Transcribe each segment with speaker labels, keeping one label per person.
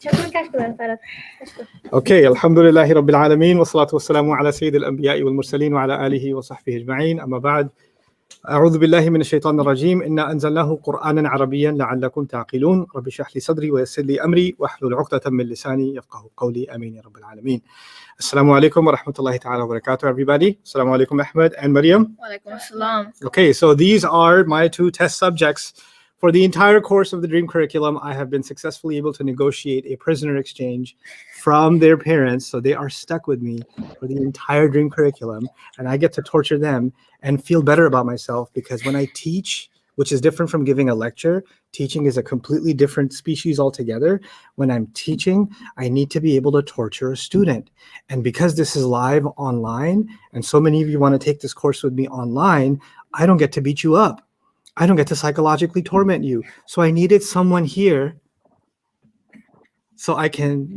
Speaker 1: Okay, alhamdulillahi rabbil alameen wa salatu wassalamu ala sayyid al-anbiya'i wal mursaleen wa ala alihi wa sahbihi ajma'in. Amma ba'd. أعوذ بالله من الشيطان الرجيم إنا أنزلناه قرآنا عربيا لعلكم تعقلون رب اشرح لي صدري ويسر لي أمري واحلل عقدة من لساني يفقهوا قولي آمين يا رب العالمين. Assalamu alaikum wa rahmatullahi ta'ala wa barakatuh, everybody. Assalamu alaikum, Ahmed and Maryam.
Speaker 2: Wa alaikum assalam.
Speaker 1: Okay, so these are my two test subjects. For the entire course of the Dream Curriculum, I have been successfully able to negotiate a prisoner exchange from their parents. So they are stuck with me for the entire Dream Curriculum, and I get to torture them and feel better about myself, because when I teach, which is different from giving a lecture, teaching is a completely different species altogether. When I'm teaching, I need to be able to torture a student. And because this is live online, and so many of you want to take this course with me online, I don't get to beat you up. I don't get to psychologically torment you. So I needed someone here so I can,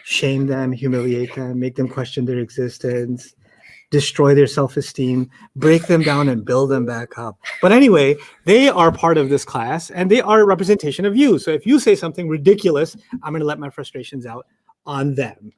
Speaker 1: shame them, humiliate them, make them question their existence, destroy their self-esteem, break them down and build them back up. But anyway, they are part of this class and they are a representation of you. So if you say something ridiculous, I'm going to let my frustrations out on them.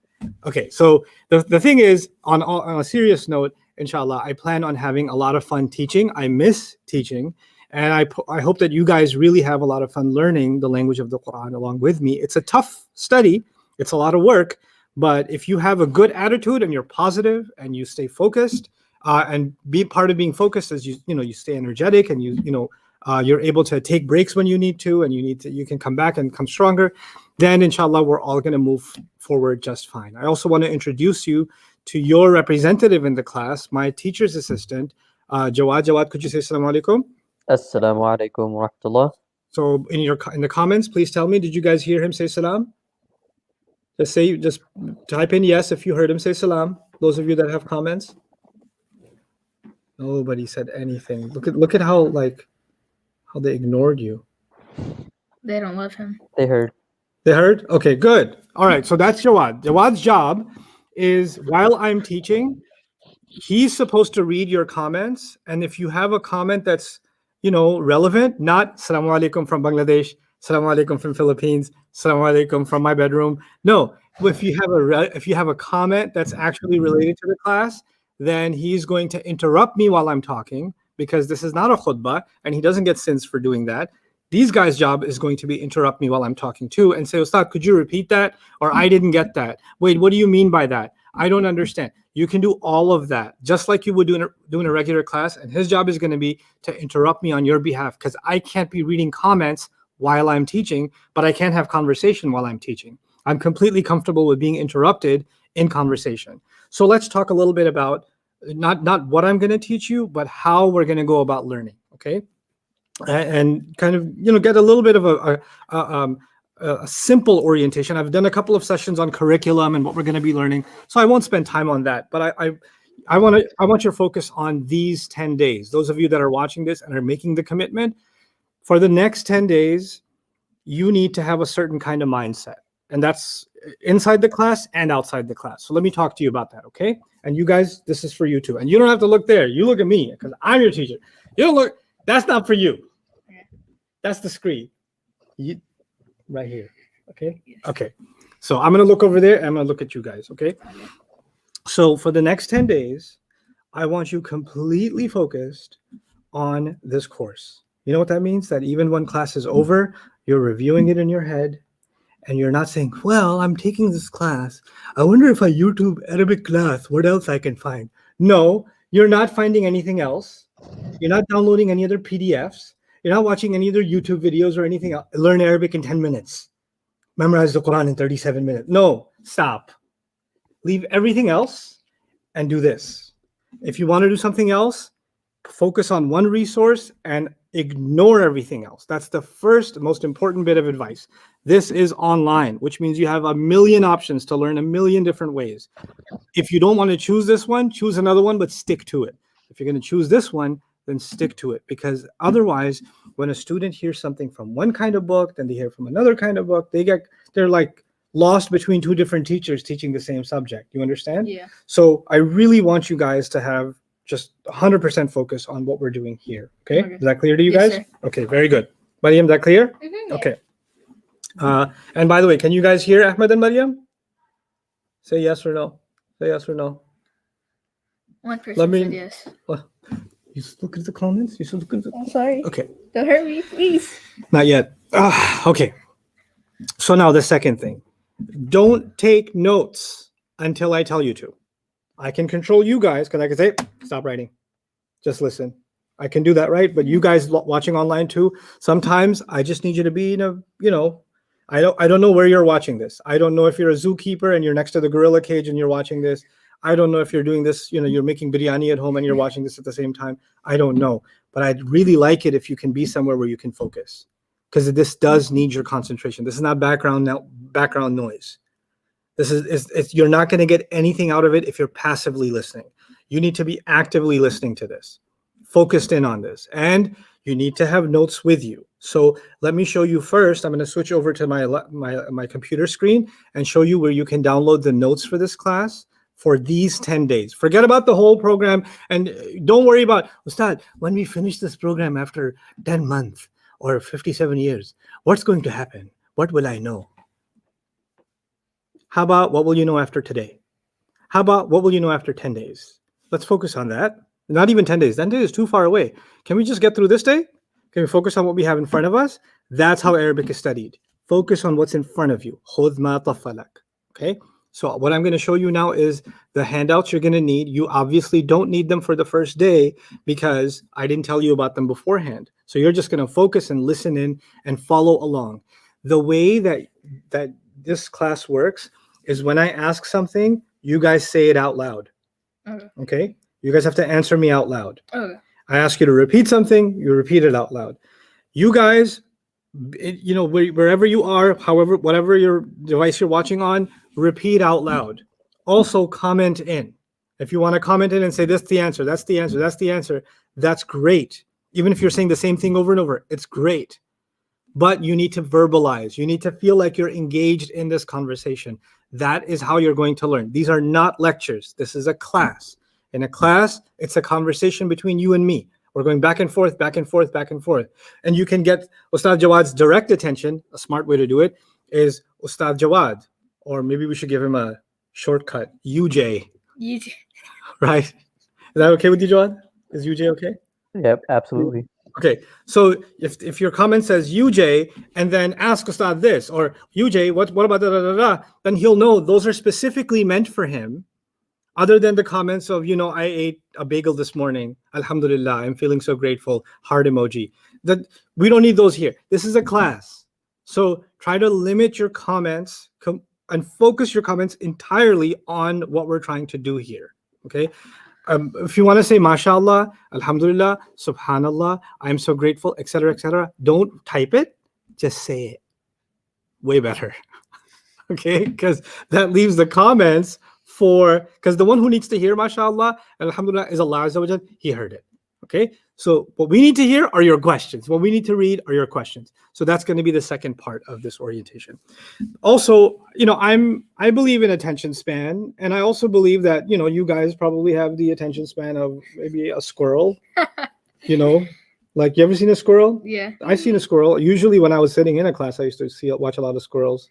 Speaker 1: Okay, so the thing is, on a serious note, inshallah, I plan on having a lot of fun teaching. I miss teaching. And I hope that you guys really have a lot of fun learning the language of the Quran along with me. It's a tough study. It's a lot of work. But if you have a good attitude and you're positive and you stay focused, and be part of being focused as you stay energetic and you're able to take breaks when you need to, and you can come back and come stronger, then inshallah we're all going to move forward just fine. I also want to introduce you to your representative in the class, my teacher's assistant, Jawad. Jawad, could you say assalamu alaikum?
Speaker 3: Assalamu alaikum wa rahmatullah.
Speaker 1: So in the comments, please tell me, did you guys hear him say salam? Just type in yes if you heard him say salam. Those of you that have comments. Nobody said anything. Look at how they ignored you.
Speaker 2: They don't love him.
Speaker 3: They heard.
Speaker 1: They heard? Okay, good. All right, so that's Jawad. Jawad's job is, while I'm teaching, he's supposed to read your comments, and if you have a comment that's relevant, not Assalamu alaikum from Bangladesh, Assalamu alaikum from Philippines, Assalamu alaikum from my bedroom. No, if you have a comment that's actually related to the class, then he's going to interrupt me while I'm talking, because this is not a khutbah, and he doesn't get sins for doing that. These guys' job is going to be interrupt me while I'm talking too and say, Ustad, could you repeat that? Or I didn't get that. Wait, what do you mean by that? I don't understand. You can do all of that, just like you would do in a regular class. And his job is going to be to interrupt me on your behalf, because I can't be reading comments while I'm teaching, but I can't have conversation while I'm teaching. I'm completely comfortable with being interrupted in conversation. So let's talk a little bit about not what I'm going to teach you, but how we're going to go about learning, okay? And kind of, get a little bit of a simple orientation. I've done a couple of sessions on curriculum and what we're going to be learning, so I won't spend time on that. But I want your focus on these 10 days. Those of you that are watching this and are making the commitment, for the next 10 days, you need to have a certain kind of mindset. And that's inside the class and outside the class. So let me talk to you about that, okay? And you guys, this is for you too. And you don't have to look there. You look at me, because I'm your teacher. You don't look. That's not for you. That's the screen. Right here. Okay?
Speaker 2: Yes.
Speaker 1: Okay. So I'm going to look over there and I'm going to look at you guys. Okay? So for the next 10 days, I want you completely focused on this course. You know what that means? That even when class is over, you're reviewing it in your head and you're not saying, well, I'm taking this class. I wonder if I YouTube Arabic class, what else I can find? No, you're not finding anything else. You're not downloading any other PDFs. You're not watching any other YouTube videos or anything else. Learn Arabic in 10 minutes. Memorize the Quran in 37 minutes. No, stop. Leave everything else and do this. If you want to do something else, focus on one resource and ignore everything else. That's the first most important bit of advice. This is online, which means you have a million options to learn a million different ways. If you don't want to choose this one, choose another one, but stick to it. If you're going to choose this one, then stick to it, because otherwise, when a student hears something from one kind of book, then they hear from another kind of book, they're like lost between two different teachers teaching the same subject. You understand?
Speaker 2: Yeah.
Speaker 1: So I really want you guys to have just 100% focus on what we're doing here. Okay? Is that clear to you
Speaker 2: Yes,
Speaker 1: guys?
Speaker 2: sir.
Speaker 1: Okay, very good. Maryam, is that clear?
Speaker 2: Mm-hmm.
Speaker 1: Okay. And by the way, can you guys hear Ahmed and Maryam? Say yes or no. Say yes or no.
Speaker 2: One person
Speaker 1: Let me-
Speaker 2: said yes.
Speaker 1: You just look at the comments. You should look at the.
Speaker 2: I'm sorry.
Speaker 1: Okay,
Speaker 2: Don't hurt me, please.
Speaker 1: not yet. Okay. So now the second thing, don't take notes until I tell you to. I can control you guys because I can say, stop writing. Just listen. I can do that, right? But you guys watching online too, sometimes I just need you to be in a, I don't know where you're watching this. I don't know if you're a zookeeper and you're next to the gorilla cage and you're watching this. I don't know if you're doing this, you're making biryani at home and you're watching this at the same time. I don't know. But I'd really like it if you can be somewhere where you can focus, because this does need your concentration. This is not background noise. This is you're not going to get anything out of it if you're passively listening. You need to be actively listening to this, focused in on this, and you need to have notes with you. So let me show you first. I'm going to switch over to my computer screen and show you where you can download the notes for this class for these 10 days. Forget about the whole program and don't worry about, Ustad, when we finish this program after 10 months or 57 years, what's going to happen? What will I know? How about what will you know after today? How about what will you know after 10 days? Let's focus on that. Not even 10 days. 10 days is too far away. Can we just get through this day? Can we focus on what we have in front of us? That's how Arabic is studied. Focus on what's in front of you. خُذْ مَا طَفَّلَكَ. Okay? So what I'm going to show you now is the handouts you're going to need. You obviously don't need them for the first day because I didn't tell you about them beforehand. So you're just going to focus and listen in and follow along. The way that this class works is when I ask something, you guys say it out loud. Okay? You guys have to answer me out loud.
Speaker 2: Okay.
Speaker 1: I ask you to repeat something, you repeat it out loud. You guys, wherever you are, however, whatever your device you're watching on, repeat out loud. Also comment in. If you want to comment in and say, that's the answer, that's the answer, that's the answer, that's great. Even if you're saying the same thing over and over, it's great. But you need to verbalize. You need to feel like you're engaged in this conversation. That is how you're going to learn. These are not lectures. This is a class. In a class, it's a conversation between you and me. We're going back and forth, back and forth, back and forth. And you can get Ustad Jawad's direct attention. A smart way to do it is Ustad Jawad. Or maybe we should give him a shortcut, UJ. Right? Is that okay with you, Jawad? Is UJ okay?
Speaker 3: Yep, absolutely.
Speaker 1: Okay, so if your comment says UJ and then ask Ustad this, or UJ, what about da da da da, then he'll know those are specifically meant for him, other than the comments of, I ate a bagel this morning. Alhamdulillah, I'm feeling so grateful. Heart emoji. That we don't need those here. This is a class. So try to limit your comments and focus your comments entirely on what we're trying to do here. Okay. If you want to say mashallah, alhamdulillah, subhanallah, I'm so grateful, etc., don't type it, just say it. Way better. Okay, because that leaves the comments because the one who needs to hear mashallah, alhamdulillah, is Allah Azza wa Jal. He heard it. Okay, so what we need to hear are your questions. What we need to read are your questions. So that's going to be the second part of this orientation. Also, I believe in attention span, and I also believe that you guys probably have the attention span of maybe a squirrel. Like, you ever seen a squirrel?
Speaker 2: Yeah.
Speaker 1: I've seen a squirrel. Usually when I was sitting in a class, I used to watch a lot of squirrels,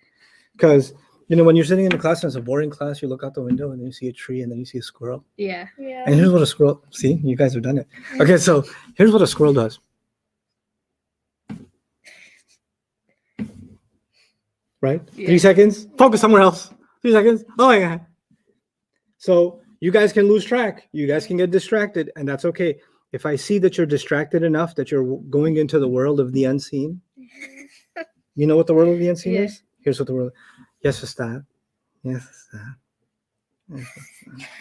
Speaker 1: because when you're sitting in a class and it's a boring class, you look out the window and then you see a tree and then you see a squirrel.
Speaker 2: Yeah.
Speaker 1: And here's what a squirrel, see, you guys have done it. Okay, so here's what a squirrel does. Right?
Speaker 2: Yeah.
Speaker 1: 3 seconds, focus somewhere else. 3 seconds, oh my God. So you guys can lose track. You guys can get distracted, and that's okay. If I see that you're distracted enough that you're going into the world of the unseen, you know what the world of the unseen is? Here's what the world. Yes, Ustad. Yes, Ustad. Yes, Ustad.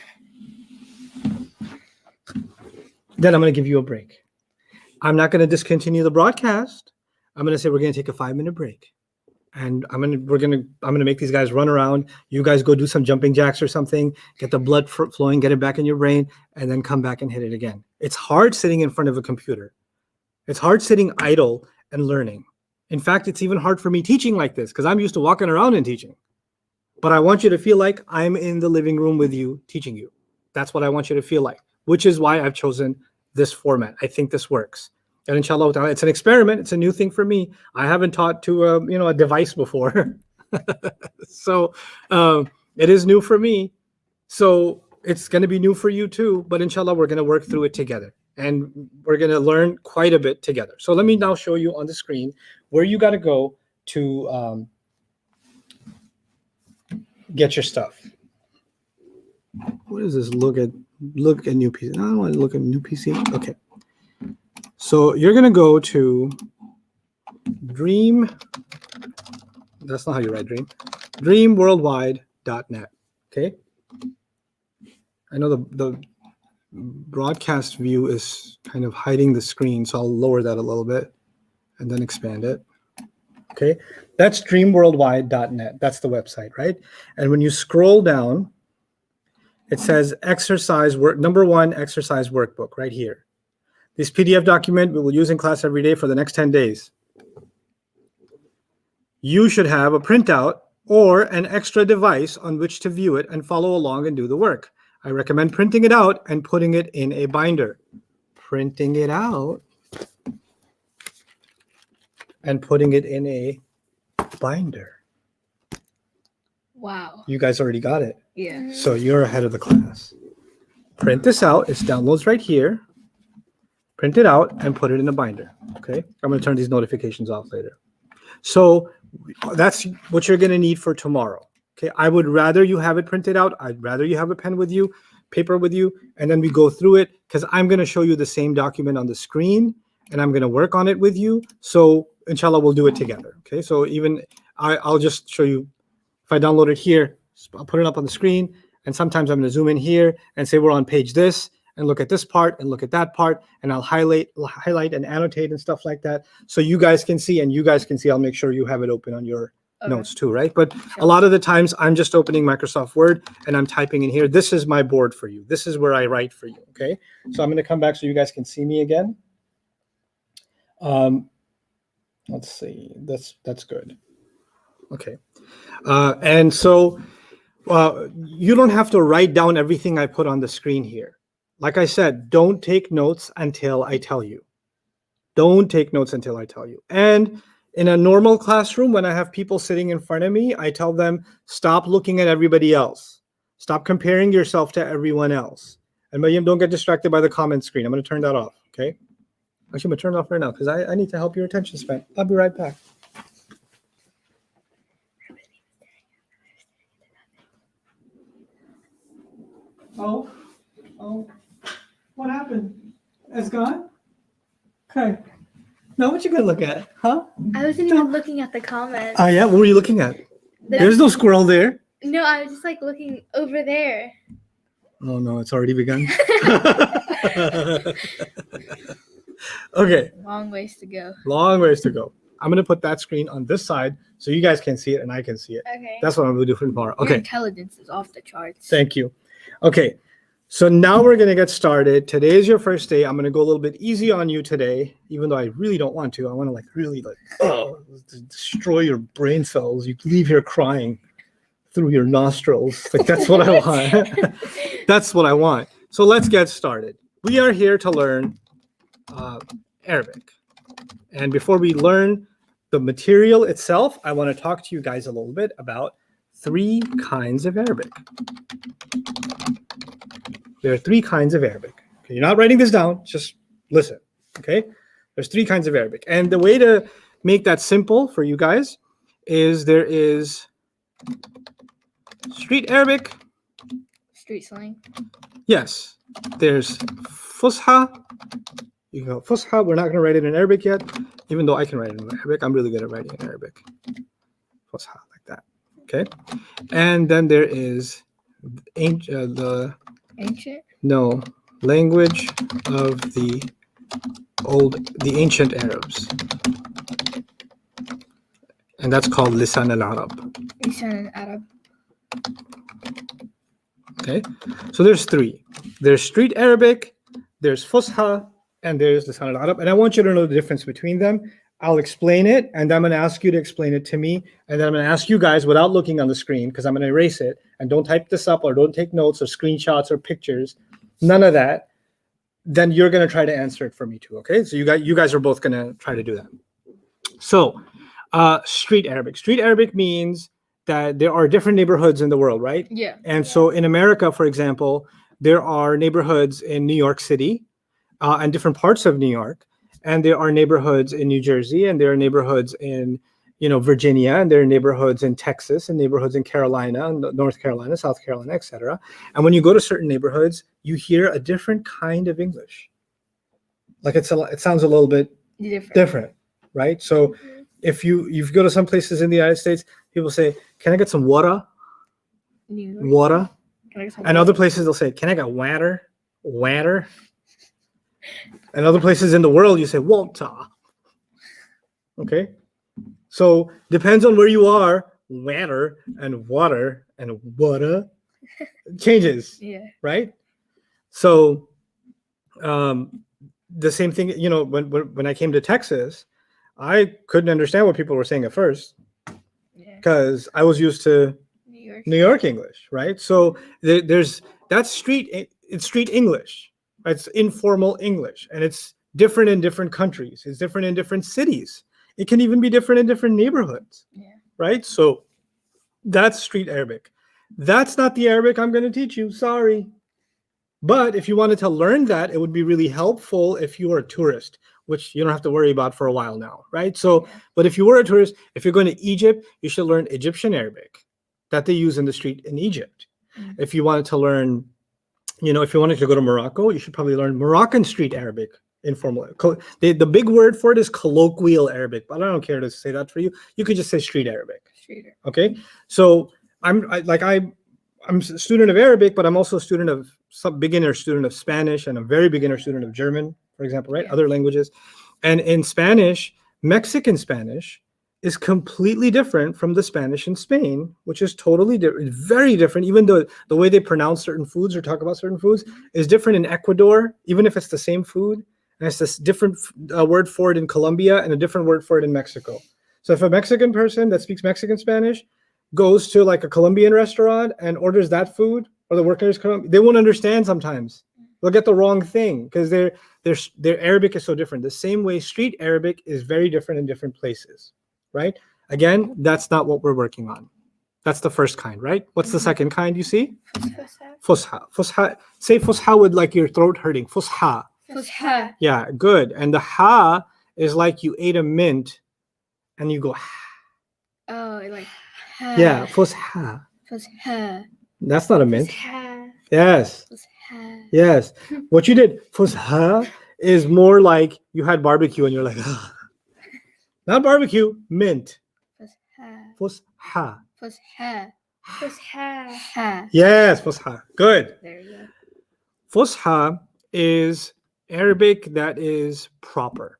Speaker 1: Then I'm going to give you a break. I'm not going to discontinue the broadcast. I'm going to say we're going to take a 5-minute break, and I'm going to make these guys run around. You guys go do some jumping jacks or something. Get the blood flowing. Get it back in your brain, and then come back and hit it again. It's hard sitting in front of a computer. It's hard sitting idle and learning. In fact, it's even hard for me teaching like this because I'm used to walking around and teaching. But I want you to feel like I'm in the living room with you, teaching you. That's what I want you to feel like, which is why I've chosen this format. I think this works. And inshallah, it's an experiment. It's a new thing for me. I haven't taught to a device before. So it is new for me. So it's going to be new for you too. But inshallah, we're going to work through it together. And we're going to learn quite a bit together. So let me now show you on the screen where you got to go to get your stuff. What is this? Look at new PC. I don't want to look at new PC. Okay. So you're going to go to Dream. That's not how you write Dream. Dreamworldwide.net. Okay. I know the broadcast view is kind of hiding the screen, so I'll lower that a little bit and then expand it. Okay. That's dreamworldwide.net. That's the website, right? And when you scroll down, it says number 1 exercise workbook right here. This PDF document we will use in class every day for the next 10 days. You should have a printout or an extra device on which to view it and follow along and do the work. I recommend printing it out and putting it in a binder. Printing it out and putting it in a binder.
Speaker 2: Wow.
Speaker 1: You guys already got it.
Speaker 2: Yeah.
Speaker 1: So you're ahead of the class. Print this out. It's downloads right here. Print it out and put it in a binder. Okay. I'm going to turn these notifications off later. So that's what you're going to need for tomorrow. Okay. I would rather you have it printed out. I'd rather you have a pen with you, paper with you, and then we go through it because I'm going to show you the same document on the screen and I'm going to work on it with you. So inshallah, we'll do it together. Okay. So even I'll just show you. If I download it here, I'll put it up on the screen. And sometimes I'm going to zoom in here and say we're on page this and look at this part and look at that part. And I'll highlight and annotate and stuff like that. So you guys can see and you guys can see. I'll make sure you have it open on your notes too, right? But a lot of the times I'm just opening Microsoft Word and I'm typing in here. This is my board for you. This is where I write for you. Okay. So I'm going to come back so you guys can see me again. Let's see. That's good. Okay. And so you don't have to write down everything I put on the screen here. Like I said, don't take notes until I tell you. Don't take notes until I tell you. And in a normal classroom, when I have people sitting in front of me, I tell them, stop looking at everybody else. Stop comparing yourself to everyone else. And Bayyinah, don't get distracted by the comment screen. I'm going to turn that off, okay? Actually, I'm going to turn it off right now because I need to help your attention span. I'll be right back. Oh, what happened? It's gone? Okay. Now what you gonna look at? Huh?
Speaker 2: I wasn't even looking at the comments.
Speaker 1: Oh yeah, what were you looking at? There's no squirrel there.
Speaker 2: No, I was just like looking over there.
Speaker 1: Oh no, it's already begun. Okay.
Speaker 2: Long ways to go.
Speaker 1: Long ways to go. I'm gonna put that screen on this side so you guys can see it and I can see it.
Speaker 2: Okay.
Speaker 1: That's what I'm gonna do for tomorrow.
Speaker 2: Your
Speaker 1: Okay.
Speaker 2: intelligence is off the charts.
Speaker 1: Thank you. Okay. So now we're going to get started. Today is your first day. I'm going to go a little bit easy on you today, even though I really don't want to. I want to really destroy your brain cells. You leave here crying through your nostrils. Like that's what I want. That's what I want. So let's get started. We are here to learn Arabic. And before we learn the material itself, I want to talk to you guys a little bit about 3 kinds of Arabic. There are 3 kinds of Arabic. Okay, you're not writing this down, just listen, okay? There's 3 kinds of Arabic. And the way to make that simple for you guys is there is street Arabic.
Speaker 2: Street slang.
Speaker 1: Yes. There's Fusha. You go Fusha. We're not going to write it in Arabic yet, even though I can write it in Arabic. I'm really good at writing in Arabic. Fusha, like that. Okay? And then there is
Speaker 2: Ancient?
Speaker 1: No, language of the ancient Arabs. And that's called Lisan al-Arab.
Speaker 2: Lisan al-Arab.
Speaker 1: Okay, so there's 3. There's street Arabic, there's Fusha, and there's Lisan al-Arab. And I want you to know the difference between them. I'll explain it, and I'm going to ask you to explain it to me. And then I'm going to ask you guys without looking on the screen, because I'm going to erase it. And don't type this up or don't take notes or screenshots or pictures. None of that. then you're going to try to answer it for me too. Okay, so you guys are both going to try to do that. So street Arabic. Street Arabic means that there are different neighborhoods in the world, right?
Speaker 2: Yeah.
Speaker 1: And so in America, for example, there are neighborhoods in New York City and different parts of New York, and there are neighborhoods in New Jersey, and there are neighborhoods in Virginia, and there are neighborhoods in Texas, and neighborhoods in Carolina, North Carolina, South Carolina, etc. And when you go to certain neighborhoods, you hear a different kind of English. Like it sounds a little bit different, right? So if you go to some places in the United States, people say, "Can I get some water?" Water. And other places they'll say, "Can I get water?" Water. And other places in the world you say water. Okay? So depends on where you are, water and water changes.
Speaker 2: Yeah.
Speaker 1: Right? So the same thing, when I came to Texas, I couldn't understand what people were saying at first because I was used to New York English, right? So that's street English. It's informal English, and it's different in different countries. It's different in different cities. It can even be different in different neighborhoods, right? So that's street Arabic. That's not the Arabic I'm going to teach you. Sorry. But if you wanted to learn that, it would be really helpful if you are a tourist, which you don't have to worry about for a while now, right? So, but if you were a tourist, if you're going to Egypt, you should learn Egyptian Arabic that they use in the street in Egypt. If you wanted to learn, if you wanted to go to Morocco, you should probably learn Moroccan street Arabic, informal. The big word for it is colloquial Arabic, but I don't care to say that for you. You could just say street Arabic. Okay? So I'm a student of Arabic, but I'm also a student of beginner student of Spanish and a very beginner student of German, for example, right? Other languages. And in Spanish, Mexican Spanish is completely different from the Spanish in Spain, which is totally different, very different. Even though the way they pronounce certain foods or talk about certain foods is different in Ecuador, even if it's the same food. And it's this different word for it in Colombia and a different word for it in Mexico. So if a Mexican person that speaks Mexican Spanish goes to like a Colombian restaurant and orders that food, or the workers come, they won't understand sometimes. They'll get the wrong thing because their Arabic is so different. The same way street Arabic is very different in different places, right? Again, that's not what we're working on. That's the first kind, right? What's the second kind you see? Fusha. Fusha. Say fusha with like your throat hurting. Fusha.
Speaker 2: Fusha.
Speaker 1: Yeah, good. And the ha is like you ate a mint and you go
Speaker 2: Oh, like
Speaker 1: yeah, fusha.
Speaker 2: Fusha.
Speaker 1: That's not a mint.
Speaker 2: Fusha.
Speaker 1: Yes.
Speaker 2: Fusha.
Speaker 1: Yes. What you did, fusha, is more like you had barbecue and you're like, ugh. Not barbecue, mint.
Speaker 2: Fusha.
Speaker 1: Fusha.
Speaker 2: Fusha. Fusha.
Speaker 1: Yes, fusha. Good.
Speaker 2: There you go.
Speaker 1: Fusha is Arabic that is proper,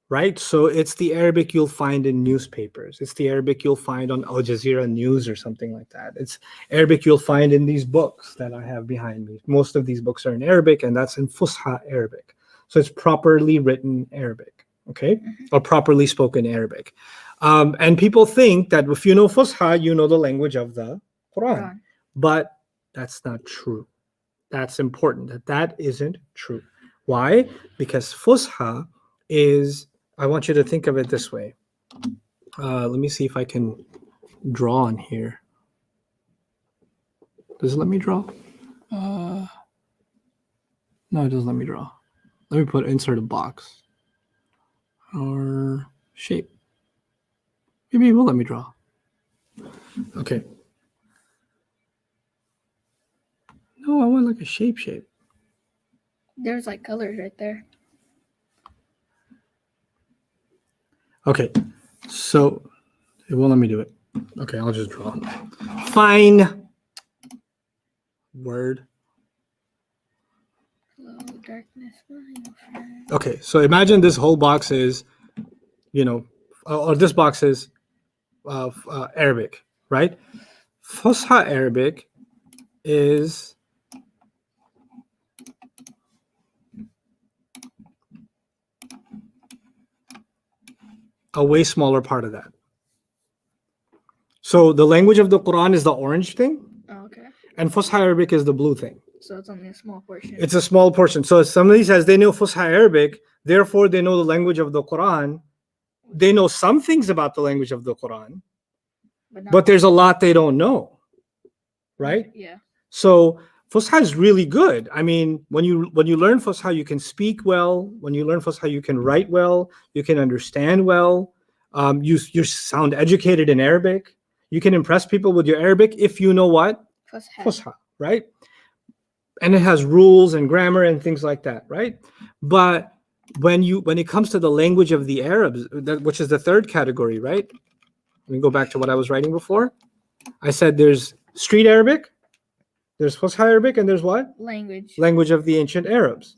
Speaker 1: right? So it's the Arabic you'll find in newspapers. It's the Arabic you'll find on Al Jazeera News or something like that. It's Arabic you'll find in these books that I have behind me. Most of these books are in Arabic, and that's in Fusha Arabic. So it's properly written Arabic, okay? Or properly spoken Arabic. And people think that if you know Fusha, you know the language of the Quran. But that's not true. That's important. That isn't true. Why? Because Fusha is, I want you to think of it this way. Let me see if I can draw on here. Does it let me draw? No, it doesn't let me draw. Let me insert a box or shape. Maybe it will let me draw. Okay. No, I want like a shape.
Speaker 2: There's like colors right there.
Speaker 1: Okay, so it won't let me do it. Okay, I'll just draw. Fine. Word.
Speaker 2: Hello, darkness, my friend.
Speaker 1: Okay, so imagine this whole box is, or this box is Arabic, right? Fusha Arabic is a way smaller part of that. So the language of the Quran is the orange thing,
Speaker 2: Oh, okay.
Speaker 1: and Fusha Arabic is the blue thing.
Speaker 2: So it's only a small portion.
Speaker 1: It's a small portion. So if somebody says they know Fusha Arabic, therefore they know the language of the Quran. They know some things about the language of the Quran,
Speaker 2: not
Speaker 1: but there's a lot they don't know, right?
Speaker 2: Yeah.
Speaker 1: So Fusha is really good. I mean, when you learn Fusha, you can speak well. When you learn Fusha, you can write well. You can understand well. You sound educated in Arabic. You can impress people with your Arabic if you know what? Fusha, right? And it has rules and grammar and things like that, right? But when it comes to the language of the Arabs, which is the third category, right? Let me go back to what I was writing before. I said there's street Arabic, there's Fusha Arabic, and there's what? Language of the ancient Arabs.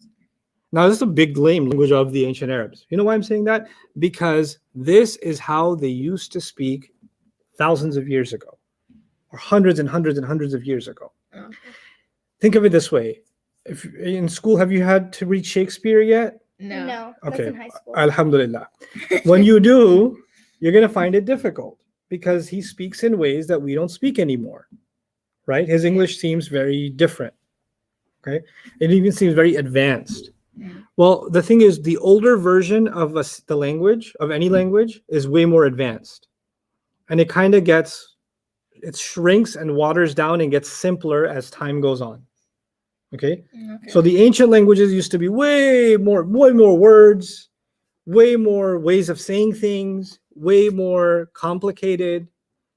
Speaker 1: Now, this is a big language of the ancient Arabs. You know why I'm saying that? Because this is how they used to speak thousands of years ago, or hundreds and hundreds and hundreds of years ago.
Speaker 2: Okay.
Speaker 1: Think of it this way. If in school, have you had to read Shakespeare yet?
Speaker 2: No.
Speaker 1: Okay.
Speaker 2: That's in high school.
Speaker 1: Alhamdulillah. When you do, you're going to find it difficult because he speaks in ways that we don't speak anymore, right? His English seems very different, okay? It even seems very advanced. Well, the thing is, the older version of the language, of any language, is way more advanced. And it kind of it shrinks and waters down and gets simpler as time goes on. Okay? So the ancient languages used to be way more words, way more ways of saying things, way more complicated,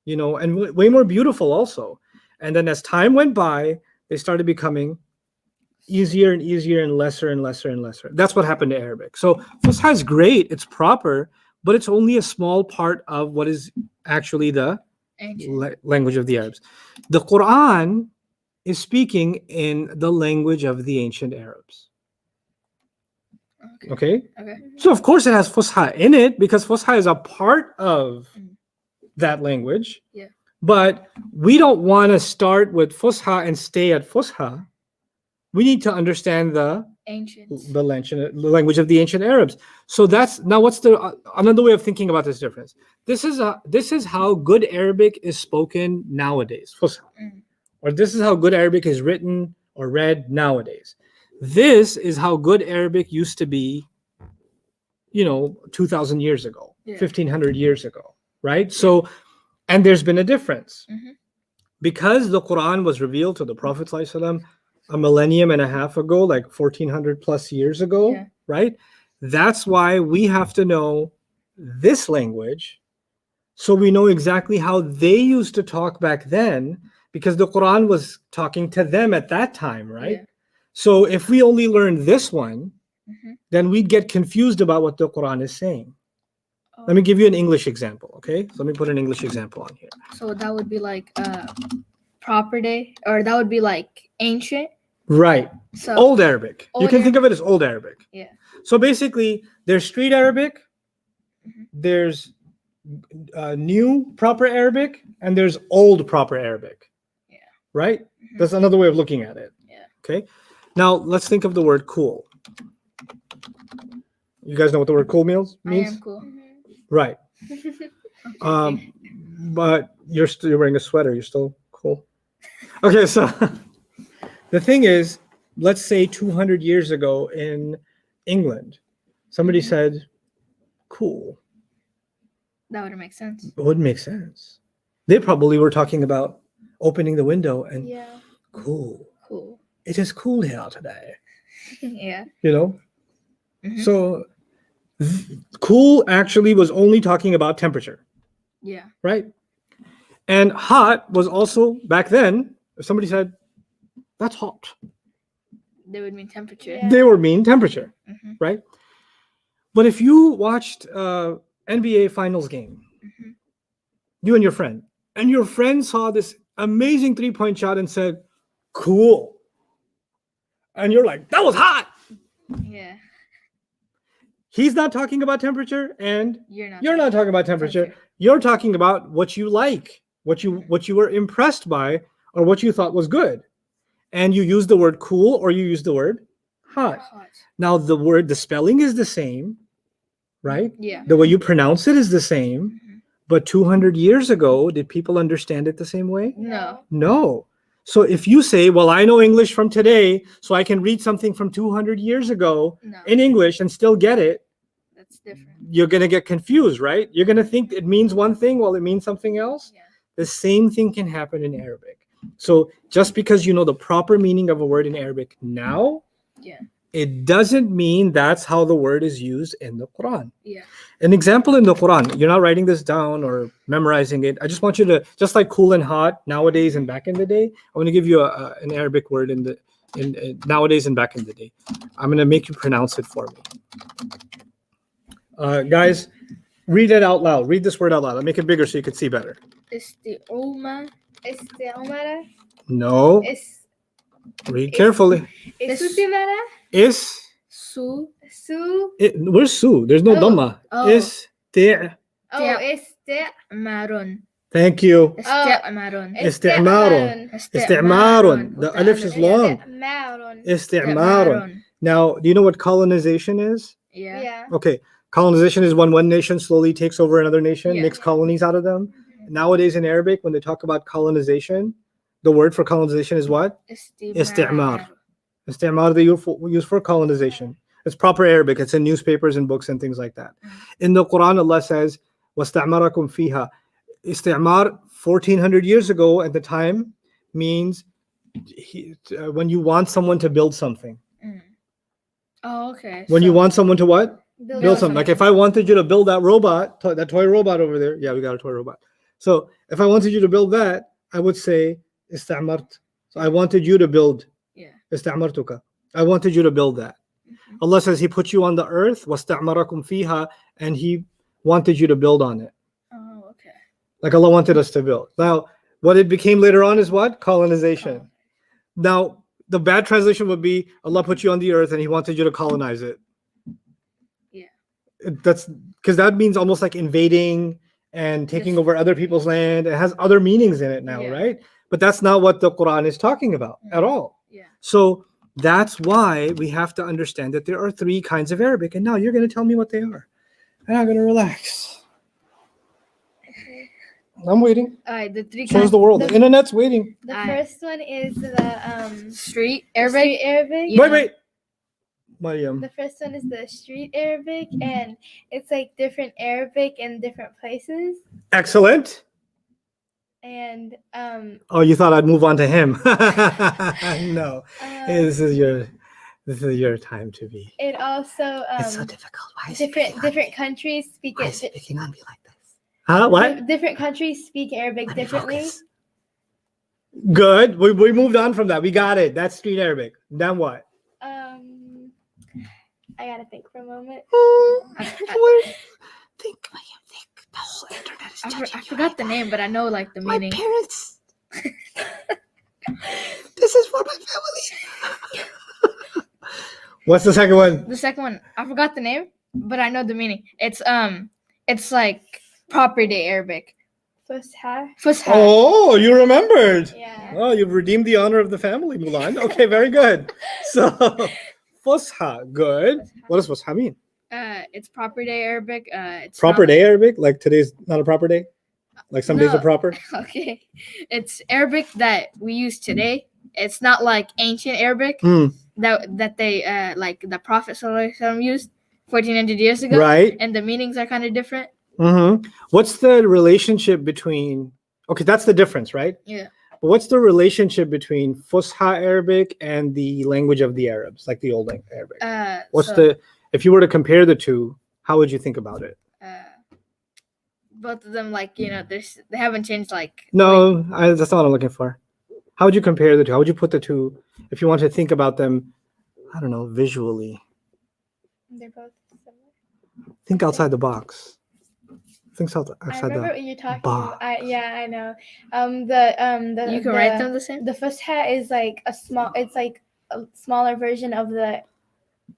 Speaker 1: and way more beautiful also. And then as time went by, they started becoming easier and easier and lesser and lesser and lesser. That's what happened to Arabic. So Fusha is great, it's proper, but it's only a small part of what is actually the language of the Arabs. The Quran is speaking in the language of the ancient Arabs. Okay? So of course it has Fusha in it because Fusha is a part of that language.
Speaker 2: Yeah.
Speaker 1: But we don't want to start with Fusha and stay at Fusha. We need to understand the language of the ancient Arabs. So that's now what's the another way of thinking about this difference. This is how good Arabic is spoken nowadays, Fusha. Or this is how good Arabic is written or read nowadays. This is how good Arabic used to be, 2,000 years ago, 1,500 years ago, right? So, and there's been a difference. Because the Quran was revealed to the Prophet ﷺ a millennium and a half ago, like 1,400 plus years ago, right? That's why we have to know this language so we know exactly how they used to talk back then, because the Quran was talking to them at that time, right?
Speaker 2: Yeah.
Speaker 1: So if we only learn this one, then we'd get confused about what the Quran is saying. Let me give you an English example, okay? So let me put an English example on here.
Speaker 2: So that would be like proper day, or that would be like ancient.
Speaker 1: Right.
Speaker 2: So
Speaker 1: Old Arabic. You can think of it as Old Arabic.
Speaker 2: Yeah.
Speaker 1: So basically, there's street Arabic, there's new proper Arabic, and there's old proper Arabic.
Speaker 2: Yeah.
Speaker 1: Right? That's another way of looking at it.
Speaker 2: Yeah.
Speaker 1: Okay. Now let's think of the word cool. You guys know what the word cool means?
Speaker 2: I am cool.
Speaker 1: Right. But you're wearing a sweater. You're still cool. Okay, so the thing is, let's say 200 years ago in England, somebody said, cool.
Speaker 2: That would make sense.
Speaker 1: It would make sense. They probably were talking about opening the window and cool.
Speaker 2: Cool.
Speaker 1: It is cool here today.
Speaker 2: Yeah.
Speaker 1: So cool actually was only talking about temperature.
Speaker 2: Yeah.
Speaker 1: Right? And hot was also, back then, if somebody said, that's hot,
Speaker 2: They would mean temperature.
Speaker 1: they were mean temperature, right? But if you watched NBA Finals game, you and your friend saw this amazing three-point shot and said, cool. And you're like, that was hot.
Speaker 2: Yeah.
Speaker 1: He's not talking about temperature, and
Speaker 2: You're
Speaker 1: not talking about temperature. You're talking about what you like, what you were impressed by, or what you thought was good. And you use the word cool or you use the word hot. Now the spelling is the same, right?
Speaker 2: Yeah.
Speaker 1: The way you pronounce it is the same. But 200 years ago, did people understand it the same way?
Speaker 2: No.
Speaker 1: No. So if you say, well, I know English from today, so I can read something from 200 years ago
Speaker 2: No,
Speaker 1: in English and still get it,
Speaker 2: that's different.
Speaker 1: you're going to get confused, right? You're going to think it means one thing while it means something else.
Speaker 2: Yeah.
Speaker 1: The same thing can happen in Arabic. So just because you know the proper meaning of a word in Arabic now,
Speaker 2: Yeah.
Speaker 1: it doesn't mean that's how the word is used in the Quran.
Speaker 2: Yeah.
Speaker 1: An example in the Quran, you're not writing this down or memorizing it. I just want you to, just like cool and hot nowadays and back in the day, I want to give you an Arabic word in nowadays and back in the day. I'm going to make you pronounce it for me. Guys, read it out loud. Read this word out loud. I'll make it bigger so you can see better.
Speaker 2: Isti'uma.
Speaker 4: استعمرة
Speaker 1: No, read carefully.
Speaker 4: استثمرة
Speaker 1: Is,
Speaker 2: Su.
Speaker 1: where's Su? There's no
Speaker 4: Oh,
Speaker 1: dhamma.
Speaker 2: oh. Marun.
Speaker 1: Thank you.
Speaker 2: Isti'marun.
Speaker 1: استعمار. استعمار. The alif is long.
Speaker 4: استعمار
Speaker 1: استعمار. Now, do you know what colonization is?
Speaker 2: Yeah.
Speaker 4: yeah
Speaker 1: Okay, colonization is when one nation slowly takes over another nation,
Speaker 2: Yeah.
Speaker 1: makes colonies out of them. Nowadays in Arabic, when they talk about colonization, the word for colonization is what? Istimar. Istimar they use for colonization. It's proper Arabic. It's in newspapers and books and things like that. In the Quran, Allah says, وَاسْتَعْمَرَكُمْ فِيهَا. Istimar, 1400 years ago at the time, means when you want someone to build something.
Speaker 2: Oh, okay.
Speaker 1: When you want someone to what?
Speaker 4: build
Speaker 1: Build something. Like if I wanted you to build that robot, that toy robot over there. Yeah, we got a toy robot. So if I wanted you to build that, I would say istamart. So I wanted you to build.
Speaker 2: Yeah.
Speaker 1: Istamartuka. I wanted you to build that. Allah says He put you on the earth, wasta'marakum fiha, and He wanted you to build on it.
Speaker 2: Oh, okay.
Speaker 1: Like Allah wanted us to build. Now, what it became later on is what? Colonization. Now, the bad translation would be Allah put you on the earth and He wanted you to colonize it.
Speaker 2: Yeah.
Speaker 1: That's because that means almost like invading and taking
Speaker 2: Yes.
Speaker 1: over other people's land. It has other meanings in it now,
Speaker 2: Yeah.
Speaker 1: right? But that's not what the Quran is talking about at all.
Speaker 2: Yeah.
Speaker 1: So that's why we have to understand that there are three kinds of Arabic. And now you're going to tell me what they are. And I'm going to relax. I'm waiting.
Speaker 2: All right. The three
Speaker 1: So is
Speaker 2: kinds.
Speaker 1: the world. The internet's waiting.
Speaker 4: the
Speaker 2: Aye.
Speaker 4: first one is the
Speaker 2: Street
Speaker 4: street
Speaker 2: Arabic.
Speaker 4: Arabic
Speaker 2: Yeah.
Speaker 1: Wait. Mariam.
Speaker 4: the first one is the street Arabic, and it's like different Arabic in different places.
Speaker 1: Excellent.
Speaker 4: And
Speaker 1: Oh, you thought I'd move on to him. No.
Speaker 4: uh,
Speaker 1: This is your time to be.
Speaker 4: it also
Speaker 1: It's so difficult. Why is he picking on
Speaker 4: different
Speaker 1: me?
Speaker 4: countries speak
Speaker 1: Why
Speaker 4: it.
Speaker 1: is he picking on me like this? Huh? What?
Speaker 4: Different countries speak Arabic
Speaker 1: Let me
Speaker 4: differently.
Speaker 1: focus. Good. We moved on from that. We got it. That's street Arabic. Then what?
Speaker 4: I gotta think for a moment.
Speaker 1: Think. The whole internet is
Speaker 2: I
Speaker 1: judging you
Speaker 2: forgot
Speaker 1: right
Speaker 2: the
Speaker 1: now.
Speaker 2: name, but I know like the
Speaker 1: My
Speaker 2: meaning.
Speaker 1: parents. This is for my family. What's the second one?
Speaker 2: The second one, I forgot the name, but I know the meaning. It's like proper day Arabic.
Speaker 4: Fusha.
Speaker 2: Fusha.
Speaker 1: Oh, you remembered.
Speaker 4: Yeah.
Speaker 1: Oh, you've redeemed the honor of the family, Mulan. Okay, very good. So, Fusha, good. What does Fusha mean?
Speaker 2: It's proper day Arabic. It's
Speaker 1: Proper
Speaker 2: not-
Speaker 1: day Arabic? Like today's not a proper day? Like some days
Speaker 2: No.
Speaker 1: are proper?
Speaker 2: Okay, it's Arabic that we use today. It's not like ancient Arabic
Speaker 1: Hmm.
Speaker 2: that they like the Prophet ﷺ used 1400 years ago.
Speaker 1: Right.
Speaker 2: And the meanings are kind of different.
Speaker 1: Mm-hmm. What's the relationship between? Okay, that's the difference, right?
Speaker 2: Yeah.
Speaker 1: But what's the relationship between Fusha Arabic and the language of the Arabs, like the old Arabic? If you were to compare the two, how would you think about it?
Speaker 2: Both of them, like, they haven't changed, like.
Speaker 1: No, that's not what I'm looking for. How would you compare the two? How would you put the two if you want to think about them? I don't know, visually.
Speaker 4: They're both similar.
Speaker 1: Think outside the box. Think
Speaker 4: I
Speaker 1: outside
Speaker 4: remember
Speaker 1: the.
Speaker 4: what you're talking
Speaker 1: box.
Speaker 4: about. I know.
Speaker 2: You can write them the same.
Speaker 4: The Fusha is like it's like a smaller version of the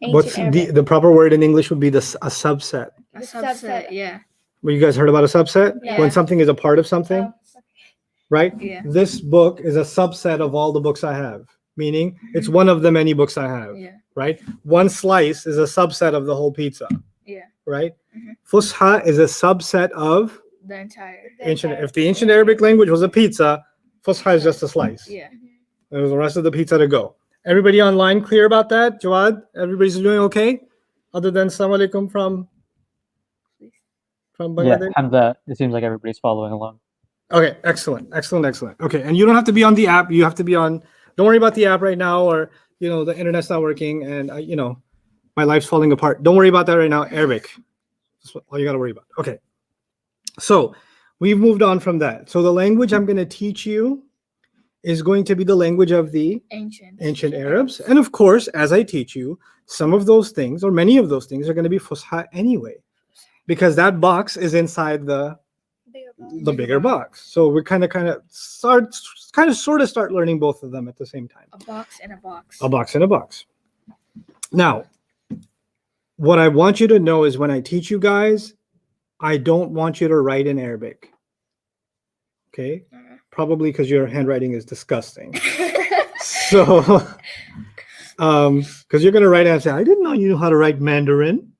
Speaker 4: ancient
Speaker 1: What's
Speaker 4: Arabic.
Speaker 1: the proper word in English would be a subset.
Speaker 2: A
Speaker 4: The
Speaker 2: subset,
Speaker 4: subset.
Speaker 2: yeah.
Speaker 1: Well, you guys heard about a subset?
Speaker 4: Yeah.
Speaker 1: When something is a part of something,
Speaker 4: Oh,
Speaker 1: right?
Speaker 2: Yeah.
Speaker 1: This book is a subset of all the books I have, meaning it's one of the many books I have,
Speaker 2: Yeah.
Speaker 1: right? One slice is a subset of the whole pizza,
Speaker 2: Yeah.
Speaker 1: right?
Speaker 2: Mhm.
Speaker 1: Fusha is a subset of
Speaker 2: The entire.
Speaker 4: the
Speaker 1: ancient.
Speaker 4: entire-
Speaker 1: If the ancient Arabic language was a pizza, Fusha is just a slice,
Speaker 2: Yeah.
Speaker 4: Mhm.
Speaker 1: There's the rest of the pizza to go. Everybody online clear about that? Jawad, everybody's doing okay? Other than Assalamu alaikum from
Speaker 3: Yeah,
Speaker 1: Bangladesh?
Speaker 3: Hamza, it seems like everybody's following along.
Speaker 1: Okay, excellent. Okay, and you don't have to be on the app. You have to be on. Don't worry about the app right now, or the internet's not working, and my life's falling apart. Don't worry about that right now. Arabic. That's all you got to worry about. Okay. So we've moved on from that. So the language I'm going to teach you is going to be the language of the ancient Arabs, and of course, as I teach you, some of those things, or many of those things, are going to be Fusha anyway, because that box is inside the bigger box. So we're kind of sort of start learning both of them at the same time.
Speaker 2: A box in a box.
Speaker 1: A box in a box. Now, what I want you to know is when I teach you guys, I don't want you to write in Arabic. Okay? Probably because your handwriting is disgusting. So, because you're going to write and say, I didn't know you knew how to write Mandarin.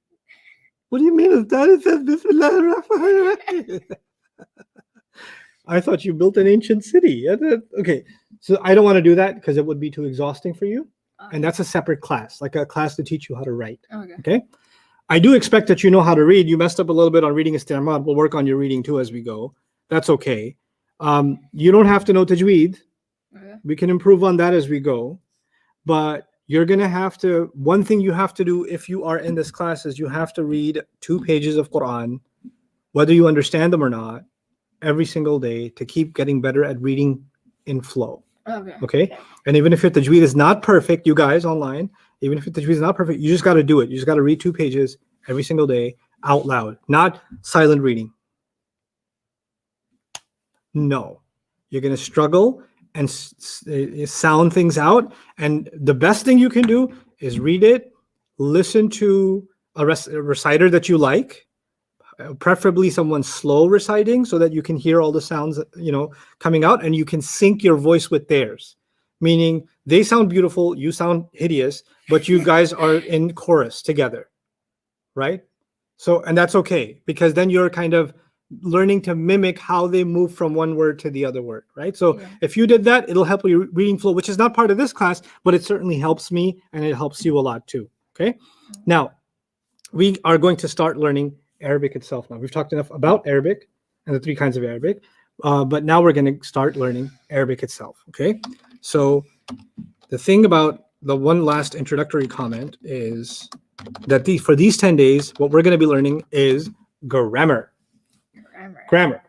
Speaker 1: What do you mean? It says Bismillah. I thought you built an ancient city. Okay, so I don't want to do that because it would be too exhausting for you. And that's a separate class, like a class to teach you how to write. Okay? I do expect that you know how to read. You messed up a little bit on reading isti'mal. We'll work on your reading too as we go. That's okay. You don't have to know tajweed. We can improve on that as we go. But you're going to have to, one thing you have to do if you are in this class is you have to read 2 pages of Quran, whether you understand them or not, every single day to keep getting better at reading in flow. Okay? And even if your tajweed is not perfect, you guys online, even if your tajweed is not perfect, you just got to do it. You just got to read 2 pages every single day out loud, not silent reading. No. You're going to struggle and sound things out. And the best thing you can do is read it, listen to a reciter that you like, preferably someone slow reciting so that you can hear all the sounds, coming out, and you can sync your voice with theirs. Meaning they sound beautiful, you sound hideous, but you guys are in chorus together, right? So, and that's okay, because then you're kind of learning to mimic how they move from one word to the other word, right? So if you did that, it'll help your reading flow, which is not part of this class, but it certainly helps me and it helps you a lot too, okay? Now, we are going to start learning Arabic itself now. We've talked enough about Arabic and the 3 kinds of Arabic, but now we're going to start learning Arabic itself, okay? So the thing about the one last introductory comment is that for these 10 days, what we're going to be learning is grammar. Grammar.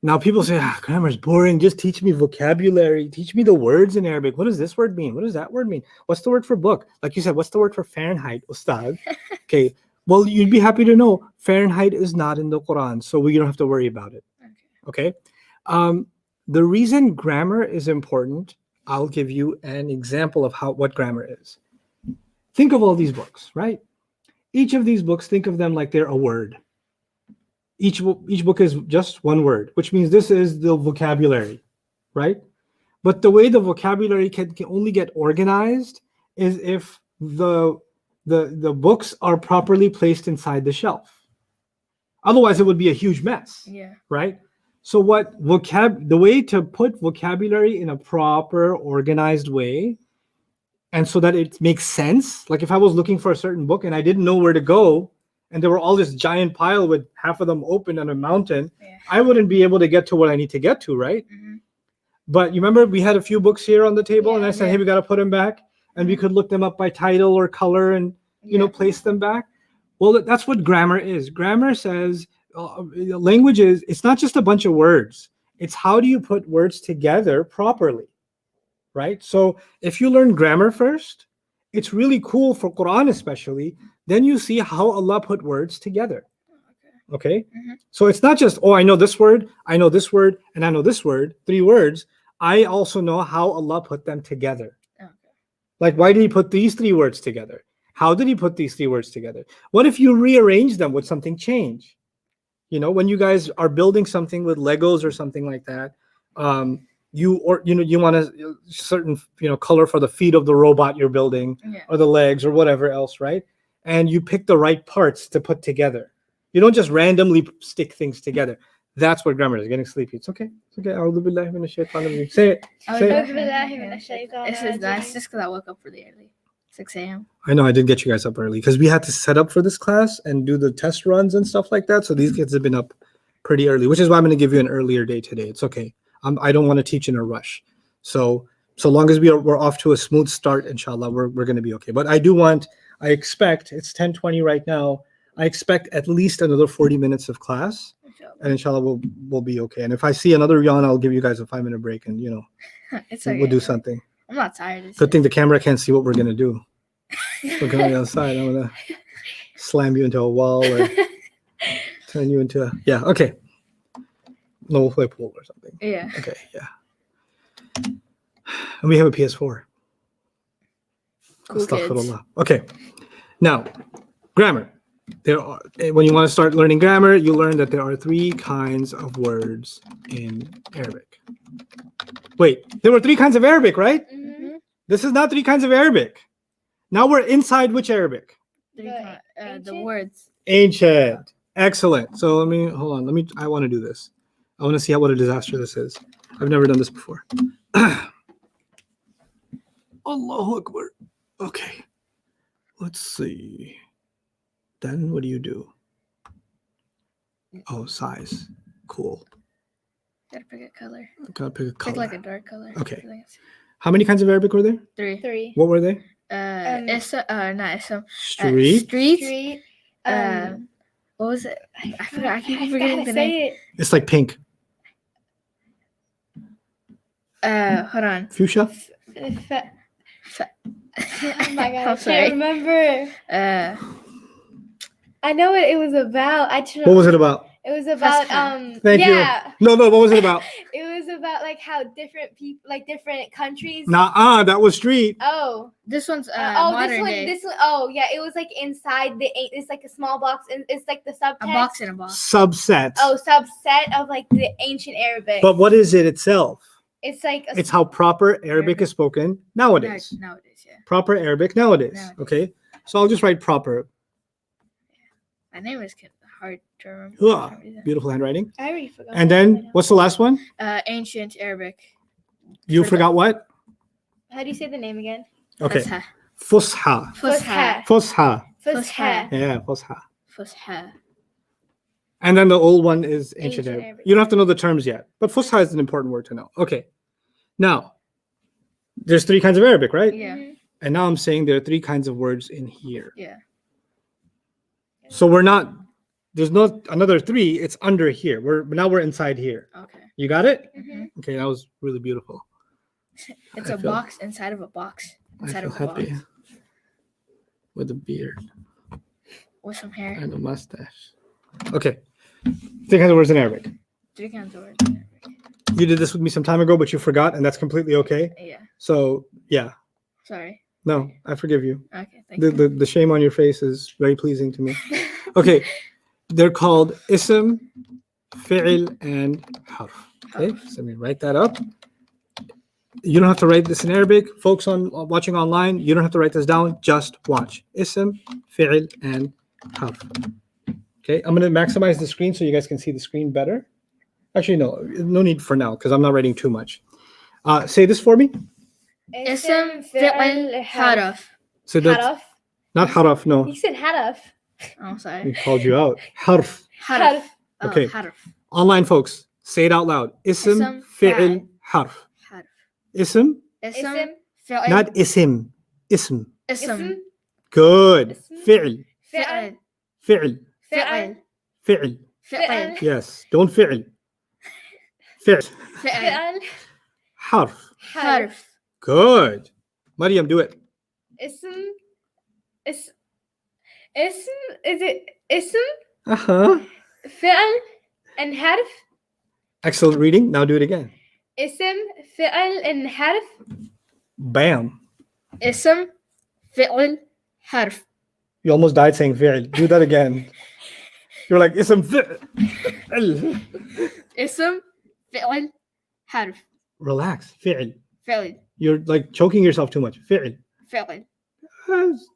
Speaker 1: Now people say, grammar is boring. Just teach me vocabulary. Teach me the words in Arabic. What does this word mean? What does that word mean? What's the word for book? Like you said, what's the word for Fahrenheit, Ustad? Okay. Well, you'd be happy to know Fahrenheit is not in the Quran, so you don't have to worry about it. Okay. The reason grammar is important, I'll give you an example of what grammar is. Think of all these books, right? Each of these books, think of them like they're a word. Each book is just one word, which means this is the vocabulary, right? But the way the vocabulary can only get organized is if the books are properly placed inside the shelf. Otherwise, it would be a huge mess, right? So the way to put vocabulary in a proper, organized way, and so that it makes sense, like if I was looking for a certain book and I didn't know where to go, and there were all this giant pile with half of them open on a mountain, I wouldn't be able to get to what I need to get to, right? But you remember we had a few books here on the table, and I said, hey, we got to put them back, and we could look them up by title or color and place them back. Well, that's what grammar is. Grammar says language is, it's not just a bunch of words. It's how do you put words together properly, right? So if you learn grammar first, it's really cool for Quran especially. Then you see how Allah put words together. Okay? So it's not just, I know this word, and I know this word, 3 words. I also know how Allah put them together. Like, why did he put these 3 words together? How did he put these 3 words together? What if you rearrange them? Would something change? When you guys are building something with Legos or something like that, you want a certain color for the feet of the robot you're building, or the legs or whatever else, right? And you pick the right parts to put together. You don't just randomly stick things together. That's what grammar is. Getting sleepy. It's okay. It's okay. A'udhu billahi minash shaitanir rajim. Say it. Say it.
Speaker 2: It's just because I woke up really early, 6 a.m.
Speaker 1: I know I did get you guys up early because we had to set up for this class and do the test runs and stuff like that. So these kids have been up pretty early, which is why I'm going to give you an earlier day today. It's okay. I don't want to teach in a rush. So long as we're off to a smooth start, inshallah, we're going to be okay. But I expect it's 10:20 right now. I expect at least another 40 minutes of class, and inshallah we'll be okay. And if I see another yawn, I'll give you guys a 5-minute break, and
Speaker 2: It's okay.
Speaker 1: we'll do something.
Speaker 2: I'm not tired.
Speaker 1: Good thing the camera can't see what we're gonna do. We're going outside. I'm gonna slam you into a wall or turn you into okay. No, we'll play pool or something.
Speaker 2: Yeah.
Speaker 1: Okay, yeah. And we have a PS4.
Speaker 2: Cool kids.
Speaker 1: Astaghfirullah. Okay. Now, grammar. When you want to start learning grammar, you learn that there are 3 kinds of words in Arabic. Wait, there were 3 kinds of Arabic, right?
Speaker 4: Mm-hmm.
Speaker 1: This is not 3 kinds of Arabic. Now we're inside which Arabic?
Speaker 2: The words.
Speaker 1: Ancient. Excellent. So hold on. I want to do this. I want to see what a disaster this is. I've never done this before. Allahu Akbar. Okay. Let's see. Then what do you do? Oh, size. Cool.
Speaker 2: Gotta pick a color.
Speaker 1: Gotta pick a color.
Speaker 2: Pick like a dark color.
Speaker 1: Okay. How many kinds of Arabic were there?
Speaker 2: 3.
Speaker 1: What were they?
Speaker 2: Not Ism.
Speaker 1: Street.
Speaker 4: Street.
Speaker 2: What was it? I forgot. I keep forgetting the name.
Speaker 1: It's like pink.
Speaker 2: Hold on.
Speaker 1: Fuchsia.
Speaker 4: Oh my god,
Speaker 2: I'm
Speaker 4: I
Speaker 2: sorry.
Speaker 4: can't remember. I know what it was about. I just
Speaker 1: What was it about?
Speaker 4: It was about
Speaker 1: Thank you. No, what was it about?
Speaker 4: It was about like how different people, like different countries.
Speaker 1: Nah, that was street.
Speaker 4: Oh.
Speaker 2: This one's
Speaker 4: This
Speaker 2: modern
Speaker 4: one.
Speaker 2: day.
Speaker 4: This one. Oh yeah, it was like inside the. It's like a small box, and it's like the subtext.
Speaker 2: A box in a box.
Speaker 1: Subset.
Speaker 4: Oh, subset of like the ancient Arabic.
Speaker 1: But what is it itself?
Speaker 4: It's like
Speaker 1: It's how proper Arabic is spoken nowadays.
Speaker 2: Nowadays, yeah.
Speaker 1: Proper Arabic nowadays.
Speaker 2: Nowadays.
Speaker 1: Okay. So I'll just write proper.
Speaker 2: My name is hard to remember.
Speaker 1: Ugh, beautiful handwriting.
Speaker 4: I already forgot.
Speaker 1: And then what's the last one?
Speaker 2: Ancient Arabic.
Speaker 1: You forgot what?
Speaker 4: How do you say the name again?
Speaker 1: Okay.
Speaker 2: Fusha.
Speaker 1: Fusha.
Speaker 2: Fusha.
Speaker 1: Fusha.
Speaker 4: Fusha.
Speaker 1: Yeah, Fusha.
Speaker 2: Fusha.
Speaker 1: And then the old one is ancient
Speaker 4: Ancient
Speaker 1: Arabic.
Speaker 4: Arabic.
Speaker 1: You don't have to know the terms yet, but Fusha is an important word to know. Okay. Now, there's 3 kinds of Arabic, right?
Speaker 2: Yeah.
Speaker 4: Mhm.
Speaker 1: And now I'm saying there are 3 kinds of words in here.
Speaker 2: Yeah.
Speaker 1: So there's not another 3, it's under here. We're inside here.
Speaker 2: Okay.
Speaker 1: You got it?
Speaker 4: Mhm.
Speaker 1: Okay, that was really beautiful.
Speaker 2: It's
Speaker 1: I
Speaker 2: a
Speaker 1: feel-
Speaker 2: box inside of a box.
Speaker 1: I
Speaker 2: Inside
Speaker 1: feel
Speaker 2: of a
Speaker 1: happy
Speaker 2: box.
Speaker 1: with a beard
Speaker 2: With some hair.
Speaker 1: and a mustache. Okay. 3 kinds of words in Arabic.
Speaker 2: 3 kinds of words.
Speaker 1: You did this with me some time ago, but you forgot, and that's completely okay.
Speaker 2: Yeah.
Speaker 1: So, yeah.
Speaker 2: Sorry.
Speaker 1: No, I forgive you.
Speaker 2: Okay. Thank you.
Speaker 1: The shame on your face is very pleasing to me. Okay. They're called ism, fi'il, and harf. Okay, so let me write that up. You don't have to write this in Arabic. Folks watching online, you don't have to write this down. Just watch. Ism, fi'il, and harf. Okay, I'm going to maximize the screen so you guys can see the screen better. Actually, no need for now because I'm not writing too much. Say this for me.
Speaker 2: Ism, fi'l, harf.
Speaker 1: So that's
Speaker 4: Haraf.
Speaker 1: not haraf, no.
Speaker 4: You said haraf.
Speaker 2: Oh,
Speaker 1: We
Speaker 2: sorry.
Speaker 1: called you out. Harf.
Speaker 2: Harf. Oh,
Speaker 1: Okay.
Speaker 2: Harf.
Speaker 1: Online folks, say it out loud. Ism,
Speaker 2: Ism,
Speaker 1: fi'il,
Speaker 2: fi'il.
Speaker 1: harf.
Speaker 2: Harf.
Speaker 1: Ism,
Speaker 2: Ism, fi'l.
Speaker 1: not isim. Ism.
Speaker 2: Ism.
Speaker 1: Good.
Speaker 4: Ism.
Speaker 1: Fi'il.
Speaker 2: Fi'l.
Speaker 1: Fi'il.
Speaker 2: Fi'l.
Speaker 1: Fi'il.
Speaker 2: Fi'l.
Speaker 1: Yes. Don't fi'il. Fi'il.
Speaker 2: Fi'l.
Speaker 1: Harf.
Speaker 2: Harf.
Speaker 1: Good. Maryam, do it.
Speaker 4: Ism. Is it ism,
Speaker 1: Uh-huh.
Speaker 4: fi'l, and harf?
Speaker 1: Excellent reading. Now do it again.
Speaker 4: Ism, fi'l, and harf?
Speaker 1: Bam.
Speaker 2: Ism, fi'l, harf.
Speaker 1: You almost died saying fi'il. Do that again. You're like, ism fi'il.
Speaker 2: Ism, fi'l, harf.
Speaker 1: Relax. Fi'il.
Speaker 2: Fi'l.
Speaker 1: You're like choking yourself too much. Fi'il.
Speaker 2: Fi'l.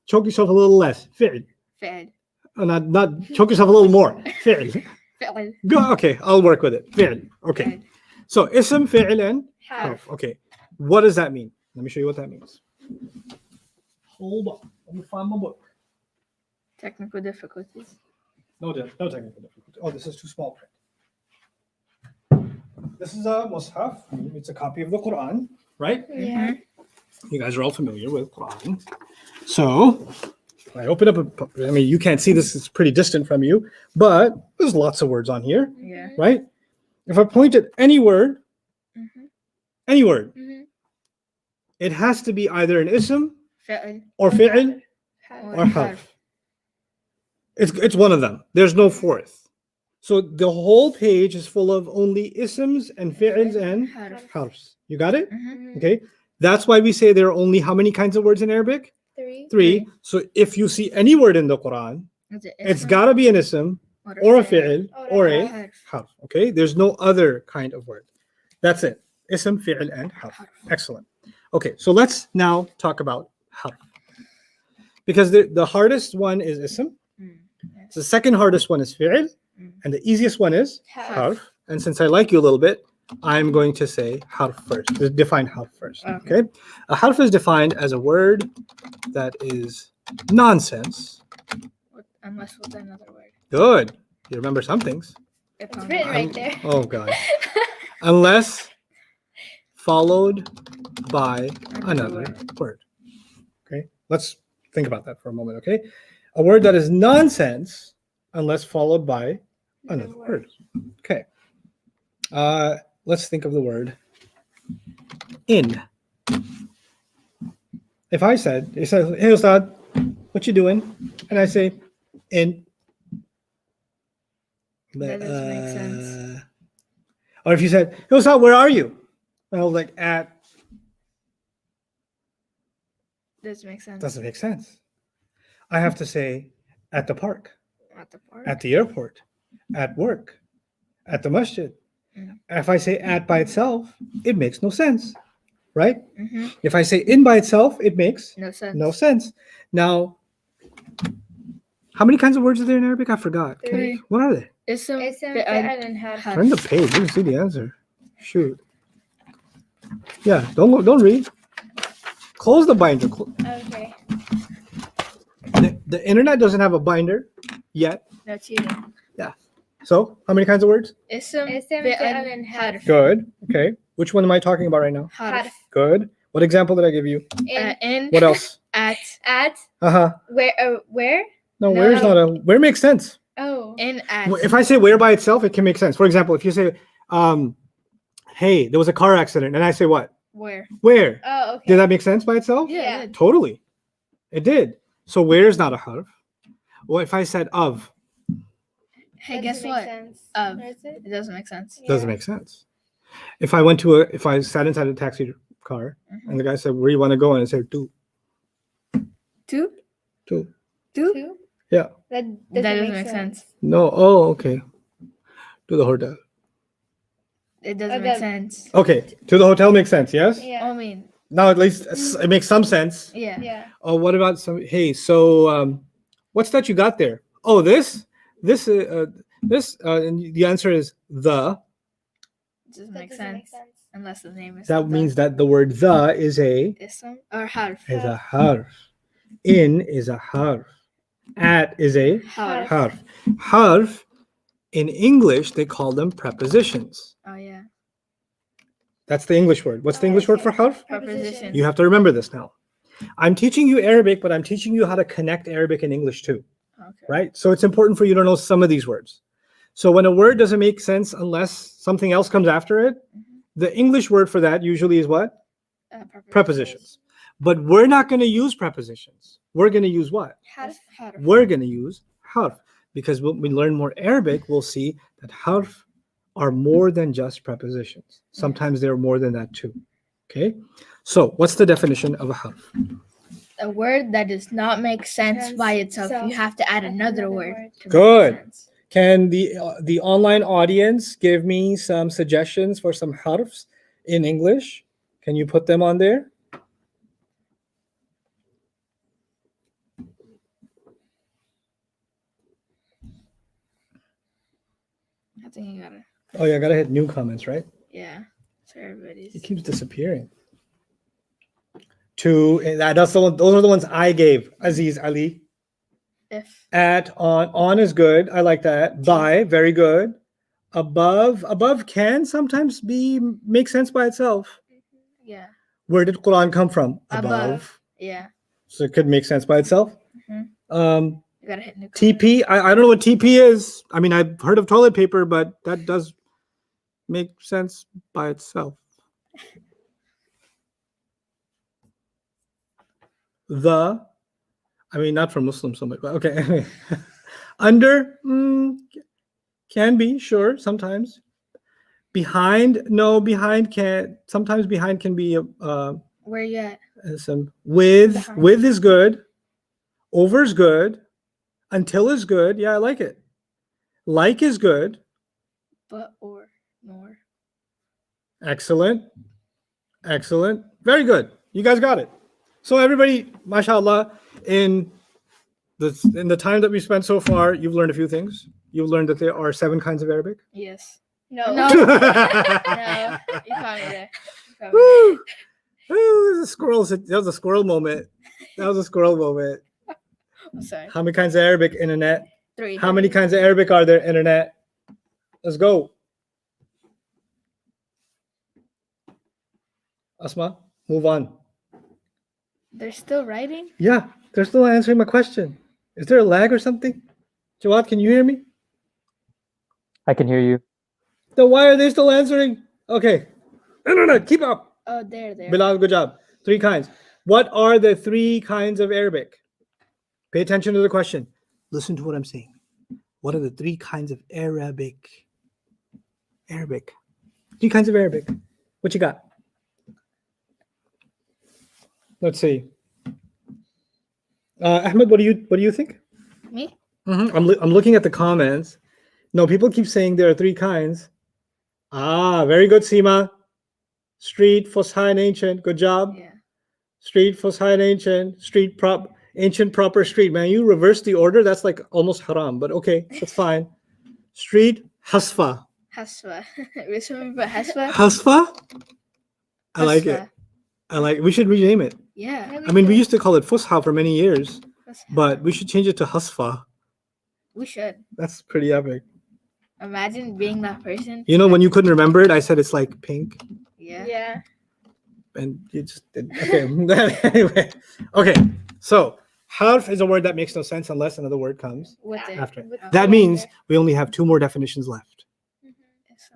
Speaker 1: Choke yourself a little less. Fi'il.
Speaker 2: Fi'l.
Speaker 1: Not choke yourself a little more. Fi'il.
Speaker 2: فعل.
Speaker 1: Go. Okay, I'll work with it. فعل. Okay.
Speaker 2: فعل.
Speaker 1: So اسم فعل and
Speaker 4: Harf.
Speaker 1: harf. Okay. What does that mean? Let me show you what that means. Hold on. Let me find my book.
Speaker 2: Technical difficulties.
Speaker 1: No technical difficulty. Oh, this is too small print. This is a mushaf. It's a copy of the Quran, right?
Speaker 4: Yeah.
Speaker 1: You guys are all familiar with Quran. So I open up I mean, you can't see this, it's pretty distant from you, but there's lots of words on here,
Speaker 2: Yeah.
Speaker 1: right? If I point at any word, any word,
Speaker 4: Mhm.
Speaker 1: it has to be either an ism
Speaker 2: فعل.
Speaker 1: or fi'l
Speaker 4: Harf.
Speaker 1: or harf. It's one of them. There's no fourth. So the whole page is full of only isms and fi'ls and
Speaker 2: حرف.
Speaker 1: harfs. You got it?
Speaker 2: Mhm.
Speaker 1: Okay. That's why we say there are only how many kinds of words in Arabic?
Speaker 4: 3.
Speaker 1: Three. So if you see any word in the Quran,
Speaker 2: Is it
Speaker 1: it's
Speaker 2: اسم
Speaker 1: got to be an ism or a fi'l or a
Speaker 2: حرف.
Speaker 1: harf. Okay. There's no other kind of word. That's it. Ism, fi'l, and harf. Excellent. Okay. So let's now talk about harf. Because the hardest one is ism.
Speaker 2: Mm.
Speaker 1: The second hardest one is fi'l.
Speaker 2: Mm.
Speaker 1: And the easiest one is
Speaker 4: Harf.
Speaker 1: harf. And since I like you a little bit, I'm going to say harf first. Define harf first.
Speaker 2: Okay.
Speaker 1: Okay. A harf is defined as a word that is nonsense.
Speaker 2: Unless with another word.
Speaker 1: Good. You remember some things.
Speaker 4: It's written right there.
Speaker 1: Oh God. Unless followed by another word. Okay. Let's think about that for a moment. Okay. A word that is nonsense unless followed by another word. Okay. Let's think of the word in. If I said, it says, hey Ustad, what you doing? And I say, in.
Speaker 2: That doesn't make sense.
Speaker 1: Or if you said, hey Ustad, where are you? And I was like, at.
Speaker 2: Doesn't make sense.
Speaker 1: Doesn't make sense. I have to say, at the park,
Speaker 2: At the park.
Speaker 1: at the airport, at work, at the masjid.
Speaker 2: Mm.
Speaker 1: If I say at by itself, it makes no sense, right?
Speaker 2: Mm-hmm.
Speaker 1: If I say in by itself, it makes
Speaker 2: No sense.
Speaker 1: no sense. Now, how many kinds of words are there in Arabic? I forgot.
Speaker 2: Three.
Speaker 1: What are they?
Speaker 2: اسم
Speaker 4: اسم
Speaker 2: فعل
Speaker 4: فعل and harf.
Speaker 1: Turn the page. You can see the answer. Shoot. Yeah, don't read. Close the binder.
Speaker 4: Okay.
Speaker 1: The internet doesn't have a binder yet.
Speaker 2: No cheating.
Speaker 1: So, how many kinds of words?
Speaker 2: اسم
Speaker 4: اسم
Speaker 2: فعل
Speaker 4: فعل and harf.
Speaker 2: حرف.
Speaker 1: Good. Okay. Which one am I talking about right now?
Speaker 2: حرف.
Speaker 1: Good. What example did I give you?
Speaker 2: In.
Speaker 1: What else?
Speaker 2: At.
Speaker 4: At.
Speaker 1: Uh-huh.
Speaker 4: Where?
Speaker 1: No,
Speaker 2: No.
Speaker 1: where's not a where makes sense.
Speaker 4: Oh.
Speaker 2: In at.
Speaker 1: If I say where by itself, it can make sense. For example, if you say, hey, there was a car accident, and I say what?
Speaker 2: Where?
Speaker 1: Where?
Speaker 4: Oh, okay.
Speaker 1: Did that make sense by itself?
Speaker 2: Yeah.
Speaker 4: Yeah.
Speaker 1: Totally. It did. So where is not a harf? Well, if I said of,
Speaker 2: Hey,
Speaker 4: That
Speaker 2: guess
Speaker 4: doesn't make
Speaker 2: what?
Speaker 4: sense.
Speaker 2: Of.
Speaker 4: Or is it?
Speaker 2: It doesn't make sense.
Speaker 1: doesn't
Speaker 4: Yeah.
Speaker 1: make sense. If I sat inside a taxi car and the guy said, where you want to go? And I said, two.
Speaker 2: Two?
Speaker 1: Two.
Speaker 2: Two?
Speaker 4: Two?
Speaker 1: Yeah.
Speaker 4: That
Speaker 2: That
Speaker 4: doesn't
Speaker 2: doesn't make sense.
Speaker 1: No. Oh, okay. To the hotel.
Speaker 2: It doesn't
Speaker 4: Oh,
Speaker 2: make
Speaker 4: that-
Speaker 2: sense.
Speaker 1: Okay. To the hotel makes sense, yes?
Speaker 4: Yeah.
Speaker 2: I mean,
Speaker 1: Now at least it makes some sense.
Speaker 2: yeah.
Speaker 4: Yeah.
Speaker 1: Oh, what about some? Hey, so what's that you got there? Oh, this. And the answer is the.
Speaker 2: It doesn't
Speaker 4: That
Speaker 2: make
Speaker 4: doesn't
Speaker 2: sense.
Speaker 4: make sense.
Speaker 2: Unless the name is.
Speaker 1: That means that the word the is a
Speaker 2: اسم or حرف.
Speaker 1: harf. In is a harf. At is a
Speaker 2: حرف.
Speaker 1: harf. Harf, in English, they call them prepositions.
Speaker 2: Oh yeah.
Speaker 1: That's the English word. What's the
Speaker 4: Oh,
Speaker 1: English word
Speaker 4: okay.
Speaker 1: for harf?
Speaker 2: Prepositions.
Speaker 1: You have to remember this now. I'm teaching you Arabic, but I'm teaching you how to connect Arabic and English too,
Speaker 2: Okay.
Speaker 1: right? So it's important for you to know some of these words. So when a word doesn't make sense unless something else comes after it, the English word for that usually is what? Prepositions. But we're not going to use prepositions. We're going to use what?
Speaker 4: Harf.
Speaker 2: حرف.
Speaker 1: We're going to use harf, because when we learn more Arabic, we'll see that harf are more than just prepositions. Sometimes they're more than that too. Okay? So what's the definition of a harf?
Speaker 2: A word that does not make sense
Speaker 4: Sense
Speaker 2: by itself.
Speaker 4: itself.
Speaker 2: You have to add another
Speaker 4: Another
Speaker 2: word.
Speaker 4: word.
Speaker 2: to make
Speaker 1: Good.
Speaker 2: sense.
Speaker 1: Can the online audience give me some suggestions for some harfs in English? Can you put them on there?
Speaker 2: think you gotta.
Speaker 1: Oh yeah, I gotta hit new comments, right?
Speaker 2: Yeah. So everybody's.
Speaker 1: It keeps disappearing. That's the one. Those are the ones I gave. Aziz Ali.
Speaker 2: If.
Speaker 1: At, on is good. I like that. By, very good. Above can sometimes make sense by itself.
Speaker 2: Yeah.
Speaker 1: Where did Quran come from? Above.
Speaker 2: Yeah.
Speaker 1: So it could make sense by itself.
Speaker 2: You gotta hit new.
Speaker 1: TP. I don't know what TP is. I mean, I've heard of toilet paper, but that does make sense by itself. I mean, not for Muslims so much, but okay. Anyway. Under, can be, sure, sometimes. Behind, no, behind can't. Sometimes behind can be
Speaker 2: Where you at?
Speaker 1: With
Speaker 2: Behind.
Speaker 1: is good. Over is good. Until is good. Yeah, I like it. Like is good.
Speaker 2: But or nor.
Speaker 1: Excellent. Very good. You guys got it. So everybody, mashallah, in the time that we spent so far, you've learned a few things. You've learned that there are 7 kinds of Arabic.
Speaker 2: Yes.
Speaker 4: No.
Speaker 2: No.
Speaker 4: No.
Speaker 2: You caught me there.
Speaker 1: Woo! Ooh, that was a squirrel moment. I'm
Speaker 2: sorry.
Speaker 1: How many kinds of Arabic, internet?
Speaker 2: 3.
Speaker 1: How many kinds of Arabic are there, internet? Let's go. Asma, move on.
Speaker 2: They're still writing?
Speaker 1: Yeah, they're still answering my question. Is there a lag or something? Jawad, can you hear me?
Speaker 3: I can hear you.
Speaker 1: Then why are they still answering? Okay. No, keep up.
Speaker 2: Oh, there.
Speaker 1: Bilal, good job. 3 kinds. What are the 3 kinds of Arabic? Pay attention to the question. Listen to what I'm saying. What are the 3 kinds of Arabic? 3 kinds of Arabic. What you got? Let's see. Ahmed, what do you think?
Speaker 2: Me?
Speaker 1: I'm looking at the comments. No, people keep saying there are 3 kinds. Very good, Seema. Street, Fusha, and ancient. Good job.
Speaker 2: Yeah.
Speaker 1: Street, Fusha, and ancient. Street, ancient, proper, street. Man, you reverse the order. That's like almost haram, but okay, that's fine. Street, Hasfa.
Speaker 2: Hasfa. Remember Hasfa?
Speaker 1: Hasfa? I like it.
Speaker 2: Hasfa.
Speaker 1: We should rename it.
Speaker 2: Yeah.
Speaker 1: I mean, we used to call it Fusha for many years,
Speaker 2: Hasfa.
Speaker 1: but we should change it to Hasfa.
Speaker 2: We should.
Speaker 1: That's pretty epic.
Speaker 2: Imagine being that person.
Speaker 1: You know, when you couldn't remember it, I said it's like pink.
Speaker 2: Yeah.
Speaker 4: Yeah.
Speaker 1: And you just did. Okay. Anyway. Okay. So, harf is a word that makes no sense unless another word comes
Speaker 2: With it.
Speaker 1: after.
Speaker 4: With
Speaker 1: That
Speaker 4: the
Speaker 1: means
Speaker 4: word.
Speaker 1: we only have 2 more definitions left.
Speaker 2: Ism.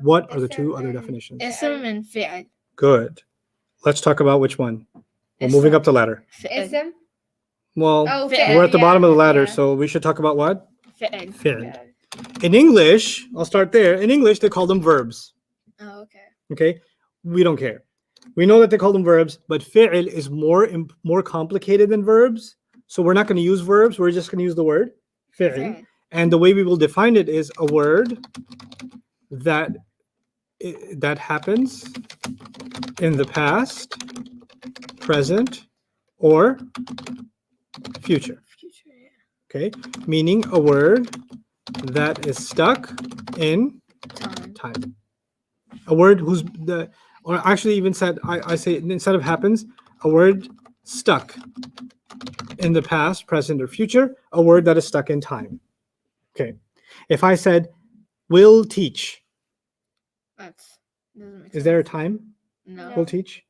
Speaker 1: What are the
Speaker 4: Ism
Speaker 1: 2 other
Speaker 4: and-
Speaker 1: definitions?
Speaker 2: Ism and fi'l.
Speaker 1: Good. Let's talk about which one. We're moving
Speaker 2: Ism.
Speaker 1: up the ladder.
Speaker 2: Fi'l.
Speaker 4: Ism.
Speaker 1: Well,
Speaker 4: Oh,
Speaker 2: Fi'l.
Speaker 1: we're at the bottom of the ladder,
Speaker 4: yeah.
Speaker 1: so we should talk about what?
Speaker 2: Fi'l.
Speaker 1: Fi'l. In English, I'll start there. In English, they call them verbs.
Speaker 2: Oh, okay.
Speaker 1: Okay? We don't care. We know that they call them verbs, but fi'l is more complicated than verbs. So we're not going to use verbs. We're just going to use the word fi'l.
Speaker 2: Fi'l.
Speaker 1: And the way we will define it is a word that happens in the past, present, or future.
Speaker 2: Future, yeah.
Speaker 1: Okay? Meaning a word that is stuck in time. A word or actually even said, I say instead of happens, a word stuck in the past, present, or future, a word that is stuck in time. Okay. If I said, will teach,
Speaker 2: Doesn't make
Speaker 1: is
Speaker 2: sense.
Speaker 1: there a time
Speaker 2: No.
Speaker 1: will teach?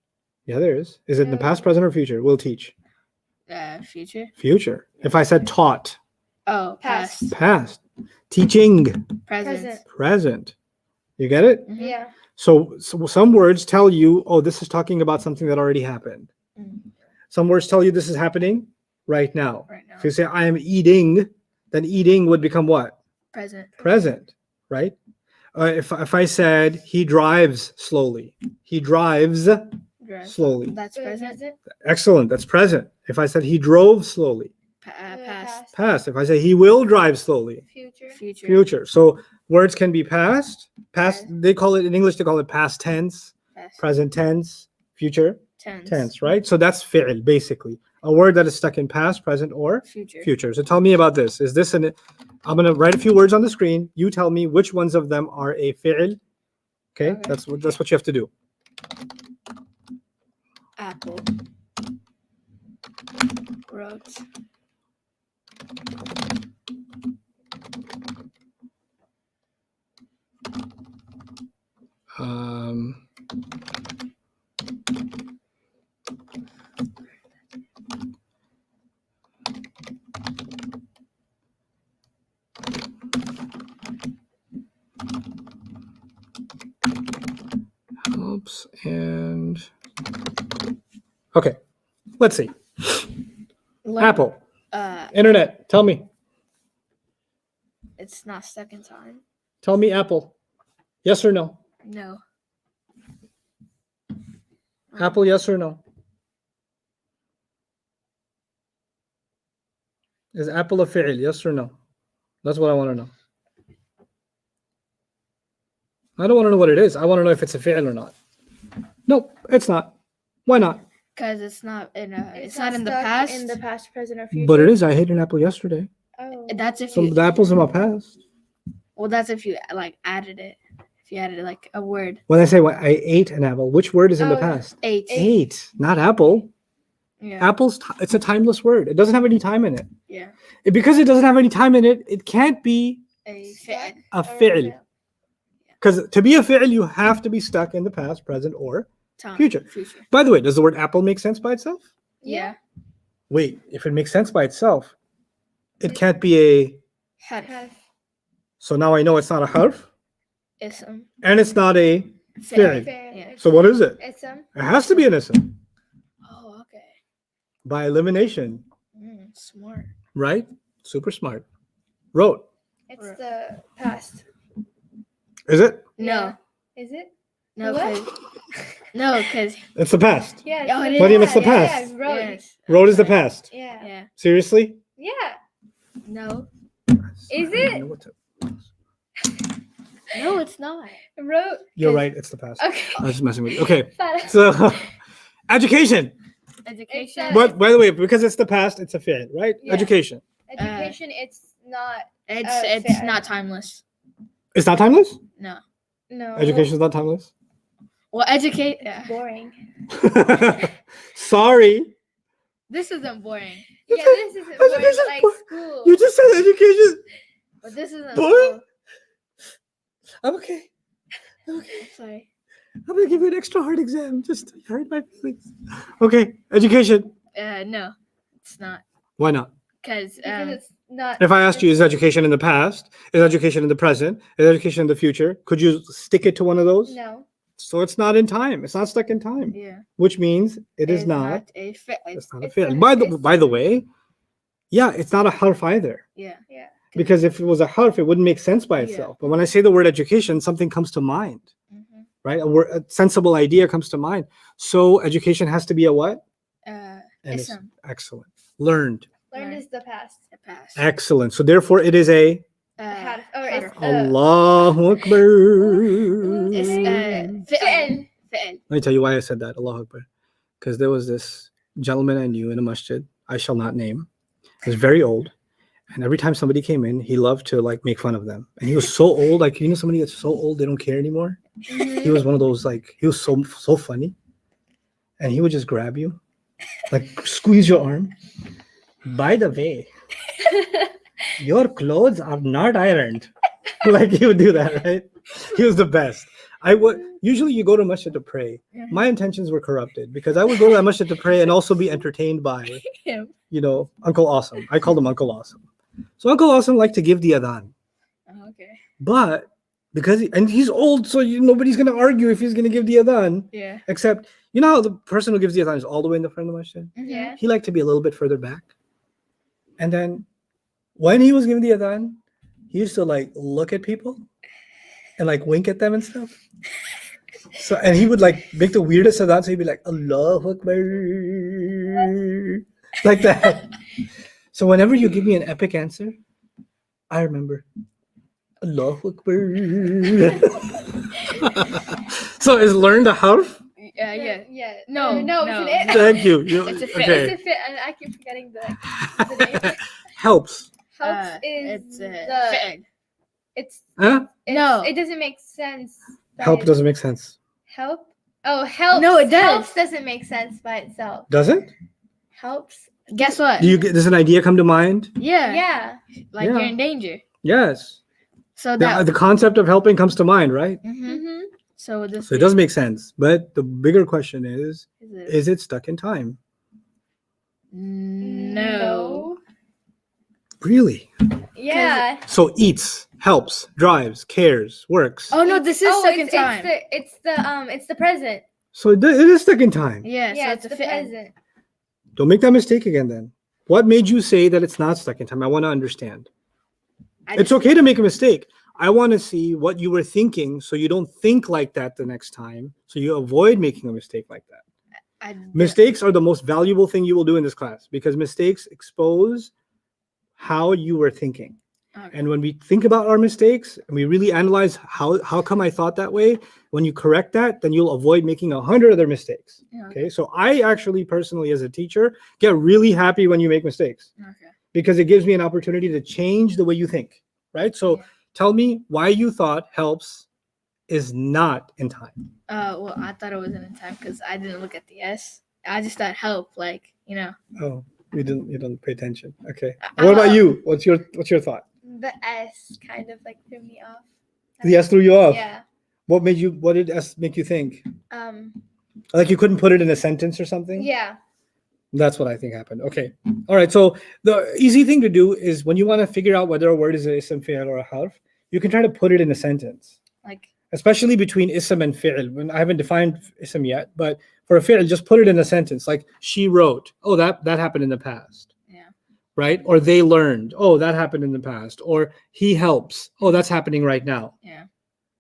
Speaker 1: Yeah, there is. Is it in the past, present, or future? Will teach.
Speaker 2: Future.
Speaker 1: Future. If I said taught,
Speaker 2: Oh,
Speaker 4: Past.
Speaker 1: past. Teaching,
Speaker 2: Present.
Speaker 1: present. You get it?
Speaker 2: Mhm.
Speaker 4: Yeah.
Speaker 1: So some words tell you, oh, this is talking about something that already happened.
Speaker 2: Mm.
Speaker 1: Some words tell you this is happening right now.
Speaker 2: Right now.
Speaker 1: If you say I am eating, then eating would become what?
Speaker 2: Present.
Speaker 1: Present, right? If I said he drives slowly, he drives
Speaker 2: Drive.
Speaker 1: slowly.
Speaker 2: That's present.
Speaker 1: Excellent, that's present. If I said he drove slowly,
Speaker 2: Past.
Speaker 1: past. If I say he will drive slowly,
Speaker 4: Future.
Speaker 2: Future.
Speaker 1: future. So words can be past.
Speaker 2: Past.
Speaker 1: They call it in English. They call it past tense,
Speaker 2: Past.
Speaker 1: present tense, future
Speaker 2: Tense.
Speaker 1: tense. Right. So that's fi'l basically. A word that is stuck in past, present, or
Speaker 2: Future.
Speaker 1: future. So tell me about this. Is this I'm gonna write a few words on the screen. You tell me which ones of them are a fi'l. Okay,
Speaker 2: Okay.
Speaker 1: that's what you have to do.
Speaker 2: Apple. Wrote.
Speaker 1: Helps and okay. Let's see.
Speaker 2: Learn-
Speaker 1: Apple.
Speaker 2: Uh,
Speaker 1: Internet. Tell me.
Speaker 2: it's not stuck in time.
Speaker 1: Tell me Apple. Yes or no?
Speaker 2: No.
Speaker 1: Apple, yes or no? Is Apple a fi'l? Yes or no? That's what I want to know. I don't want to know what it is. I want to know if it's a fi'l or not. Nope, it's not. Why not?
Speaker 2: Because it's not in a.
Speaker 4: It's
Speaker 2: not in the
Speaker 4: stuck
Speaker 2: past.
Speaker 4: In the past, present, or future.
Speaker 1: But it is. I ate an apple yesterday.
Speaker 4: Oh.
Speaker 2: That's if
Speaker 1: So
Speaker 2: you.
Speaker 1: the apple's in my past.
Speaker 2: Well, that's if you like added it. If you added like a word.
Speaker 1: When I say I ate an apple, which word is in the
Speaker 4: Oh,
Speaker 1: past?
Speaker 2: Eight.
Speaker 1: Ate, not apple.
Speaker 2: Yeah.
Speaker 1: Apple's it's a timeless word. It doesn't have any time in it.
Speaker 2: Yeah.
Speaker 1: Because it doesn't have any time in it, it can't be
Speaker 2: A
Speaker 4: Stuck.
Speaker 1: a
Speaker 4: Or
Speaker 1: fi'l. Because to be a fi'l, you have to be stuck in the past, present, or
Speaker 2: time.
Speaker 1: future.
Speaker 2: Future.
Speaker 1: By the way, does the word apple make sense by itself?
Speaker 2: Yeah.
Speaker 1: Wait, if it makes sense by itself, it can't be a.
Speaker 2: Harf.
Speaker 4: Have.
Speaker 1: So now I know it's not a harf,
Speaker 2: Ism.
Speaker 1: and it's not a
Speaker 2: Fi'l.
Speaker 1: fi'l.
Speaker 2: Yeah.
Speaker 1: So what is it?
Speaker 4: It's
Speaker 1: It has to be an ism
Speaker 2: Oh, okay.
Speaker 1: by elimination,
Speaker 2: Smart.
Speaker 1: right? Super smart. Wrote.
Speaker 4: It's the past.
Speaker 1: Is it?
Speaker 2: No.
Speaker 4: Is it?
Speaker 2: No,
Speaker 4: What?
Speaker 2: because no, because
Speaker 1: It's the past.
Speaker 4: Yeah.
Speaker 2: Oh, it
Speaker 1: What do you mean it's the
Speaker 4: yeah,
Speaker 1: past?
Speaker 4: Yeah, wrote.
Speaker 2: yes.
Speaker 1: Wrote is the past.
Speaker 4: Yeah.
Speaker 2: Yeah.
Speaker 1: Seriously?
Speaker 4: Yeah.
Speaker 2: No.
Speaker 4: Is
Speaker 1: I don't
Speaker 4: it?
Speaker 1: know what to-
Speaker 2: No, it's not.
Speaker 4: Wrote.
Speaker 1: You're right. It's the past.
Speaker 4: Okay.
Speaker 1: I was just messing with you. Okay.
Speaker 4: Fine.
Speaker 1: So, education.
Speaker 2: Education.
Speaker 1: But by the way, because it's the past, it's a fi'l, right?
Speaker 4: Yeah.
Speaker 1: Education.
Speaker 4: Education. It's not.
Speaker 2: It's
Speaker 4: fair.
Speaker 2: not timeless.
Speaker 1: It's not timeless?
Speaker 2: No.
Speaker 4: No.
Speaker 1: Education is not timeless?
Speaker 2: Well, educate.
Speaker 4: Boring.
Speaker 1: Sorry.
Speaker 2: This isn't boring.
Speaker 4: Yeah, this isn't boring,
Speaker 1: Education
Speaker 4: like
Speaker 1: boring.
Speaker 4: school.
Speaker 1: You just said education.
Speaker 2: But this isn't.
Speaker 1: Boring? I'm okay. I'm okay.
Speaker 2: Sorry.
Speaker 1: I'm gonna give you an extra hard exam. Just to hurt my feelings. Okay. Education.
Speaker 2: No, it's not.
Speaker 1: Why not?
Speaker 2: Because
Speaker 4: Because it's not.
Speaker 1: If I asked you, is education in the past? Is education in the present? Is education in the future? Could you stick it to one of those?
Speaker 4: No.
Speaker 1: So it's not in time. It's not stuck in time,
Speaker 2: yeah,
Speaker 1: which means it is
Speaker 2: it's
Speaker 1: not.
Speaker 2: a fit.
Speaker 1: It's not a
Speaker 4: it's
Speaker 1: fi'l.
Speaker 4: not-
Speaker 1: By the way, yeah, it's not a harf either.
Speaker 2: Yeah.
Speaker 4: Yeah.
Speaker 1: Because if it was a harf, it wouldn't make sense by
Speaker 2: Yeah.
Speaker 1: itself. But when I say the word education, something comes to mind,
Speaker 2: Mm-hmm.
Speaker 1: right? A sensible idea comes to mind. So education has to be a what? And it's
Speaker 2: Ism.
Speaker 1: excellent. Learned.
Speaker 4: Learned
Speaker 2: Right.
Speaker 4: is the past.
Speaker 2: The past.
Speaker 1: Excellent. So therefore, it is a
Speaker 4: Had. Or
Speaker 2: harf.
Speaker 4: it's
Speaker 1: Allahu Akbar.
Speaker 2: It's fi'l.
Speaker 4: Fi'l.
Speaker 2: Fi'l.
Speaker 1: Let me tell you why I said that. Allahu Akbar. Because there was this gentleman I knew in a masjid. I shall not name. He was very old. And every time somebody came in, he loved to like make fun of them. And he was so old, like somebody gets so old they don't care anymore. He was one of those he was so funny. And he would just grab you, like squeeze your arm. By the way, your clothes are not ironed. Like he would do that, right? He was the best. I would usually you go to masjid to pray. My intentions were corrupted because I would go to that masjid to pray and also be entertained by
Speaker 2: Him.
Speaker 1: Uncle Awesome. I called him Uncle Awesome. So Uncle Awesome liked to give the adhan.
Speaker 2: Oh, okay.
Speaker 1: But because he's old, so nobody's gonna argue if he's gonna give the adhan.
Speaker 2: Yeah.
Speaker 1: Except how the person who gives the adhan is all the way in the front of the masjid.
Speaker 4: Yeah.
Speaker 1: He liked to be a little bit further back. And then when he was giving the adhan, he used to like look at people and like wink at them and stuff. So and he would like make the weirdest adhan. So he'd be like Allahu Akbar, like that. So whenever you give me an epic answer, I remember Allahu Akbar. So is learned a harf?
Speaker 2: Yeah.
Speaker 4: Yeah.
Speaker 2: No,
Speaker 4: No.
Speaker 2: no.
Speaker 4: It's an it.
Speaker 1: Thank you.
Speaker 2: It's a fit.
Speaker 1: Okay.
Speaker 4: It's a fit, and I keep forgetting the name.
Speaker 1: Helps.
Speaker 4: Helps
Speaker 2: it's
Speaker 4: is
Speaker 2: a
Speaker 4: the
Speaker 2: fi'l.
Speaker 4: it's
Speaker 1: Huh?
Speaker 2: No.
Speaker 4: it doesn't make sense. by
Speaker 1: Help
Speaker 4: it-
Speaker 1: doesn't make sense.
Speaker 4: help. Oh, helps.
Speaker 2: No, it does.
Speaker 4: Helps doesn't make sense by itself.
Speaker 1: Does it?
Speaker 4: Helps.
Speaker 2: Guess what?
Speaker 1: Does an idea come to mind?
Speaker 2: Yeah.
Speaker 4: Yeah.
Speaker 2: Like
Speaker 1: Yeah.
Speaker 2: you're in danger.
Speaker 1: Yes.
Speaker 2: So
Speaker 1: The,
Speaker 2: that.
Speaker 1: the concept of helping comes to mind, right?
Speaker 2: Mhm.
Speaker 4: Mm-hmm.
Speaker 2: So would this
Speaker 1: So it
Speaker 2: be-
Speaker 1: does make sense. But the bigger question is
Speaker 2: Is it?
Speaker 1: is it stuck in time?
Speaker 2: No.
Speaker 1: Really?
Speaker 4: Yeah.
Speaker 1: So eats, helps, drives, cares, works.
Speaker 2: Oh no, this is stuck in time.
Speaker 4: It's the present.
Speaker 1: So it is stuck in time.
Speaker 2: Yeah.
Speaker 4: Yeah,
Speaker 2: So
Speaker 4: it's
Speaker 2: it's a
Speaker 4: the
Speaker 2: fi'l.
Speaker 4: present.
Speaker 1: Don't make that mistake again then. What made you say that it's not stuck in time? I want to understand. It's okay to make a mistake. I want to see what you were thinking so you don't think like that the next time. So you avoid making a mistake like that. Mistakes are the most valuable thing you will do in this class because mistakes expose how you were thinking.
Speaker 2: Okay.
Speaker 1: And when we think about our mistakes and we really analyze how come I thought that way, when you correct that, then you'll avoid making 100 other mistakes.
Speaker 2: Yeah,
Speaker 1: Okay. So I actually personally, as a teacher, get really happy when you make mistakes
Speaker 2: Okay.
Speaker 1: because it gives me an opportunity to change the way you think. Right. So
Speaker 2: Yeah.
Speaker 1: tell me why you thought helps is not in time.
Speaker 2: Well, I thought it wasn't in time because I didn't look at the S. I just thought help, like
Speaker 1: Oh, you didn't pay attention. Okay. What about you? What's your thought?
Speaker 4: The S kind of like threw me off.
Speaker 1: The S threw you off.
Speaker 4: Yeah.
Speaker 1: What did S make you think?
Speaker 4: Um.
Speaker 1: Like you couldn't put it in a sentence or something?
Speaker 4: Yeah.
Speaker 1: That's what I think happened. Okay. All right. So the easy thing to do is when you want to figure out whether a word is an ism, fi'l, or a harf, you can try to put it in a sentence.
Speaker 2: like
Speaker 1: Especially between ism and fi'l. When I haven't defined ism yet, but for a fi'l, just put it in a sentence. Like she wrote. Oh, that happened in the past.
Speaker 2: Yeah.
Speaker 1: Right? Or they learned. Oh, that happened in the past. Or he helps. Oh, that's happening right now.
Speaker 2: Yeah.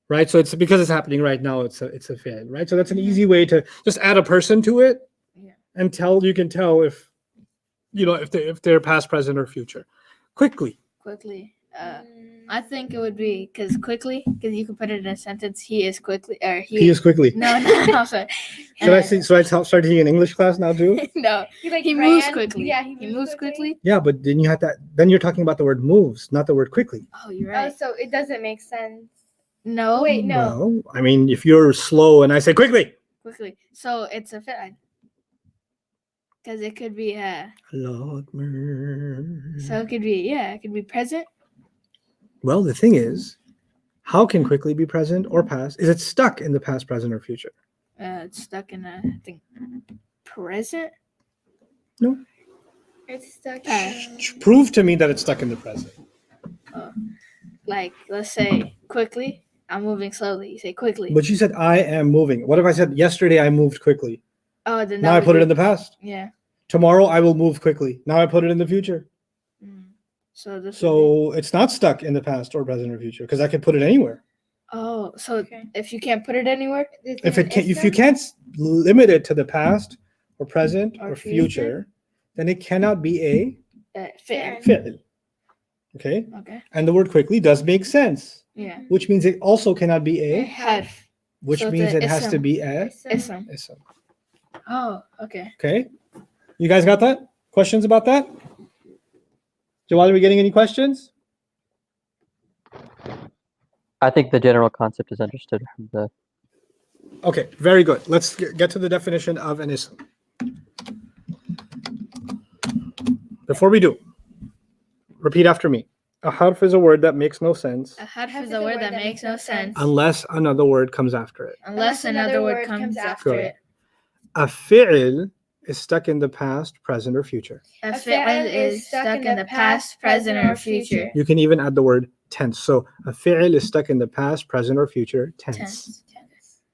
Speaker 1: Right? So it's because it's happening right now, it's a fi'l, right? So that's an
Speaker 2: Mhm.
Speaker 1: easy way to just add a person to it.
Speaker 2: Yeah.
Speaker 1: And you can tell if if they're past, present, or future. Quickly.
Speaker 2: I think it would be because you can put it in a sentence. He is quickly, or
Speaker 1: He is quickly.
Speaker 2: No, I'm sorry.
Speaker 1: Should I start taking an English class now too?
Speaker 2: No,
Speaker 4: He
Speaker 2: moves
Speaker 4: ran.
Speaker 2: quickly.
Speaker 4: Yeah.
Speaker 2: He moves quickly.
Speaker 1: Yeah, but then you have that. Then you're talking about the word moves, not the word quickly.
Speaker 2: Oh, you're
Speaker 4: Oh,
Speaker 2: right.
Speaker 4: so it doesn't make sense.
Speaker 2: No,
Speaker 4: Wait, no.
Speaker 1: Well, I mean, if you're slow and I say quickly,
Speaker 2: quickly. So it's a fi'l. Because it could be
Speaker 1: Allah Akbar.
Speaker 2: so it could be present.
Speaker 1: Well, the thing is, how can quickly be present or past? Is it stuck in the past, present, or future?
Speaker 2: It's stuck in I think present.
Speaker 4: It's stuck.
Speaker 1: Prove to me that it's stuck in the present.
Speaker 2: Like let's say quickly. I'm moving slowly. You say quickly.
Speaker 1: But you said I am moving. What if I said yesterday I moved quickly?
Speaker 2: Oh, then
Speaker 1: Now I put it in the past.
Speaker 2: Yeah.
Speaker 1: Tomorrow I will move quickly. Now I put it in the future.
Speaker 2: So this. would
Speaker 1: So it's not stuck in the past or present or future because I can put it anywhere.
Speaker 2: be- oh, so
Speaker 4: Okay.
Speaker 2: if you can't put it anywhere,
Speaker 1: If you can't limit it to the past or present
Speaker 2: Or
Speaker 1: or
Speaker 2: future.
Speaker 1: future, then it cannot be a
Speaker 2: fi'l.
Speaker 1: fi'l. Okay?
Speaker 2: Okay.
Speaker 1: And the word quickly does make sense,
Speaker 2: Yeah.
Speaker 1: which means it also cannot be a,
Speaker 2: Harf.
Speaker 1: which
Speaker 2: So
Speaker 1: means
Speaker 2: the
Speaker 1: it has to
Speaker 2: ism.
Speaker 1: be a
Speaker 2: Ism.
Speaker 1: ism.
Speaker 2: Oh, okay.
Speaker 1: Okay? You guys got that? Questions about that? Jawad, are we getting any questions?
Speaker 3: I think the general concept is understood from the.
Speaker 1: Okay, very good. Let's get to the definition of an ism. Before we do, repeat after me. A harf is a word that makes no sense
Speaker 2: A harf is a word that makes no sense
Speaker 1: unless another word comes after it.
Speaker 2: unless another word comes after
Speaker 1: Good.
Speaker 2: it.
Speaker 1: A fi'l is stuck in the past, present, or future.
Speaker 2: A fi'l is stuck in the past, present, or future.
Speaker 1: You can even add the word tense. So a fi'l is stuck in the past, present, or future tense.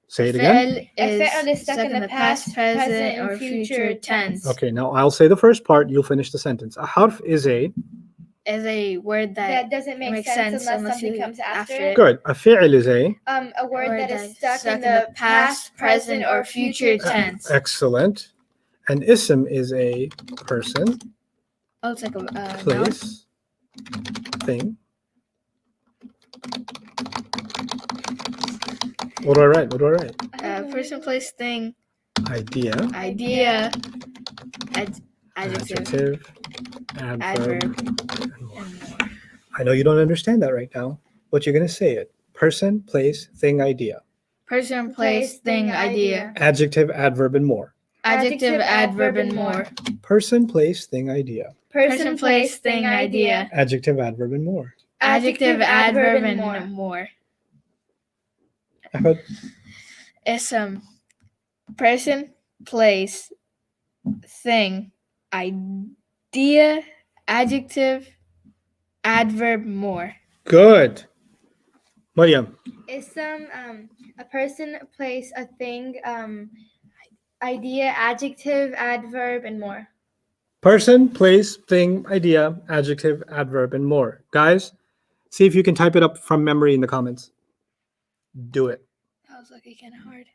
Speaker 1: Say it again.
Speaker 2: Fi'l is stuck in the past, present, or future tense.
Speaker 1: Okay, now I'll say the first part. You'll finish the sentence. A harf is a
Speaker 2: Is a word
Speaker 4: That
Speaker 2: that
Speaker 4: doesn't make
Speaker 2: makes
Speaker 4: sense
Speaker 2: sense
Speaker 4: unless
Speaker 2: unless
Speaker 4: something
Speaker 2: you-
Speaker 4: comes after
Speaker 2: after
Speaker 4: it.
Speaker 1: good. A fi'l is a
Speaker 4: A word that is stuck in
Speaker 2: the
Speaker 4: the past, present, or future
Speaker 2: tense.
Speaker 1: excellent. An ism is a person,
Speaker 2: Oh, it's like a noun.
Speaker 1: place, thing. What do I write? What do I write?
Speaker 2: Person, place, thing,
Speaker 1: Idea,
Speaker 2: idea, adjective.
Speaker 1: adjective, adverb,
Speaker 2: Adverb.
Speaker 1: and more.
Speaker 2: And more.
Speaker 1: I know you don't understand that right now, but you're going to say it. Person, place, thing, idea.
Speaker 2: Person, place, thing, idea.
Speaker 1: Adjective, adverb, and more.
Speaker 2: Adjective, adverb, and more.
Speaker 1: Person, place, thing, idea.
Speaker 2: Person, place, thing, idea.
Speaker 1: Adjective, adverb, and more.
Speaker 2: Adjective, adverb, and more.
Speaker 1: Ahmed?
Speaker 2: Ism. Person, place, thing, idea, adjective, adverb, more.
Speaker 1: Good. Mariam?
Speaker 4: Ism, a person, a place, a thing, idea, adjective, adverb, and more.
Speaker 1: Person, place, thing, idea, adjective, adverb, and more. Guys, see if you can type it up from memory in the comments. Do it.
Speaker 2: That was looking kind of hard.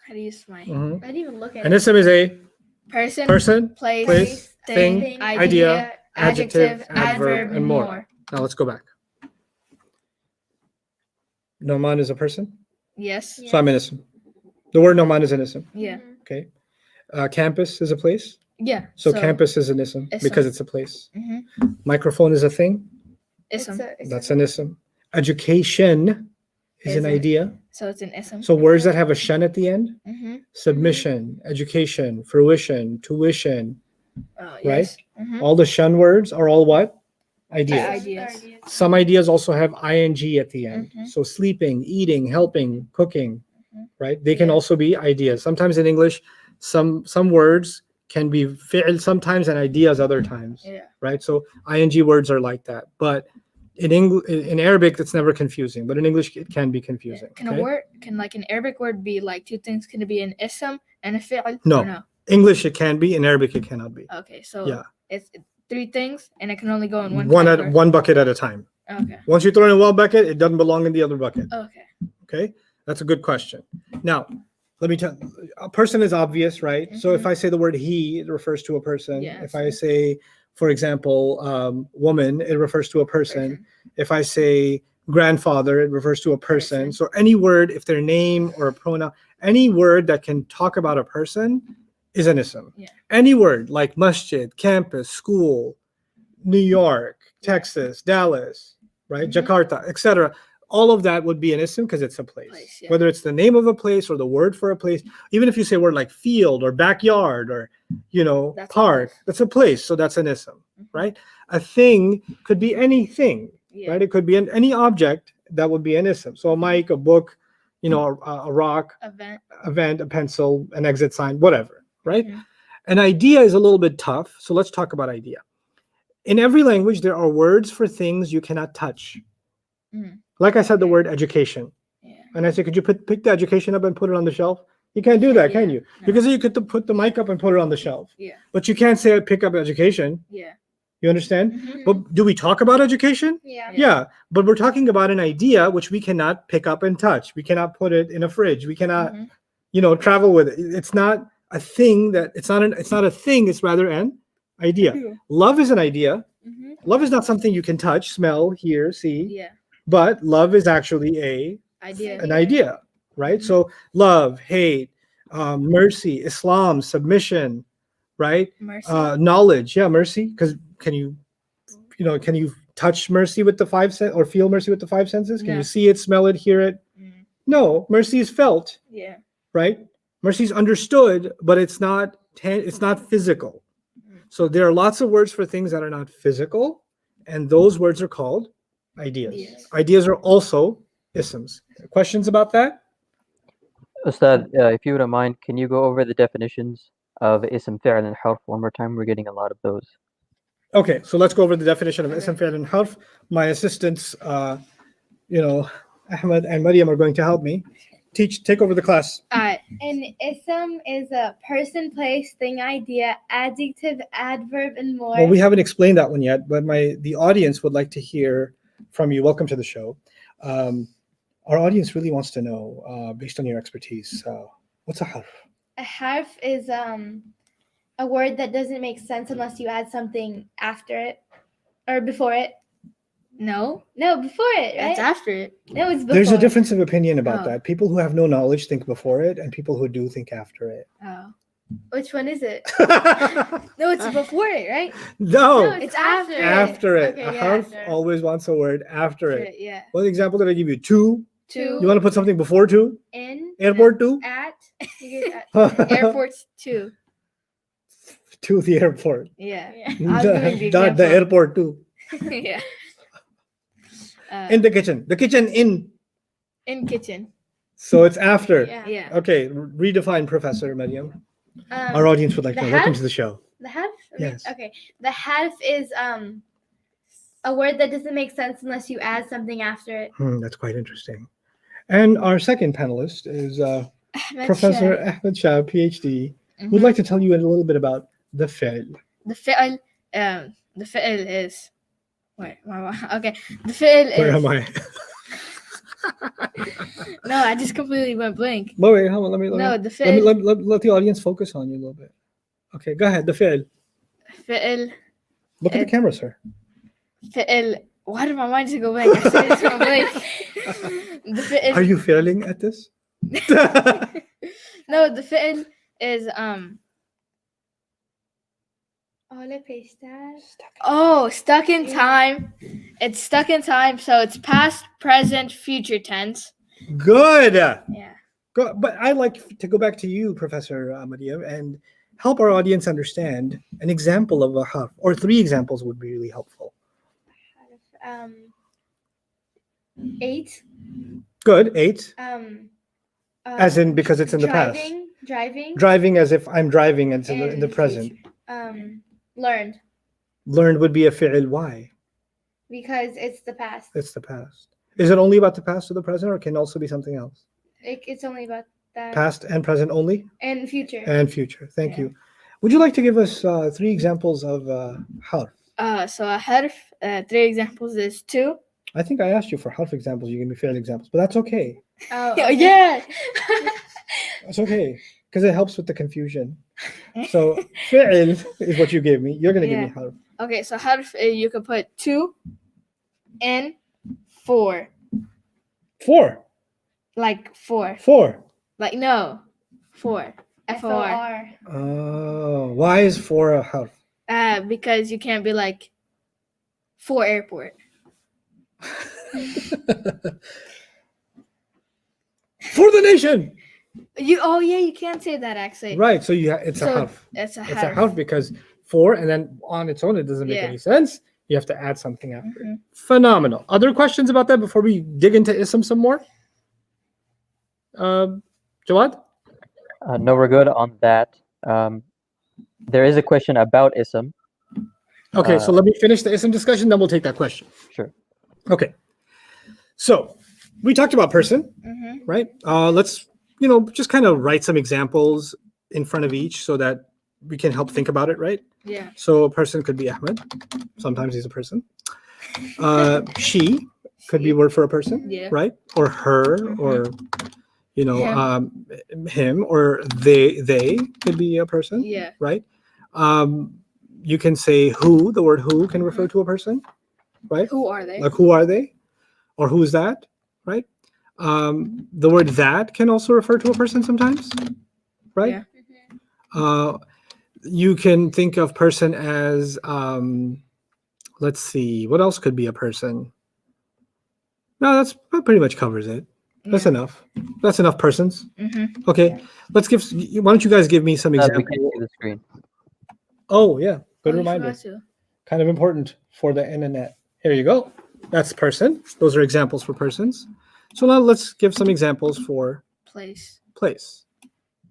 Speaker 2: How do you use my
Speaker 1: Mhm.
Speaker 4: I didn't even look at
Speaker 1: And
Speaker 4: it.
Speaker 1: ism is a
Speaker 2: person,
Speaker 1: place,
Speaker 2: place,
Speaker 1: thing,
Speaker 2: thing,
Speaker 1: idea, adjective,
Speaker 2: adverb,
Speaker 1: adverb, and more. Now let's go back. Noman is a person,
Speaker 2: Yes.
Speaker 4: Yeah.
Speaker 1: so I'm an ism. The word Noman is an ism.
Speaker 2: Yeah.
Speaker 4: Mhm.
Speaker 1: Okay. Campus is a place,
Speaker 2: Yeah.
Speaker 1: so campus is an ism
Speaker 2: ism.
Speaker 1: because it's a place.
Speaker 2: Mm-hmm.
Speaker 1: Microphone is a thing,
Speaker 2: Ism.
Speaker 1: that's an ism. Education is an
Speaker 2: Ism.
Speaker 1: idea.
Speaker 2: So it's an ism.
Speaker 1: So words that have a shen at the end,
Speaker 2: Mm-hmm.
Speaker 1: submission, education, fruition, tuition,
Speaker 2: Oh,
Speaker 1: right?
Speaker 2: yes. Mm-hmm.
Speaker 1: All the shun words are all what? Ideas.
Speaker 2: Ideas.
Speaker 1: Some ideas also have ing at the end.
Speaker 2: Mhm.
Speaker 1: So sleeping, eating, helping, cooking,
Speaker 2: Mhm.
Speaker 1: right? They can
Speaker 2: Yeah.
Speaker 1: also be ideas. Sometimes in English, some words can be fi'l sometimes and ideas other times,
Speaker 2: Yeah.
Speaker 1: right? So ing words are like that. But in Arabic, it's never confusing. But in English, it can be confusing.
Speaker 2: Can
Speaker 1: okay?
Speaker 2: a word, can like an Arabic word be like two things? Can it be an ism and a fi'l?
Speaker 1: No.
Speaker 2: Or no.
Speaker 1: English, it can be. In Arabic, it cannot be.
Speaker 2: Okay, so
Speaker 1: Yeah.
Speaker 2: it's three things, and it can only go in one.
Speaker 1: One
Speaker 2: category.
Speaker 1: one bucket at a time.
Speaker 2: Okay.
Speaker 1: Once you throw it in one bucket, it doesn't belong in the other bucket.
Speaker 2: Okay.
Speaker 1: Okay, that's a good question. Now, let me tell. A person is obvious, right? So if
Speaker 2: Mhm.
Speaker 1: I say the word he, it refers to a person.
Speaker 2: Yeah,
Speaker 1: If I say, for example, woman, it refers to a person. If I say grandfather, it refers to a person.
Speaker 2: Person.
Speaker 1: So any word, if their name or a pronoun, any word that can talk about a person is an ism.
Speaker 2: Yeah.
Speaker 1: Any word like masjid, campus, school, New York, Texas, Dallas, right?
Speaker 2: Mhm.
Speaker 1: Jakarta, etc. All of that would be an ism because it's a place.
Speaker 2: Place, yeah.
Speaker 1: Whether it's the name of a place or the word for a place, even if you say a word like field or backyard or
Speaker 2: That's a
Speaker 1: park,
Speaker 2: place.
Speaker 1: that's a place. So that's an ism,
Speaker 2: Mhm.
Speaker 1: right? A thing could be anything,
Speaker 2: Yeah.
Speaker 1: right? It could be any object that would be an ism. So a mic, a book, a rock,
Speaker 2: Event.
Speaker 1: a pencil, an exit sign, whatever, right?
Speaker 2: Mhm.
Speaker 1: An idea is a little bit tough. So let's talk about idea. In every language, there are words for things you cannot touch.
Speaker 2: Mhm.
Speaker 1: Like I said, the word education.
Speaker 2: Yeah.
Speaker 1: And I said, could you pick the education up and put it on the shelf? You can't do that, can
Speaker 2: Yeah,
Speaker 1: you?
Speaker 2: no.
Speaker 1: Because you could put the mic up and put it on the shelf.
Speaker 2: Yeah.
Speaker 1: But you can't say pick up education.
Speaker 2: Yeah.
Speaker 1: You understand?
Speaker 2: Mhm.
Speaker 1: But do we talk about education?
Speaker 4: Yeah.
Speaker 2: Yeah.
Speaker 1: Yeah. But we're talking about an idea which we cannot pick up and touch. We cannot put it in a fridge. We cannot,
Speaker 2: Mhm.
Speaker 1: travel with it. It's not a thing that it's not a thing, it's rather an idea.
Speaker 2: Yeah.
Speaker 1: Love is an idea.
Speaker 2: Mhm.
Speaker 1: Love is not something you can touch, smell, hear, see,
Speaker 2: Yeah.
Speaker 1: but love is actually
Speaker 2: Idea.
Speaker 1: an idea, right?
Speaker 2: Mhm.
Speaker 1: So love, hate, mercy, Islam, submission, right?
Speaker 2: Mercy.
Speaker 1: Knowledge, yeah, mercy. Because can you touch mercy with the five senses or feel mercy with the five senses? Can
Speaker 2: No.
Speaker 1: you see it, smell it, hear it?
Speaker 2: Mm.
Speaker 1: No, mercy is felt,
Speaker 2: Yeah.
Speaker 1: right? Mercy is understood, but it's not physical. So there are lots of words for things that are not physical, and those words are called ideas.
Speaker 2: Ideas.
Speaker 1: Ideas are also isms. Questions about that?
Speaker 3: Ustad, if you wouldn't mind, can you go over the definitions of ism, fi'l, and harf one more time? We're getting a lot of those.
Speaker 1: Okay, so let's go over the definition of
Speaker 2: Okay.
Speaker 1: ism, fi'l, and harf. My assistants, Ahmed and Mariam are going to help me. Take over the class.
Speaker 4: An ism is a person, place, thing, idea, adjective, adverb, and more.
Speaker 1: Well, we haven't explained that one yet, but the audience would like to hear from you. Welcome to the show. Our audience really wants to know, based on your expertise, what's a harf?
Speaker 4: A harf is a word that doesn't make sense unless you add something after it or before it.
Speaker 2: No.
Speaker 4: No, before it, right?
Speaker 2: That's after it.
Speaker 4: No, it's before.
Speaker 1: There's a difference of opinion about
Speaker 2: Oh.
Speaker 1: that. People who have no knowledge think before it, and people who do think after it.
Speaker 2: Oh.
Speaker 4: Which one is it?
Speaker 2: No, it's before it, right?
Speaker 1: No,
Speaker 2: It's after it.
Speaker 1: after it.
Speaker 4: Okay,
Speaker 1: A
Speaker 4: yeah,
Speaker 1: harf
Speaker 4: after.
Speaker 1: always wants a word after it.
Speaker 2: Yeah.
Speaker 1: What example did I give you? To?
Speaker 2: Two.
Speaker 1: You want to put something before to?
Speaker 4: In,
Speaker 1: Airport to?
Speaker 4: at, you get at.
Speaker 2: Airports too.
Speaker 1: To the airport.
Speaker 2: Yeah.
Speaker 4: Yeah.
Speaker 2: I was giving the
Speaker 1: Not the
Speaker 2: example.
Speaker 1: airport too.
Speaker 2: Yeah.
Speaker 1: In the kitchen. The kitchen in.
Speaker 2: In kitchen.
Speaker 1: So it's after.
Speaker 4: Yeah.
Speaker 2: Yeah.
Speaker 1: Okay, redefine Professor Mariam.
Speaker 4: Um,
Speaker 1: Our audience would like to
Speaker 4: the
Speaker 1: know. Welcome
Speaker 4: half?
Speaker 1: to the show.
Speaker 4: The half?
Speaker 1: Yes.
Speaker 4: Okay. The half is a word that doesn't make sense unless you add something after it.
Speaker 1: That's quite interesting. And our second panelist is Professor Ahmed Shah, PhD, who'd like to tell you a little bit about the fi'l.
Speaker 2: The fi'l is. Wait, okay. The fi'l is.
Speaker 1: Where am I?
Speaker 2: No, I just completely went blank.
Speaker 1: Wait, hold on. Let me
Speaker 2: No, the fi'l.
Speaker 1: let the audience focus on you a little bit. Okay, go ahead. The fi'l.
Speaker 2: Fi'l.
Speaker 1: Look at the camera, sir.
Speaker 2: Fi'l. Why did my mind just go blank? I said it's going blank. The fi'l.
Speaker 1: Are you failing at this?
Speaker 2: No, the fi'l is
Speaker 4: Ole pestar.
Speaker 2: stuck in time. It's stuck in time, so it's past, present, future tense.
Speaker 1: Good.
Speaker 2: Yeah.
Speaker 1: But I'd like to go back to you, Professor Mariam, and help our audience understand an example of a harf, or 3 examples would be really helpful.
Speaker 4: 8.
Speaker 1: Good. 8.
Speaker 4: As
Speaker 1: in because it's in the past.
Speaker 4: Driving.
Speaker 1: Driving as if I'm driving, and it's in the present.
Speaker 4: Learned.
Speaker 1: Learned would be a fi'l. Why?
Speaker 4: Because it's the past.
Speaker 1: It's the past. Is it only about the past or the present, or can it also be something else?
Speaker 4: It's only about that.
Speaker 1: Past and present only?
Speaker 4: And future.
Speaker 1: And future. Thank you. Would you like to give us 3 examples of harf?
Speaker 2: So a harf, 3 examples is 2.
Speaker 1: I think I asked you for harf examples. You gave me fi'l examples, but that's okay.
Speaker 4: Oh,
Speaker 2: Oh,
Speaker 4: okay.
Speaker 2: yeah.
Speaker 1: That's okay because it helps with the confusion. So fi'l is what you gave me. You're gonna give me harf.
Speaker 2: Okay, so harf, you could put 2 and 4.
Speaker 1: 4.
Speaker 2: Like 4.
Speaker 1: 4.
Speaker 2: Like, no. 4. F-O-R.
Speaker 4: F-O-R.
Speaker 1: Oh, why is 4 a harf?
Speaker 2: Because you can't be like 4 airport.
Speaker 1: For the nation.
Speaker 2: You can't say that actually.
Speaker 1: Right. So it's a
Speaker 2: So
Speaker 1: harf.
Speaker 2: It's a
Speaker 1: It's a
Speaker 2: harf.
Speaker 1: harf because 4 and then on its own it doesn't make
Speaker 2: Yeah.
Speaker 1: any sense. You have to add something after.
Speaker 2: Mhm.
Speaker 1: Phenomenal. Other questions about that before we dig into ism some more? Jawad?
Speaker 3: No, we're good on that. There is a question about ism.
Speaker 1: Okay, so let me finish the ism discussion, then we'll take that question.
Speaker 3: Sure.
Speaker 1: Okay. So we talked about person, right? Let's, just kind of write some examples in front of each so that we can help think about it, right?
Speaker 2: Yeah.
Speaker 1: So a person could be Ahmed. Sometimes he's a person. She could be a word for a person,
Speaker 2: Yeah.
Speaker 1: right? Or her, or him, or they could be a person,
Speaker 2: Yeah.
Speaker 1: right? You can say who. The word who can refer to a person, right?
Speaker 2: Who are they?
Speaker 1: Like who are they, or who's that, right? The word that can also refer to a person sometimes, right?
Speaker 2: Yeah.
Speaker 1: You can think of person as let's see, what else could be a person? No, that pretty much covers it. That's enough. That's enough persons. Okay, let's give. Why don't you guys give me some
Speaker 3: We
Speaker 1: examples?
Speaker 3: can see the screen.
Speaker 1: Oh yeah, good
Speaker 2: Oh, you
Speaker 1: reminder.
Speaker 2: forgot to.
Speaker 1: Kind of important for the internet. Here you go. That's person. Those are examples for persons. So now let's give some examples for
Speaker 2: Place.
Speaker 1: place.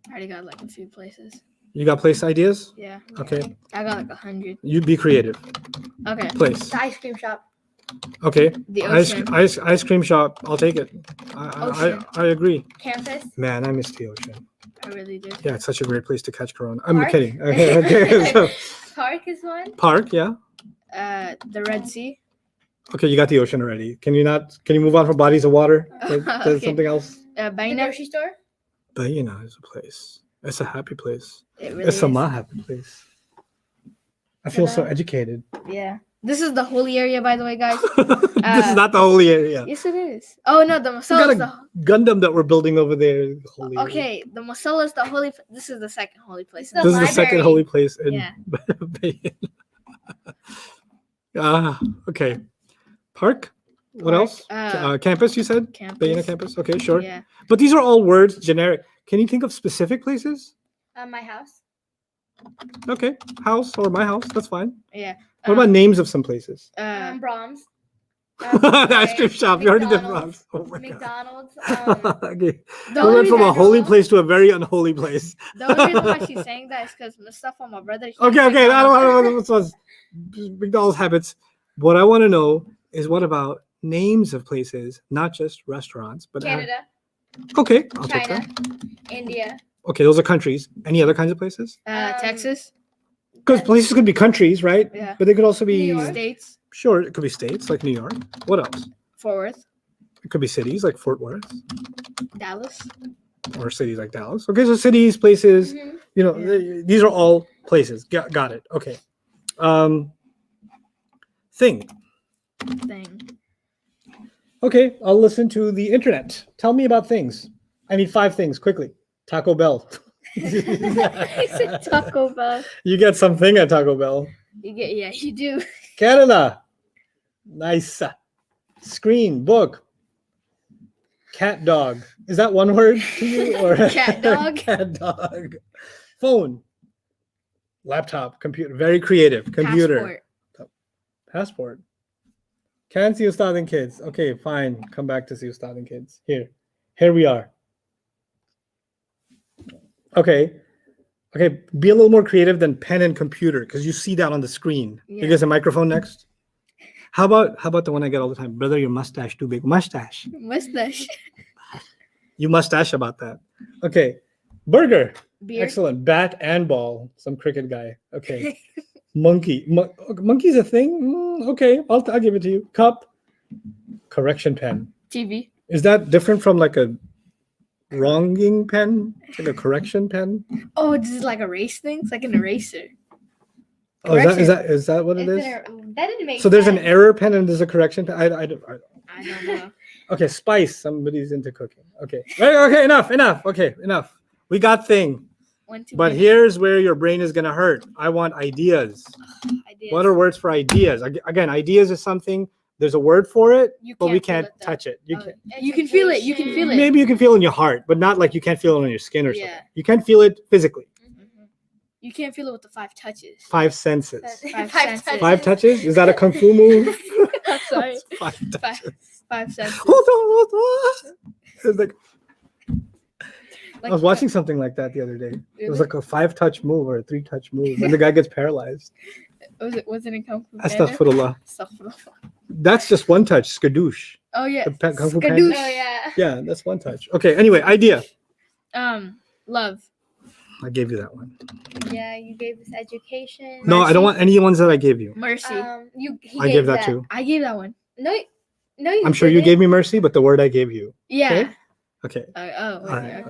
Speaker 2: I already got like a few places.
Speaker 1: You got place ideas?
Speaker 2: Yeah.
Speaker 1: Okay.
Speaker 2: I got like 100.
Speaker 1: You be creative.
Speaker 2: Okay.
Speaker 1: Place.
Speaker 4: The ice cream shop.
Speaker 1: Okay.
Speaker 2: The
Speaker 1: Ice
Speaker 2: ocean.
Speaker 1: cream shop. I'll take it.
Speaker 2: Ocean.
Speaker 1: I agree.
Speaker 4: Campus.
Speaker 1: Man, I miss the ocean.
Speaker 2: I really did.
Speaker 1: Yeah, it's such a great place to catch corona. I'm
Speaker 4: Park?
Speaker 1: kidding. Okay. So,
Speaker 4: Park is one.
Speaker 1: park, yeah.
Speaker 2: The Red Sea.
Speaker 1: Okay, you got the ocean already. Can you move on from bodies of water? There's
Speaker 2: Okay.
Speaker 1: something else.
Speaker 4: The
Speaker 2: Bayyinah.
Speaker 4: grocery store.
Speaker 1: Bayyinah is a place. It's a happy place.
Speaker 2: It really
Speaker 1: It's a
Speaker 2: is.
Speaker 1: happy place. I feel so
Speaker 4: Hello.
Speaker 1: educated.
Speaker 2: Yeah. This is the holy area, by the way, guys.
Speaker 1: This is not the holy area.
Speaker 2: Yes, it is. Oh no, the
Speaker 1: We
Speaker 2: Musalla is
Speaker 1: got
Speaker 2: the.
Speaker 1: a Gundam that we're building over there. Holy area.
Speaker 2: Okay, the Musalla is the holy. This is the second holy place.
Speaker 4: The
Speaker 1: This is the second
Speaker 4: library.
Speaker 1: holy place in
Speaker 2: Yeah.
Speaker 1: Bayyinah. Okay. Park. What
Speaker 2: Park,
Speaker 1: else? Campus. You said
Speaker 2: Campus.
Speaker 1: Bayyinah campus. Okay, sure.
Speaker 2: Yeah.
Speaker 1: But these are all words, generic. Can you think of specific places?
Speaker 4: My house.
Speaker 1: Okay, house or my house. That's fine.
Speaker 2: Yeah.
Speaker 1: What about names of some places?
Speaker 4: Brahms.
Speaker 1: The ice cream shop. You already did
Speaker 4: McDonald's.
Speaker 1: Brahms. Oh my
Speaker 4: McDonald's.
Speaker 1: God. Okay.
Speaker 2: The
Speaker 1: We
Speaker 2: only
Speaker 1: went from a
Speaker 2: reason-
Speaker 1: holy place to a very unholy place.
Speaker 2: The only reason why she's saying that is because Mustafa, my brother. he
Speaker 1: Okay,
Speaker 2: likes
Speaker 1: okay. I
Speaker 2: McDonald's.
Speaker 1: don't want McDonald's habits. What I want to know is what about names of places, not just restaurants, but
Speaker 4: Canada.
Speaker 1: okay, I'll take
Speaker 4: China.
Speaker 1: that.
Speaker 4: India.
Speaker 1: Okay, those are countries. Any other kinds of places?
Speaker 2: Texas.
Speaker 1: Because places could be countries, right?
Speaker 2: Yeah.
Speaker 1: But they could also be
Speaker 4: New York.
Speaker 2: States.
Speaker 1: sure. It could be states like New York. What else?
Speaker 2: Fort Worth.
Speaker 1: It could be cities like Fort Worth
Speaker 2: Dallas.
Speaker 1: or cities like Dallas. Okay, so cities, places.
Speaker 4: Mhm.
Speaker 1: You know,
Speaker 2: Yeah.
Speaker 1: these are all places. Got it. Okay. Thing.
Speaker 2: Thing.
Speaker 1: Okay, I'll listen to the internet. Tell me about things. I need 5 things quickly. Taco Bell.
Speaker 2: He said Taco Bell.
Speaker 1: You get something at Taco Bell.
Speaker 2: Yeah, you do.
Speaker 1: Canada. Nice. Screen, book. Cat dog. Is that one word to you or
Speaker 2: Cat dog.
Speaker 1: Cat dog. Phone. Laptop, computer. Very creative. Computer. Passport. Can't see Ustad and kids. Okay, fine. Come back to see Ustad and kids. Here we are. Okay. Okay, be a little more creative than pen and computer because you see that on the screen.
Speaker 2: Yeah.
Speaker 1: You guys a microphone next? How about the one I get all the time? Brother, your mustache too big. Mustache.
Speaker 2: Mustache.
Speaker 1: You mustache about that. Okay. Burger.
Speaker 2: Beer.
Speaker 1: Excellent. Bat and ball. Some cricket guy. Okay. Monkey. Monkey's a thing? Okay, I'll give it to you. Cup. Correction pen.
Speaker 2: TV.
Speaker 1: Is that different from like a wronging pen? It's like a correction pen?
Speaker 2: Oh, this is like a race thing. It's like an eraser.
Speaker 1: Oh, is that what it is?
Speaker 4: That didn't make
Speaker 1: So there's an
Speaker 4: sense.
Speaker 1: error pen and there's a correction pen. I
Speaker 2: I don't know.
Speaker 1: okay, spice. Somebody's into cooking. Okay. Okay, enough. Okay, enough. We got thing.
Speaker 2: One, two.
Speaker 1: But
Speaker 2: three.
Speaker 1: here's where your brain is gonna hurt. I want ideas.
Speaker 2: Ideas.
Speaker 1: What are words for ideas? Again, ideas is something. There's a word for it,
Speaker 2: You
Speaker 1: but we
Speaker 2: feel
Speaker 1: can't
Speaker 2: it, though.
Speaker 1: touch it. You
Speaker 2: Oh,
Speaker 1: can,
Speaker 2: you can feel it. You can feel it.
Speaker 1: maybe you can feel it in your heart, but not like you can't feel it on your skin or something.
Speaker 2: Yeah.
Speaker 1: You can feel it physically.
Speaker 2: Mhm. You can't feel it with the 5 touches.
Speaker 1: 5 senses.
Speaker 2: Five
Speaker 4: Five
Speaker 2: senses.
Speaker 4: touches.
Speaker 1: 5 touches? Is that a kung fu move?
Speaker 2: Sorry.
Speaker 1: 5
Speaker 2: Five,
Speaker 1: touches.
Speaker 2: 5 senses.
Speaker 1: Hold on. It's like,
Speaker 2: Like,
Speaker 1: I was watching something like that the other day. It was
Speaker 2: Really?
Speaker 1: like a 5-touch move or a 3-touch move, and the guy gets paralyzed.
Speaker 2: wasn't it Kung Fu Panda?
Speaker 1: Astaghfirullah.
Speaker 2: Astaghfirullah.
Speaker 1: That's just 1 touch. Skadoosh.
Speaker 2: Oh yeah.
Speaker 1: The Kung Fu Panda.
Speaker 2: Skadoosh.
Speaker 4: Oh yeah.
Speaker 1: Yeah, that's 1 touch. Okay. Anyway, idea.
Speaker 2: Love.
Speaker 1: I gave you that one.
Speaker 4: Yeah, you gave us education.
Speaker 1: No, I don't want any ones that I gave you.
Speaker 2: Mercy.
Speaker 4: He
Speaker 1: I gave that too.
Speaker 2: I gave that one.
Speaker 4: No, you
Speaker 1: I'm sure you
Speaker 4: didn't.
Speaker 1: gave me mercy, but the word I gave you.
Speaker 2: Yeah.
Speaker 1: Okay.
Speaker 2: Oh.
Speaker 1: All right,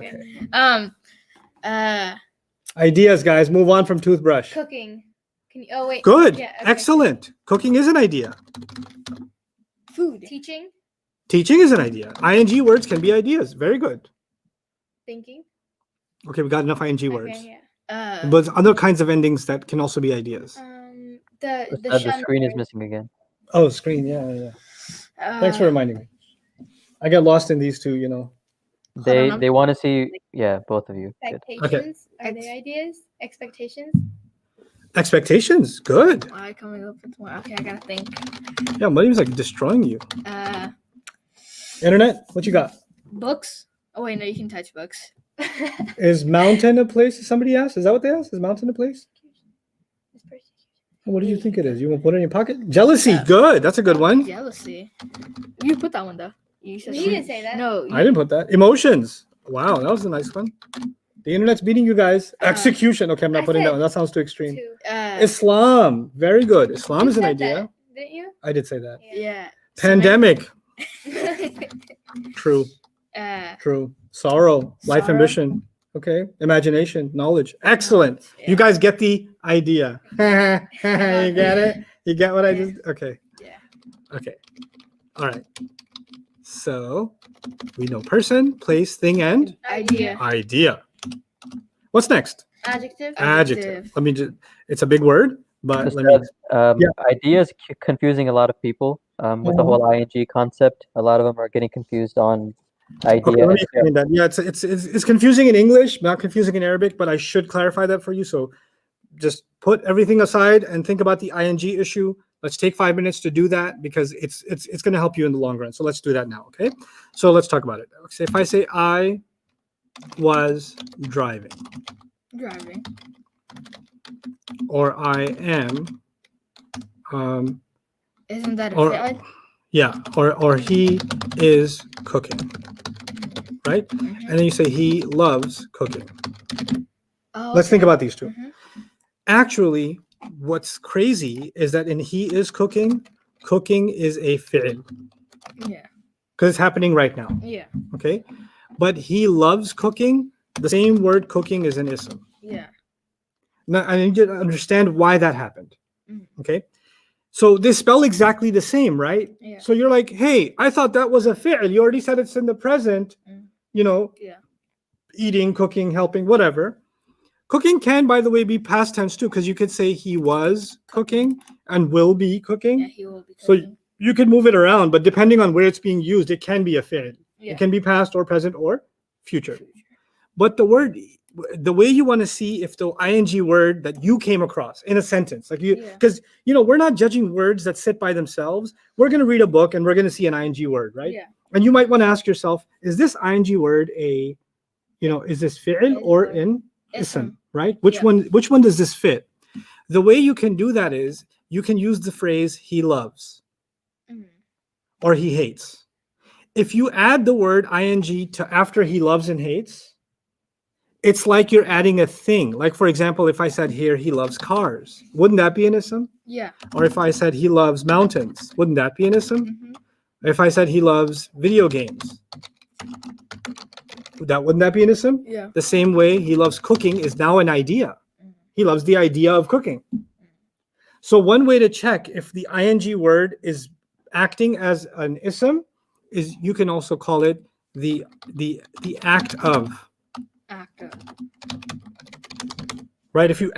Speaker 2: Okay.
Speaker 1: Ideas, guys. Move on from toothbrush.
Speaker 4: Cooking. Can you? Oh wait.
Speaker 1: Good.
Speaker 4: Yeah, okay.
Speaker 1: Excellent. Cooking is an idea.
Speaker 2: Food.
Speaker 4: Teaching.
Speaker 1: Teaching is an idea. ING words can be ideas. Very good.
Speaker 4: Thinking.
Speaker 1: Okay, we got enough ING words.
Speaker 4: Okay, yeah.
Speaker 1: But other kinds of endings that can also be ideas.
Speaker 4: The
Speaker 3: The
Speaker 4: shun
Speaker 3: screen is
Speaker 4: word.
Speaker 3: missing again.
Speaker 1: Oh, screen. Yeah. Thanks for reminding me. I get lost in these two,
Speaker 2: on,
Speaker 3: They want to see, yeah, both of you. Good.
Speaker 4: Expectations. Are
Speaker 2: Ex-
Speaker 4: they ideas? Expectations.
Speaker 1: Expectations. Good.
Speaker 2: Why coming up with more? Okay, I gotta think.
Speaker 1: Yeah, Mariam's like destroying you.
Speaker 2: Uh,
Speaker 1: Internet, what you got?
Speaker 2: books. Oh wait, no, you can touch books.
Speaker 1: Is mountain a place? Somebody asked. Is that what they asked? Is mountain a place? What do you think it is? You want to put it in your pocket? Jealousy.
Speaker 2: Yeah.
Speaker 1: Good. That's a good one.
Speaker 2: Jealousy. You put that one though. You said
Speaker 4: You didn't say that.
Speaker 2: No.
Speaker 1: I didn't put that. Emotions. Wow, that was a nice one. The internet's beating you guys. Execution. Okay, I'm not
Speaker 4: I
Speaker 1: putting that
Speaker 4: said
Speaker 1: one. That sounds too extreme.
Speaker 4: Two.
Speaker 1: Islam. Very good. Islam
Speaker 4: You
Speaker 1: is an
Speaker 4: said
Speaker 1: idea.
Speaker 4: that, didn't you?
Speaker 1: I did say that.
Speaker 2: Yeah.
Speaker 1: Pandemic. True.
Speaker 2: Uh,
Speaker 1: True. Sorrow. Life
Speaker 2: Sorrow.
Speaker 1: ambition. Okay, imagination, knowledge. Excellent.
Speaker 2: Yeah.
Speaker 1: You guys get the idea. You get it? You get what I
Speaker 2: Yeah.
Speaker 1: just? Okay.
Speaker 2: Yeah.
Speaker 1: Okay. All right. So we know person, place, thing, and
Speaker 2: Idea.
Speaker 1: idea. What's next?
Speaker 4: Adjective.
Speaker 1: Adjective. Let me just. It's a big word, but let me.
Speaker 3: Ustad,
Speaker 1: Yeah.
Speaker 3: idea is confusing a lot of people with the
Speaker 1: Mhm.
Speaker 3: whole ing concept. A lot of them are getting confused on
Speaker 1: Okay,
Speaker 3: idea.
Speaker 1: let me
Speaker 3: as
Speaker 1: explain that. Yeah, it's confusing in English, not confusing in Arabic, but I should clarify that for you. So just put everything aside and think about the ing issue. Let's take 5 minutes to do that because it's going to help you in the long run. So let's do that now, okay? So let's talk about it. So if I say I was driving,
Speaker 2: Driving.
Speaker 1: or I am,
Speaker 2: Isn't that a
Speaker 1: or
Speaker 2: fi'l?
Speaker 1: yeah, or he is cooking, right?
Speaker 2: Mhm.
Speaker 1: And then you say he loves cooking.
Speaker 2: Oh,
Speaker 1: Let's think
Speaker 2: okay.
Speaker 1: about these two.
Speaker 2: Mhm.
Speaker 1: Actually, what's crazy is that in he is cooking, cooking is a fi'l
Speaker 2: Yeah.
Speaker 1: because it's happening right now.
Speaker 2: Yeah.
Speaker 1: Okay, but he loves cooking. The same word cooking is an ism.
Speaker 2: Yeah.
Speaker 1: Now I need you to understand why that happened.
Speaker 2: Mhm.
Speaker 1: Okay, so they spell exactly the same, right?
Speaker 2: Yeah.
Speaker 1: So you're like, hey, I thought that was a fi'l. You already said it's in the present.
Speaker 2: Mm.
Speaker 1: You know,
Speaker 2: Yeah.
Speaker 1: eating, cooking, helping, whatever. Cooking can, by the way, be past tense too, because you could say he was cooking and will be cooking.
Speaker 2: Yeah. He will be
Speaker 1: So
Speaker 2: cooking.
Speaker 1: you could move it around, but depending on where it's being used, it can be a fi'l.
Speaker 2: Yeah.
Speaker 1: It can be past or present or future. But the way you want to see if the ing word that you came across in a sentence, like you,
Speaker 2: Yeah.
Speaker 1: because we're not judging words that sit by themselves. We're going to read a book and we're going to see an ing word, right?
Speaker 2: Yeah.
Speaker 1: And you might want to ask yourself, is this ing word is this fi'l or in ism, right? Which one does this fit? The way you can do that is you can use the phrase he loves
Speaker 2: Mhm.
Speaker 1: or he hates. If you add the word ing to after he loves and hates, it's like you're adding a thing. Like, for example, if I said here he loves cars, wouldn't that be an ism?
Speaker 2: Yeah.
Speaker 1: Or if I said he loves mountains, wouldn't that be an ism?
Speaker 2: Mhm.
Speaker 1: If I said he loves video games, wouldn't that be an ism?
Speaker 2: Yeah.
Speaker 1: The same way he loves cooking is now an idea. He loves the idea of cooking. So one way to check if the ing word is acting as an ism is you can also call it the act of.
Speaker 2: Active.
Speaker 1: Right? If you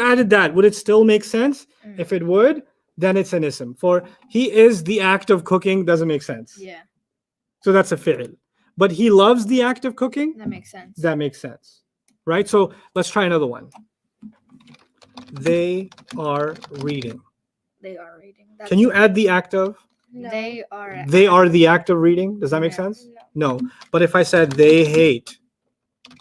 Speaker 1: added that, would it still make sense?
Speaker 2: Mm.
Speaker 1: If it would, then it's an ism. For he is the act of cooking doesn't make sense.
Speaker 2: Yeah.
Speaker 1: So that's a fi'l. But he loves the act of cooking.
Speaker 2: That makes sense.
Speaker 1: That makes sense. Right? So let's try another one. They are reading.
Speaker 2: They are reading.
Speaker 1: Can you add the act of?
Speaker 4: No.
Speaker 2: They are.
Speaker 1: They are the act of reading. Does that make
Speaker 2: No.
Speaker 1: sense? No. But if I said they hate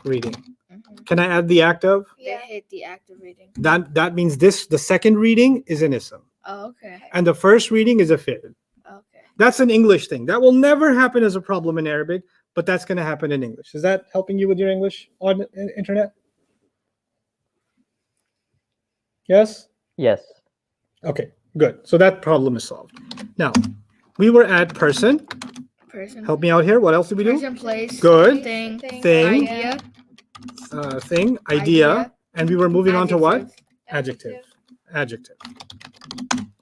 Speaker 1: reading,
Speaker 2: Mhm.
Speaker 1: can I add the act of?
Speaker 2: They
Speaker 4: Yeah.
Speaker 2: hate the act of reading.
Speaker 1: That means the second reading is an ism.
Speaker 2: Oh, okay.
Speaker 1: And the first reading is a fi'l.
Speaker 2: Okay.
Speaker 1: That's an English thing. That will never happen as a problem in Arabic, but that's going to happen in English. Is that helping you with your English on internet? Yes?
Speaker 3: Yes.
Speaker 1: Okay, good. So that problem is solved. Now, we were at person.
Speaker 2: Person.
Speaker 1: Help me out here. What else did we do?
Speaker 2: Person, place.
Speaker 1: Good.
Speaker 2: Thing.
Speaker 1: Thing.
Speaker 2: Idea.
Speaker 1: Thing, idea. And we were moving on to what?
Speaker 2: Adjective.
Speaker 1: Adjective.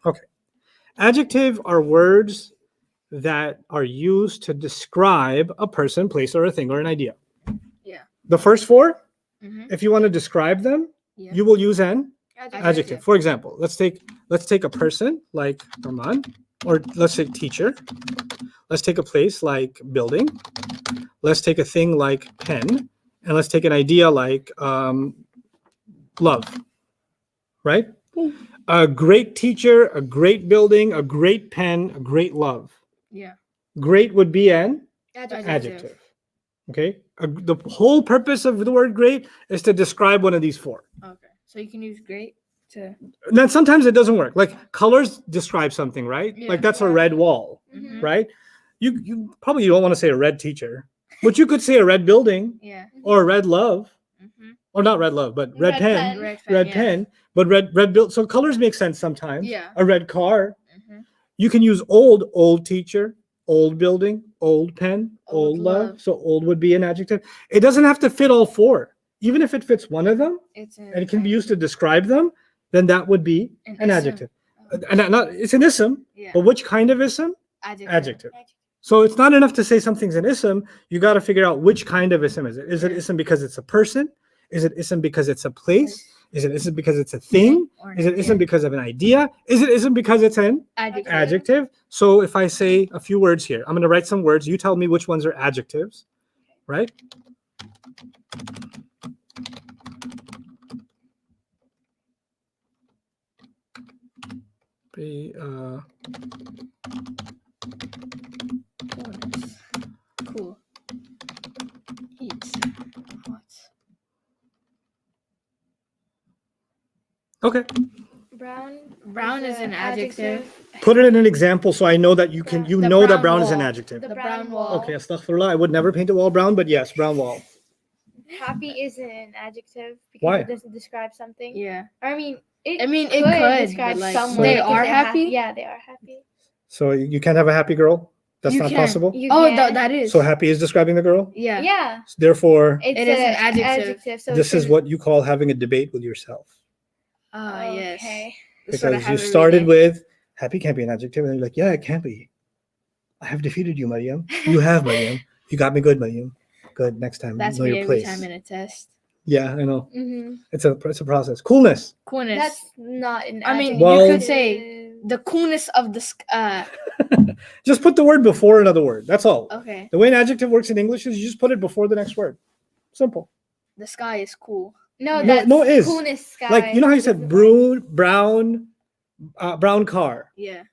Speaker 1: Okay. Adjective are words that are used to describe a person, place, or a thing, or an idea.
Speaker 2: Yeah.
Speaker 1: The first four,
Speaker 2: Mhm.
Speaker 1: if you want to describe them,
Speaker 2: Yeah.
Speaker 1: you will use an
Speaker 2: Adjective.
Speaker 1: adjective. For example, let's take a person like Rahman, or let's say teacher. Let's take a place like building. Let's take a thing like pen, and let's take an idea like love. Right? A great teacher, a great building, a great pen, a great love.
Speaker 2: Yeah.
Speaker 1: Great would be an
Speaker 2: Adjective.
Speaker 1: adjective. Okay? The whole purpose of the word great is to describe one of these four.
Speaker 2: Okay. So you can use great to.
Speaker 1: And then sometimes it doesn't work. Like colors describe something, right?
Speaker 2: Yeah.
Speaker 1: Like that's a red wall,
Speaker 2: Mhm.
Speaker 1: right? You probably don't want to say a red teacher, but you could say a red building
Speaker 2: Yeah.
Speaker 1: or a red love,
Speaker 2: Mhm.
Speaker 1: or not red love, but red
Speaker 4: Red
Speaker 1: pen,
Speaker 4: pen.
Speaker 1: red
Speaker 2: yeah.
Speaker 1: pen, but red build. So colors make sense sometimes.
Speaker 2: Yeah.
Speaker 1: A red car.
Speaker 2: Mhm.
Speaker 1: You can use old teacher, old building, old pen, old
Speaker 2: Old
Speaker 1: love.
Speaker 2: love.
Speaker 1: So old would be an adjective. It doesn't have to fit all four. Even if it fits one of them
Speaker 2: It's
Speaker 1: and it can be used to describe them, then that would be an
Speaker 2: ism.
Speaker 1: adjective. And it's an ism,
Speaker 2: Yeah.
Speaker 1: but which kind of ism?
Speaker 2: Adjective.
Speaker 1: Adjective. So it's not enough to say something's an ism. You got to figure out which kind of ism is it. Is it
Speaker 2: Yeah.
Speaker 1: ism because it's a person? Is it ism because it's a place? Is it ism because it's a thing?
Speaker 2: Or an
Speaker 1: Is it
Speaker 2: idea.
Speaker 1: ism because of an idea? Is it ism because it's an
Speaker 2: Adjective.
Speaker 1: adjective? So if I say a few words here, I'm going to write some words. You tell me which ones are adjectives, right?
Speaker 2: Coolness. Cool. Heat. Hot.
Speaker 1: Okay.
Speaker 2: Brown is an adjective.
Speaker 1: Put it in an example so I know that you can. You
Speaker 2: The
Speaker 1: know that
Speaker 2: brown
Speaker 1: brown is an
Speaker 2: wall.
Speaker 1: adjective.
Speaker 2: The brown wall.
Speaker 1: Okay, astaghfirullah. I would never paint a wall brown, but yes, brown wall.
Speaker 4: Happy isn't an adjective because
Speaker 1: Why?
Speaker 4: it doesn't describe something.
Speaker 2: Yeah.
Speaker 4: Or I mean, it
Speaker 2: it could,
Speaker 4: describe
Speaker 2: but, like,
Speaker 4: someone.
Speaker 1: they
Speaker 4: because
Speaker 2: are
Speaker 4: they're
Speaker 2: happy?
Speaker 4: Yeah, they are happy.
Speaker 1: So you can't have a happy girl. That's
Speaker 2: You
Speaker 1: not
Speaker 2: can.
Speaker 1: possible.
Speaker 4: You
Speaker 2: Oh,
Speaker 4: can.
Speaker 2: that is.
Speaker 1: So happy is describing the girl.
Speaker 2: Yeah.
Speaker 4: Yeah,
Speaker 1: Therefore,
Speaker 4: it's
Speaker 2: It is an
Speaker 4: a
Speaker 2: adjective.
Speaker 4: So
Speaker 1: this
Speaker 4: it's
Speaker 1: is what you call having a debate with yourself.
Speaker 2: Ah, yes.
Speaker 4: Okay.
Speaker 2: That's what I
Speaker 1: Because
Speaker 2: have
Speaker 1: you
Speaker 2: every
Speaker 1: started
Speaker 2: day.
Speaker 1: with happy can't be an adjective, and you're like, yeah, it can be. I have defeated you, Mariam. You have, Mariam. You got me good, Mariam. Good. Next time,
Speaker 2: That's
Speaker 1: know
Speaker 2: me
Speaker 1: your
Speaker 2: every
Speaker 1: place.
Speaker 2: time in a test.
Speaker 1: Yeah, I know.
Speaker 4: Mm-hmm.
Speaker 1: It's a process. Coolness.
Speaker 2: Coolness.
Speaker 4: That's not an
Speaker 2: I mean,
Speaker 4: adjective.
Speaker 1: Well-
Speaker 2: you could say the coolness of the
Speaker 1: Just put the word before another word. That's all.
Speaker 2: okay.
Speaker 1: The way an adjective works in English is you just put it before the next word. Simple.
Speaker 2: The sky is cool.
Speaker 4: No,
Speaker 1: No,
Speaker 4: that's
Speaker 1: no, it is.
Speaker 4: coolness sky.
Speaker 1: Like, you know how you said
Speaker 4: This is
Speaker 1: brown car,
Speaker 2: Yeah.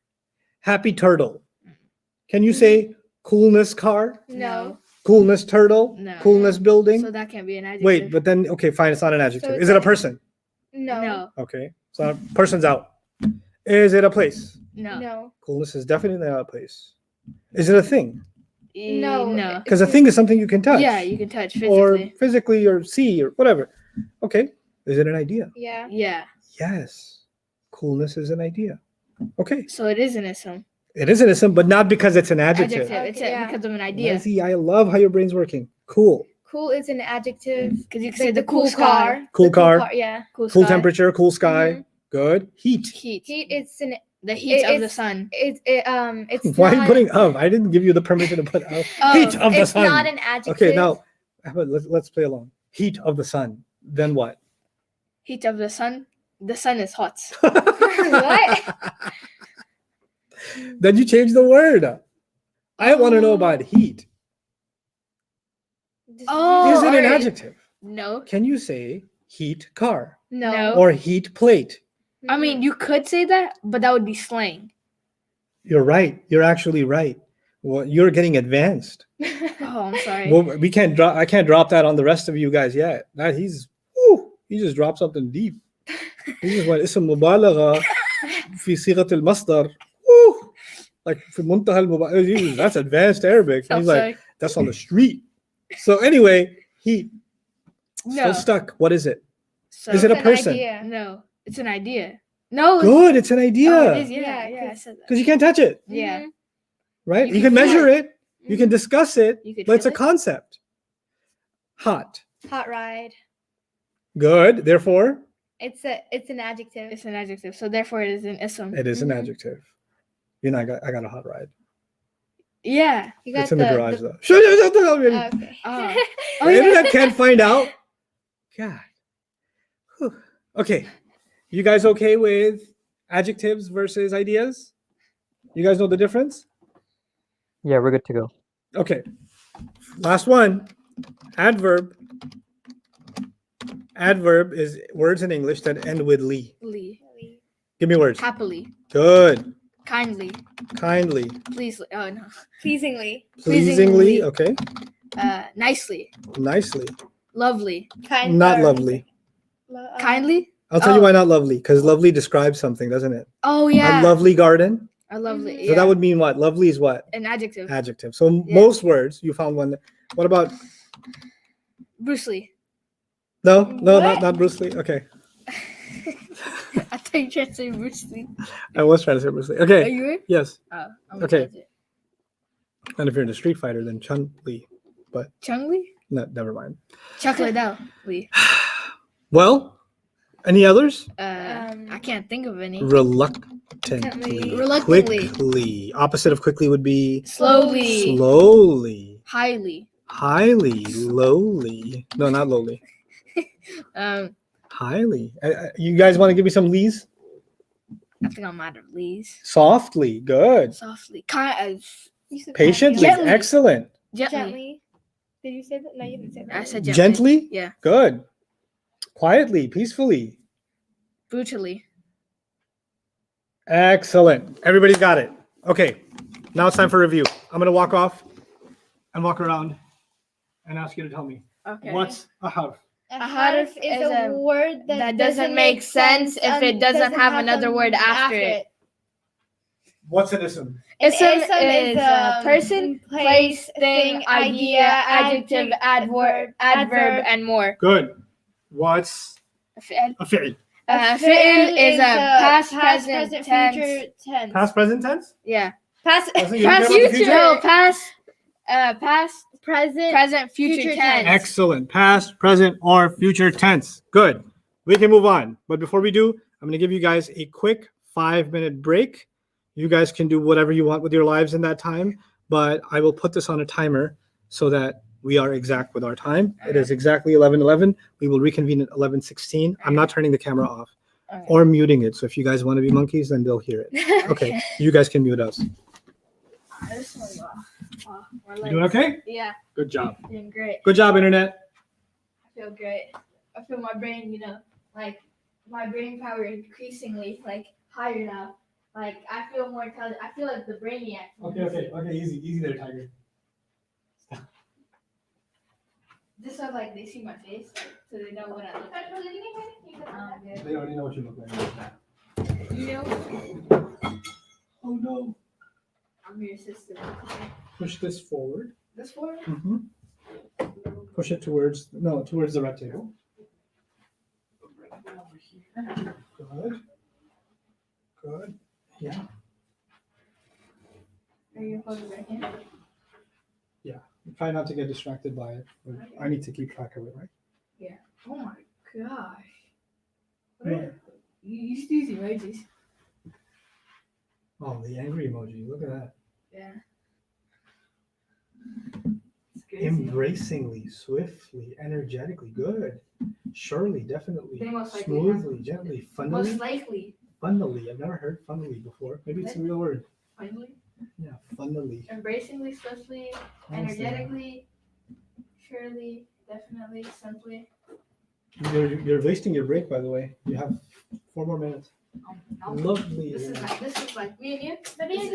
Speaker 1: happy turtle. Can you say coolness car,
Speaker 4: No.
Speaker 1: coolness turtle,
Speaker 2: No.
Speaker 1: coolness building?
Speaker 2: So that can't be an adjective.
Speaker 1: Wait, but then, okay, fine, it's not an adjective.
Speaker 4: it's
Speaker 1: Is it a
Speaker 4: like-
Speaker 1: person?
Speaker 4: No.
Speaker 2: no.
Speaker 1: Okay, so person's out. Is it a place?
Speaker 2: No.
Speaker 4: No.
Speaker 1: Coolness is definitely not a place. Is it a thing?
Speaker 4: No.
Speaker 2: No.
Speaker 1: Because a thing is something you can touch.
Speaker 2: Yeah, you can touch
Speaker 1: Or
Speaker 2: physically.
Speaker 1: physically or see or whatever. Okay, is it an idea?
Speaker 4: Yeah.
Speaker 2: Yeah.
Speaker 1: Yes, coolness is an idea. Okay,
Speaker 2: So it is an ism.
Speaker 1: it is an ism, but not because it's an adjective.
Speaker 2: Adjective. It's
Speaker 4: Okay, yeah.
Speaker 2: because of an idea.
Speaker 1: Lizzie, I love how your brain's working. Cool.
Speaker 4: Cool is an adjective.
Speaker 2: Because you can
Speaker 4: Like
Speaker 2: say the cool sky.
Speaker 1: Cool
Speaker 4: The
Speaker 1: car.
Speaker 4: Yeah.
Speaker 2: Cool
Speaker 1: Cool
Speaker 2: sky.
Speaker 1: temperature, cool sky.
Speaker 4: Mhm.
Speaker 1: Good. Heat.
Speaker 2: Heat.
Speaker 4: Heat. It's an.
Speaker 2: The heat of the
Speaker 4: it's-
Speaker 2: sun.
Speaker 4: It's
Speaker 1: Why are you
Speaker 4: not-
Speaker 1: putting of? I didn't give you the permission to put of.
Speaker 2: Oh,
Speaker 1: Heat of the
Speaker 4: It's
Speaker 1: sun.
Speaker 4: not an adjective.
Speaker 1: Okay, now how about let's play along. Heat of the sun. Then what?
Speaker 2: Heat of the sun. The sun is hot.
Speaker 4: What?
Speaker 1: Then you change the word. I want to know about heat.
Speaker 2: Oh,
Speaker 1: Is it an
Speaker 2: alright.
Speaker 1: adjective?
Speaker 2: No.
Speaker 1: Can you say heat car
Speaker 2: No.
Speaker 1: or heat plate?
Speaker 2: I mean, you could say that, but that would be slang.
Speaker 1: You're right. You're actually right. Well, you're getting advanced.
Speaker 2: Oh, I'm sorry.
Speaker 1: Well, we can't drop. I can't drop that on the rest of you guys yet. That he just dropped something deep. He just went اسم مبالغة في صيغة المصدر. Woo! Like في منتهى المبالغة. That's advanced Arabic.
Speaker 2: I'm
Speaker 1: He's like,
Speaker 2: sorry.
Speaker 1: that's on the street. So anyway, heat.
Speaker 2: No.
Speaker 1: Still stuck. What is it?
Speaker 2: So,
Speaker 1: Is it a
Speaker 4: It's an
Speaker 1: person?
Speaker 4: idea.
Speaker 2: No. It's an idea. No. it's-
Speaker 1: Good. It's an
Speaker 2: Oh, it
Speaker 1: idea.
Speaker 2: is, yeah,
Speaker 4: Yeah,
Speaker 2: yeah, I
Speaker 4: 'cause-
Speaker 2: said that.
Speaker 1: Because you can't touch it,
Speaker 2: Yeah.
Speaker 4: Mhm.
Speaker 1: right?
Speaker 2: You
Speaker 1: You
Speaker 2: can
Speaker 1: can
Speaker 2: feel
Speaker 1: measure it. You can
Speaker 4: Mhm.
Speaker 1: discuss it,
Speaker 2: You could
Speaker 1: but it's a
Speaker 2: feel it.
Speaker 1: concept. Hot.
Speaker 4: Hot ride.
Speaker 1: Good. Therefore,
Speaker 4: It's an adjective.
Speaker 2: It's an adjective. So therefore it is an ism.
Speaker 1: it is an
Speaker 4: Mhm.
Speaker 1: adjective. You know, I got a hot ride.
Speaker 2: Yeah.
Speaker 4: You got
Speaker 1: It's in the garage though. Shut up already.
Speaker 4: Okay.
Speaker 2: Oh.
Speaker 1: The
Speaker 2: Oh, yeah.
Speaker 1: internet can't find out. God. Whew. Okay. You guys okay with adjectives versus ideas? You guys know the difference?
Speaker 3: Yeah, we're good to go.
Speaker 1: Okay. Last one. Adverb. Adverb is words in English that end with ly.
Speaker 2: Lee.
Speaker 1: Give me words.
Speaker 2: Happily.
Speaker 1: Good.
Speaker 2: Kindly.
Speaker 1: Kindly.
Speaker 2: Pleasely. Oh no.
Speaker 4: Pleasingly.
Speaker 1: Pleasingly.
Speaker 2: Pleasingly.
Speaker 1: Okay.
Speaker 2: Nicely.
Speaker 1: Nicely.
Speaker 2: Lovely.
Speaker 4: Kind.
Speaker 1: Not
Speaker 4: or-
Speaker 1: lovely.
Speaker 2: Kindly.
Speaker 1: I'll tell you
Speaker 2: Oh.
Speaker 1: why not lovely. Because lovely describes something, doesn't it?
Speaker 2: Oh yeah.
Speaker 1: A lovely garden.
Speaker 2: A lovely.
Speaker 4: Mhm.
Speaker 1: So
Speaker 2: Yeah.
Speaker 1: that would mean what? Lovely is what?
Speaker 2: an adjective.
Speaker 1: Adjective. So
Speaker 2: Yeah.
Speaker 1: most words, you found one. What about
Speaker 2: Bruce Lee.
Speaker 1: no, not
Speaker 4: What?
Speaker 1: not Bruce Lee. Okay,
Speaker 2: I thought you tried to say Bruce Lee.
Speaker 1: I was trying to say Bruce Lee.
Speaker 2: Are
Speaker 1: Okay,
Speaker 2: you?
Speaker 1: yes.
Speaker 2: Oh. I'm
Speaker 1: Okay.
Speaker 2: gonna change it.
Speaker 1: And if you're into Street Fighter, then Chun-Li.
Speaker 2: Chung-Li?
Speaker 1: No, never mind.
Speaker 2: Chocolate Dow. Lee.
Speaker 1: Well, any others?
Speaker 2: I can't think of any.
Speaker 1: Reluctantly.
Speaker 2: Reluctantly.
Speaker 1: Quickly. Opposite of quickly would be
Speaker 2: Slowly.
Speaker 1: slowly.
Speaker 2: Highly.
Speaker 1: Highly. Lowly. No, not lowly. Highly. You guys want to give me some lees?
Speaker 2: I think I'm out of Lee's.
Speaker 1: Softly. Good.
Speaker 2: Softly.
Speaker 4: You said
Speaker 1: Patiently.
Speaker 2: Gently.
Speaker 1: Excellent.
Speaker 2: Gently.
Speaker 4: Gently. Did you say that? No, you didn't say that.
Speaker 2: I said gently.
Speaker 1: Gently.
Speaker 2: Yeah.
Speaker 1: Good. Quietly. Peacefully.
Speaker 2: Brutally.
Speaker 1: Excellent. Everybody's got it. Okay. Now it's time for review. I'm going to walk off and walk around and ask you to tell me.
Speaker 2: Okay.
Speaker 1: What's a harf?
Speaker 4: A
Speaker 2: harf
Speaker 4: harf
Speaker 2: is
Speaker 4: is
Speaker 2: a
Speaker 4: a word
Speaker 2: that doesn't make sense if it doesn't have another word after it.
Speaker 1: What's an ism?
Speaker 2: Ism is a person, place, thing, idea, adjective, adverb, and more.
Speaker 1: Good. What's
Speaker 2: Fi'l.
Speaker 1: a fi'l?
Speaker 2: Fi'l is a past, present, tense.
Speaker 4: future tense.
Speaker 1: Past, present tense?
Speaker 2: Yeah.
Speaker 4: Past,
Speaker 1: Doesn't you care
Speaker 2: Past,
Speaker 1: about the future?
Speaker 2: no, past,
Speaker 4: present,
Speaker 2: present, future
Speaker 4: future
Speaker 2: tense.
Speaker 1: Excellent. Past, present, or future tense. Good. We can move on. But before we do, I'm going to give you guys a quick 5-minute break. You guys can do whatever you want with your lives in that time, but I will put this on a timer so that we are exact with our time. It is exactly 11:11. We will reconvene at 11:16. I'm not turning the camera off
Speaker 2: Okay.
Speaker 1: or muting it. So if you guys want to be monkeys, then they'll hear it. Okay. You guys can mute us.
Speaker 2: This one, wow, my
Speaker 1: You doing
Speaker 2: legs.
Speaker 1: okay?
Speaker 2: Yeah,
Speaker 1: Good job.
Speaker 2: doing great.
Speaker 1: Good job, Internet.
Speaker 2: I feel great. I feel my brain, like my brain power increasingly higher now. Like I feel more intelligent. I feel like the brainiac.
Speaker 1: Okay. Easy there, Tiger.
Speaker 2: Just so they see my face, so they know what I look like.
Speaker 1: They already know what you look like.
Speaker 2: You know,
Speaker 1: Oh no.
Speaker 2: I'm your assistant.
Speaker 1: Push this forward.
Speaker 2: This one?
Speaker 1: Mm-hmm. Push it towards the rectangle. Good. Yeah.
Speaker 2: Are you holding right here?
Speaker 1: Try not to get distracted by it. But I need to keep track of it, right?
Speaker 2: Oh my gosh.
Speaker 1: Yeah.
Speaker 2: You used to use emojis.
Speaker 1: Oh, the angry emoji. Look at that.
Speaker 2: Yeah. It's crazy.
Speaker 1: Embracingly, swiftly, energetically. Good. Surely, definitely.
Speaker 2: They most likely
Speaker 1: Smoothly, gently, funnily.
Speaker 2: Most likely.
Speaker 1: Funnily. I've never heard funnily before. Maybe it's a real word.
Speaker 2: Finally.
Speaker 1: Yeah, funnily.
Speaker 2: Embracingly, swiftly, energetically, surely, definitely, simply.
Speaker 1: You're wasting your break, by the way. You have 4 more minutes. Lovely.
Speaker 2: This is like me and you.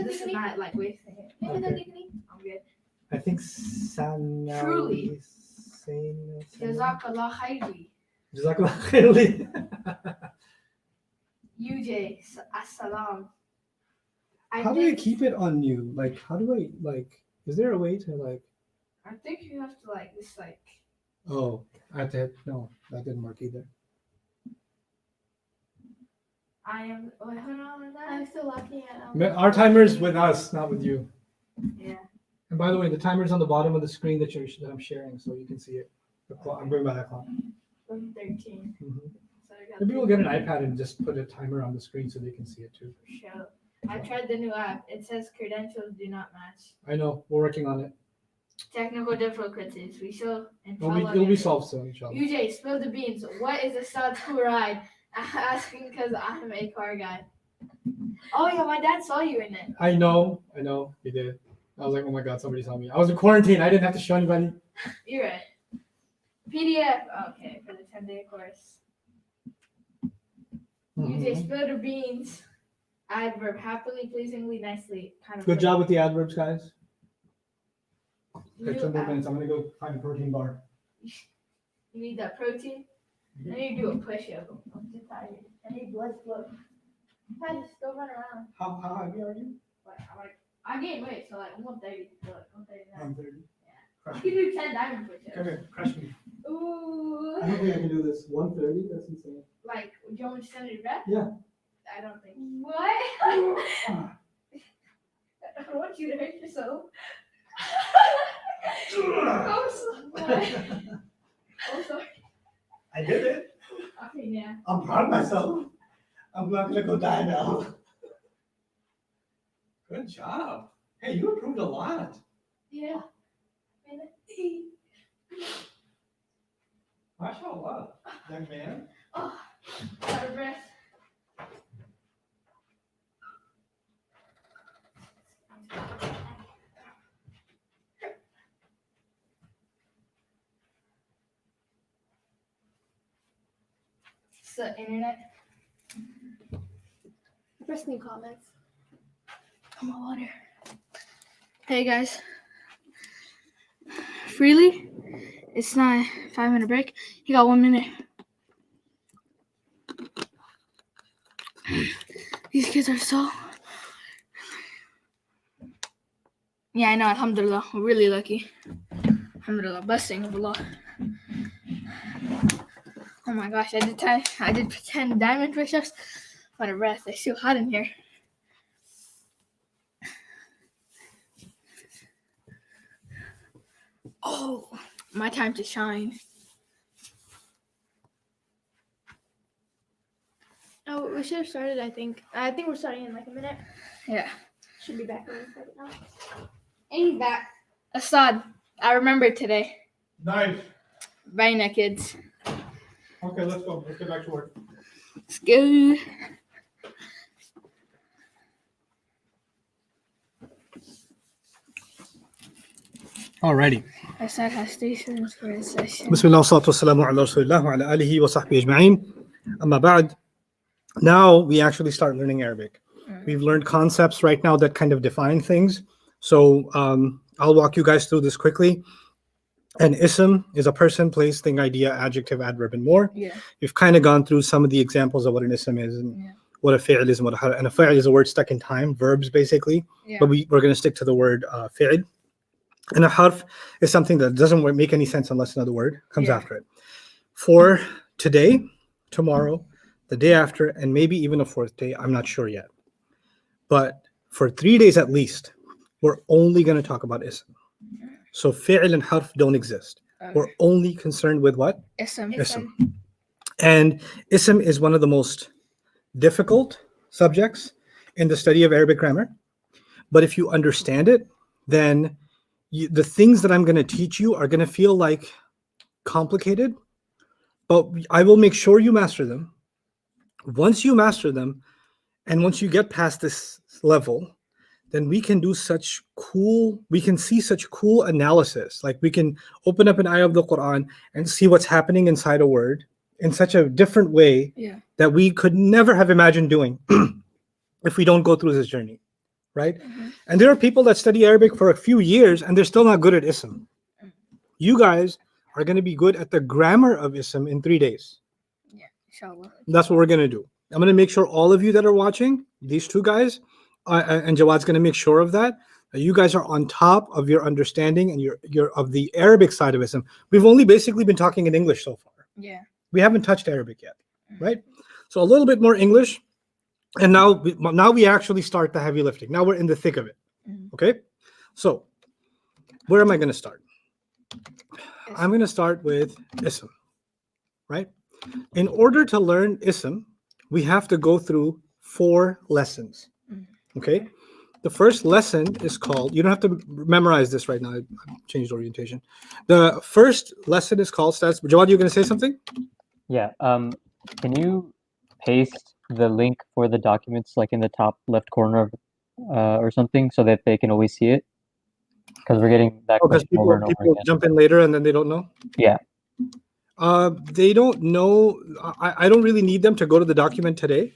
Speaker 2: This is not like wasting it.
Speaker 1: Okay.
Speaker 2: I'm good.
Speaker 1: I think Sana.
Speaker 2: Truly. Jazakallah khairi.
Speaker 1: Jazakallah khairli.
Speaker 2: UJ, assalam.
Speaker 1: How do I keep it on you? Like, how do I, is there a way to,
Speaker 2: I think you have to,
Speaker 1: oh, I have to hit, no, that didn't work either.
Speaker 2: I am, wait, hold on.
Speaker 4: I'm still looking at
Speaker 1: Our timer's with us, not with you.
Speaker 2: Yeah.
Speaker 1: And by the way, the timer's on the bottom of the screen that I'm sharing, so you can see it. The clock, I'm going by that clock.
Speaker 2: 13.
Speaker 1: Mhm.
Speaker 2: So I got
Speaker 1: Maybe we'll get an iPad and just put a timer on the screen so they can see it too.
Speaker 2: Show. I tried the new app. It says credentials do not match.
Speaker 1: I know, we're working on it.
Speaker 2: Technical difficulties. We shall.
Speaker 1: It'll be solved soon, inshallah.
Speaker 2: UJ, spill the beans. What is a South School ride? Asking because I'm a car guy. Oh yeah, my dad saw you in it.
Speaker 1: I know, he did. I was like, oh my god, somebody saw me. I was in quarantine. I didn't have to show anybody.
Speaker 2: You're right. PDF. Okay, for the 10-day course. UJ, spill the beans. Adverb. Happily, pleasingly, nicely. Kind of.
Speaker 1: Good job with the adverbs, guys.
Speaker 2: You,
Speaker 1: Okay, 2 more minutes. I'm gonna go find a protein bar.
Speaker 2: you need that protein. I need to do a push-up. I'm too tired. I need blood flow. I just go run around.
Speaker 1: How heavy are you?
Speaker 2: I gained weight, so I'm 130. So 139.
Speaker 1: 130.
Speaker 2: I
Speaker 1: Crush
Speaker 2: can
Speaker 1: me.
Speaker 2: do 10 diamond push-ups.
Speaker 1: Come here, crush me.
Speaker 2: Ooh.
Speaker 1: I don't think I can do this. 130? That's insane.
Speaker 2: Do you want me to send it back?
Speaker 1: Yeah.
Speaker 2: I don't think.
Speaker 4: What?
Speaker 1: Ah.
Speaker 2: I don't want you to hurt yourself. I'm sorry.
Speaker 1: I did it.
Speaker 2: Okay, yeah.
Speaker 1: I'm proud of myself. I'm not gonna go die now. Good job. Hey, you improved a lot.
Speaker 2: Yeah.
Speaker 1: MashaAllah, young man.
Speaker 2: Oh, out of breath. It's the internet. Press new comments. Come on, water. Hey guys. Freely, it's not 5-minute break. You got 1 minute. These kids are so. Yeah, I know. Alhamdulillah, we're really lucky. Alhamdulillah, blessing of Allah. Oh my gosh, I did 10 diamond push-ups. What a breath! It's too hot in here. Oh, my time to shine.
Speaker 4: Oh, we should have started, I think. I think we're starting in like a minute.
Speaker 2: Yeah.
Speaker 4: Should be back in a second now.
Speaker 2: And he's back. Assad, I remembered today.
Speaker 1: Nice.
Speaker 2: Bayyinah, kids.
Speaker 1: Okay, let's go. Let's get back to work.
Speaker 2: Let's go.
Speaker 1: Alrighty.
Speaker 2: Assad has 3 students for his session.
Speaker 1: Bismillah wa salatu wassalamu ala rasulillah wa ala alihi wa sahbihi ajma'in. Amma ba'd. Now we actually start learning Arabic. We've learned concepts right now that kind of define things. So I'll walk you guys through this quickly. An ism is a person, place, thing, idea, adjective, adverb, and more.
Speaker 2: Yeah.
Speaker 1: We've kind of gone through some of the examples of what an ism is and what a fi'l is and and a fi'l is a word stuck in time, verbs basically.
Speaker 2: Yeah.
Speaker 1: But we're going to stick to the word fi'l. And a harf is something that doesn't make any sense unless another word comes after it. For today, tomorrow, the day after, and maybe even a fourth day, I'm not sure yet. But for 3 days at least, we're only going to talk about ism. So fi'l and harf don't exist. We're only concerned with what?
Speaker 2: Ism.
Speaker 1: Ism. And ism is one of the most difficult subjects in the study of Arabic grammar. But if you understand it, then the things that I'm going to teach you are going to feel like complicated, but I will make sure you master them. Once you master them, and once you get past this level, then we can see such cool analysis. Like we can open up an ayah of the Quran and see what's happening inside a word in such a different way that we could never have imagined doing if we don't go through this journey. Right? And there are people that study Arabic for a few years and they're still not good at ism. You guys are going to be good at the grammar of ism in 3 days.
Speaker 2: Yeah, inshallah.
Speaker 1: That's what we're going to do. I'm going to make sure all of you that are watching, these two guys, and Jawad's going to make sure of that you guys are on top of your understanding and your of the Arabic side of ism. We've only basically been talking in English so far.
Speaker 2: Yeah.
Speaker 1: We haven't touched Arabic yet, right? So a little bit more English. And now we actually start the heavy lifting. Now we're in the thick of it. Okay? So where am I going to start? I'm going to start with ism, right? In order to learn ism, we have to go through 4 lessons. Okay? The first lesson is called, you don't have to memorize this right now. I changed orientation. The first lesson is called stats. Jawad, you're going to say something?
Speaker 3: Yeah. Can you paste the link for the documents like in the top left corner or something so that they can always see it? Because we're getting that question over and over
Speaker 1: people
Speaker 3: again.
Speaker 1: jump in later and then they don't know?
Speaker 3: Yeah.
Speaker 1: They don't know. I don't really need them to go to the document today.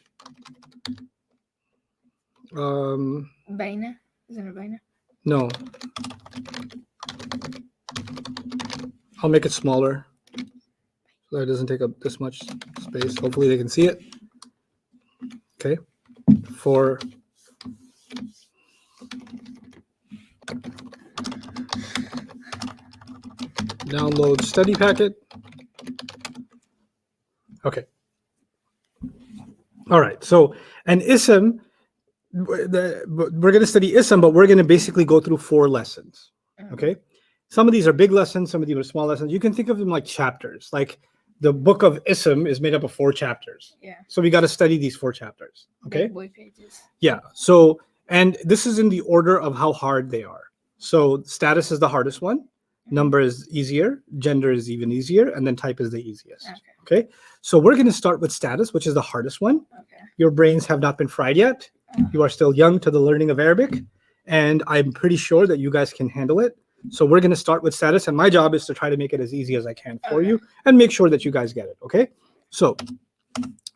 Speaker 2: Bayyinah? Isn't it Bayyinah?
Speaker 1: No. I'll make it smaller so that it doesn't take up this much space. Hopefully they can see it. Okay. For download study packet. Okay. All right. So an ism, we're going to study ism, but we're going to basically go through 4 lessons. Okay. Some of these are big lessons, some of these are small lessons. You can think of them like chapters. Like the book of Ism is made up of 4 chapters.
Speaker 5: Yeah.
Speaker 1: So we got to study these 4 chapters. Okay.
Speaker 5: Big boy pages.
Speaker 1: Yeah. So, and this is in the order of how hard they are. So status is the hardest one. Number is easier. Gender is even easier. And then type is the easiest.
Speaker 5: Okay.
Speaker 1: Okay. So we're going to start with status, which is the hardest one.
Speaker 5: Okay.
Speaker 1: Your brains have not been fried yet. You are still young to the learning of Arabic. And I'm pretty sure that you guys can handle it. So we're going to start with status. And my job is to try to make it as easy as I can for you and make sure that you guys get it. Okay. So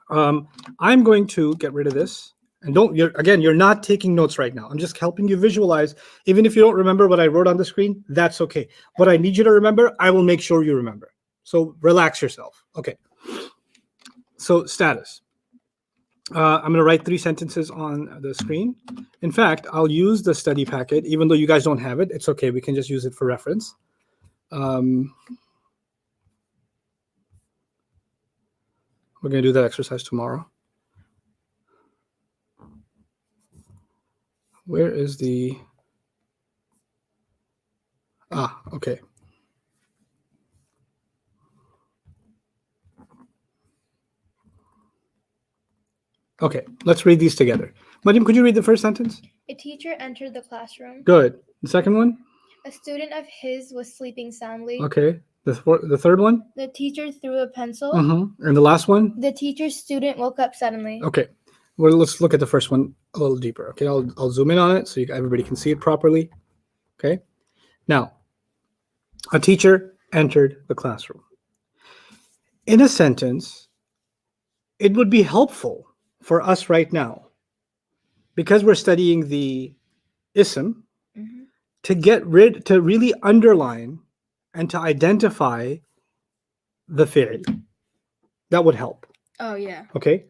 Speaker 1: I'm going to get rid of this. And you're not taking notes right now. I'm just helping you visualize. Even if you don't remember what I wrote on the screen, that's okay. What I need you to remember, I will make sure you remember. So relax yourself. Okay. So status. I'm going to write 3 sentences on the screen. In fact, I'll use the study packet, even though you guys don't have it. It's okay. We can just use it for reference. We're going to do that exercise tomorrow. Where is the... okay. Okay, let's read these together. Mariam, could you read the first sentence?
Speaker 4: A teacher entered the classroom.
Speaker 1: Good. The second one?
Speaker 4: A student of his was sleeping soundly.
Speaker 1: Okay. The third one?
Speaker 4: The teacher threw a pencil.
Speaker 1: And the last one?
Speaker 4: The teacher's student woke up suddenly.
Speaker 1: Okay. Well, let's look at the first one a little deeper. Okay, I'll zoom in on it so everybody can see it properly. Okay. Now, a teacher entered the classroom. In a sentence, it would be helpful for us right now, because we're studying the ism, to really underline and to identify the fi'l. That would help.
Speaker 5: Oh yeah.
Speaker 1: Okay.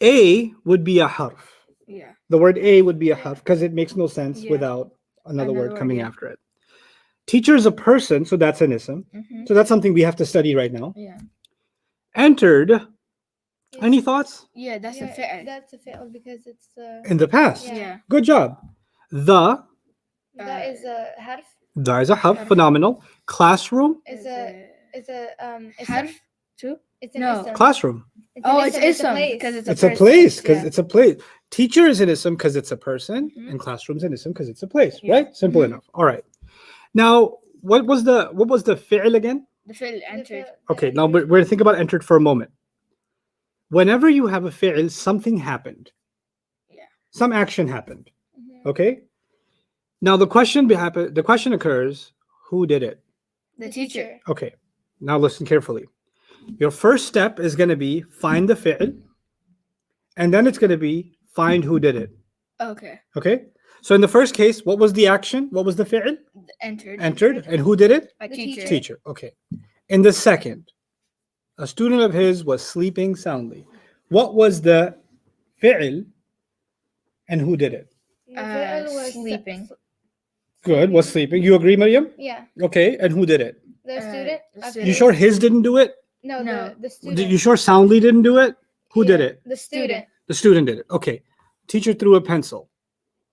Speaker 1: A would be a harf.
Speaker 5: Yeah.
Speaker 1: The word a would be a harf because it makes no sense
Speaker 5: Yeah.
Speaker 1: without another word
Speaker 5: word,
Speaker 1: coming
Speaker 5: yeah.
Speaker 1: after it. Teacher is a person, so that's an ism. So that's something we have to study right now.
Speaker 5: Yeah.
Speaker 1: Entered. Any thoughts?
Speaker 5: Yeah, that's a fi'l.
Speaker 4: That's a fi'l because it's
Speaker 1: In the past.
Speaker 5: Yeah.
Speaker 1: Good job. That
Speaker 4: is a harf.
Speaker 1: is a harf. Phenomenal. Classroom.
Speaker 4: Is a
Speaker 5: harf too?
Speaker 4: It's an
Speaker 5: No.
Speaker 4: ism.
Speaker 1: Classroom.
Speaker 4: It's an
Speaker 5: Oh, it's
Speaker 4: ism,
Speaker 5: ism
Speaker 4: place.
Speaker 5: because it's
Speaker 1: It's a
Speaker 5: person.
Speaker 1: place because
Speaker 5: Yeah.
Speaker 1: it's a place. Teacher is an ism because it's a person, and classroom's an ism because it's a place.
Speaker 5: Yeah.
Speaker 1: Right? Simple enough. All right. Now, what was the fi'l again?
Speaker 5: The fi'l entered.
Speaker 1: Okay. Now we're going to think about entered for a moment. Whenever you have a fi'l, something happened.
Speaker 5: Yeah.
Speaker 1: Some action happened. Okay. Now the question occurs: who did it?
Speaker 5: The teacher.
Speaker 1: Okay. Now listen carefully. Your first step is going to be find the fi'l, and then it's going to be find who did it.
Speaker 5: Okay.
Speaker 1: Okay. So in the first case, what was the action? What was the fi'l?
Speaker 5: Entered.
Speaker 1: Entered. And who did it?
Speaker 5: A
Speaker 4: The
Speaker 5: teacher.
Speaker 1: Teacher. Okay. In the second, a student of his was sleeping soundly. What was the fi'l and who did it?
Speaker 4: The fi'l was
Speaker 5: Sleeping.
Speaker 1: Good. Was sleeping. You agree, Mariam?
Speaker 4: Yeah.
Speaker 1: Okay. And who did it?
Speaker 4: The student.
Speaker 5: the
Speaker 4: of
Speaker 5: student.
Speaker 1: You sure his didn't do it?
Speaker 4: No.
Speaker 5: No.
Speaker 4: The student.
Speaker 1: You sure soundly didn't do it? Who did it?
Speaker 4: The student.
Speaker 1: The student did it. Okay. Teacher threw a pencil.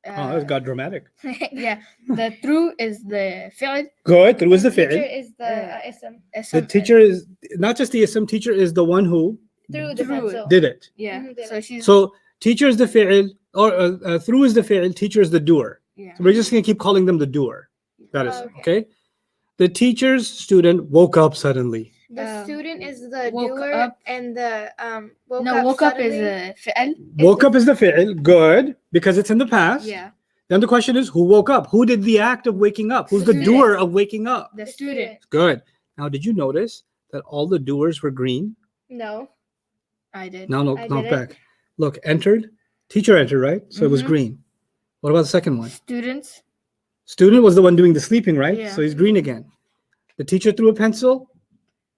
Speaker 1: Oh, that got dramatic.
Speaker 5: Yeah. The through is the fi'l.
Speaker 1: Good. Threw is the
Speaker 4: Teacher
Speaker 1: fi'l.
Speaker 4: is the ism.
Speaker 1: The teacher is not just the ism. Teacher is the one who
Speaker 4: Through the
Speaker 5: Through.
Speaker 4: pencil.
Speaker 1: did it.
Speaker 5: Yeah.
Speaker 4: Did
Speaker 5: So
Speaker 4: it.
Speaker 5: she's.
Speaker 1: So teacher is the fi'l, or through is the fi'l. Teacher is the doer.
Speaker 5: Yeah.
Speaker 1: So we're just gonna keep calling them the doer. That is
Speaker 4: Okay.
Speaker 1: okay. The teacher's student woke up suddenly.
Speaker 4: The student is the
Speaker 5: woke
Speaker 4: doer,
Speaker 5: up.
Speaker 4: and the woke
Speaker 5: No,
Speaker 4: up
Speaker 5: woke up is
Speaker 4: suddenly.
Speaker 5: a fi'l.
Speaker 1: Woke up is the fi'l. Good, because it's in the past.
Speaker 5: Yeah.
Speaker 1: Then the question is, who woke up? Who did the act of waking up? Who's the
Speaker 5: Student.
Speaker 1: doer of waking up?
Speaker 5: The student.
Speaker 1: Good. Now, did you notice that all the doers were green?
Speaker 4: No.
Speaker 5: I did.
Speaker 1: No,
Speaker 4: I
Speaker 1: not
Speaker 4: didn't.
Speaker 1: back. Look, entered. Teacher entered, right? So it was
Speaker 5: Mhm.
Speaker 1: green. What about the second one?
Speaker 5: Students.
Speaker 1: Student was the one doing the sleeping, right?
Speaker 5: Yeah.
Speaker 1: So he's green again. The teacher threw a pencil.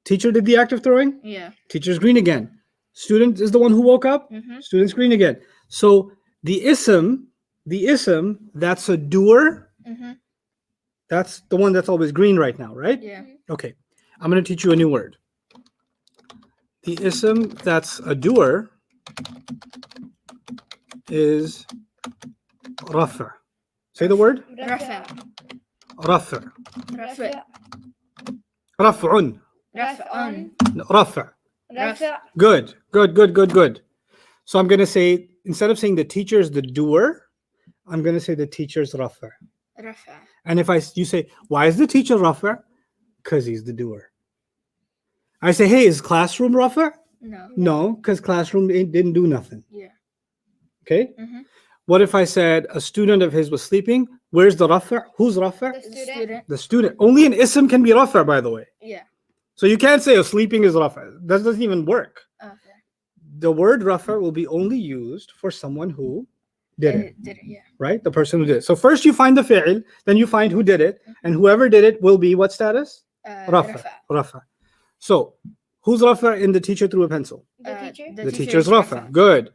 Speaker 1: Teacher did the act of throwing.
Speaker 5: Yeah.
Speaker 1: Teacher's green again. Student is the one who woke up. Student's green again. So the ism, that's a doer. That's the one that's always green right now, right?
Speaker 5: Yeah.
Speaker 1: Okay. I'm going to teach you a new word. The ism that's a doer is rafa. Say the word.
Speaker 5: Rafa.
Speaker 1: رفع.
Speaker 5: رفع.
Speaker 1: رفع.
Speaker 5: رفع.
Speaker 1: رفع.
Speaker 2: رفع.
Speaker 1: Good. So I'm going to say, instead of saying the teacher is the doer, I'm going to say the teacher's رفع.
Speaker 5: رفع.
Speaker 1: And if you say, why is the teacher رفع? Because he's the doer. I say, hey, is classroom رفع?
Speaker 5: No.
Speaker 1: No, because classroom didn't do nothing.
Speaker 5: Yeah.
Speaker 1: Okay.
Speaker 5: Mhm.
Speaker 1: What if I said a student of his was sleeping? Where's the رفع? Who's رفع?
Speaker 2: The
Speaker 5: The
Speaker 2: student.
Speaker 5: student.
Speaker 1: The student. Only an ism can be رفع, by the way.
Speaker 5: Yeah.
Speaker 1: So you can't say sleeping is رفع. That doesn't even work.
Speaker 5: Okay.
Speaker 1: The word رفع will be only used for someone who did it,
Speaker 5: Did it? Yeah.
Speaker 1: right? The person who did it. So first you find the fi'l, then you find who did it, and whoever did it will be what status?
Speaker 5: رفع.
Speaker 1: رفع. So who's رفع in the teacher threw a pencil?
Speaker 2: The teacher.
Speaker 1: The teacher's رفع. Good.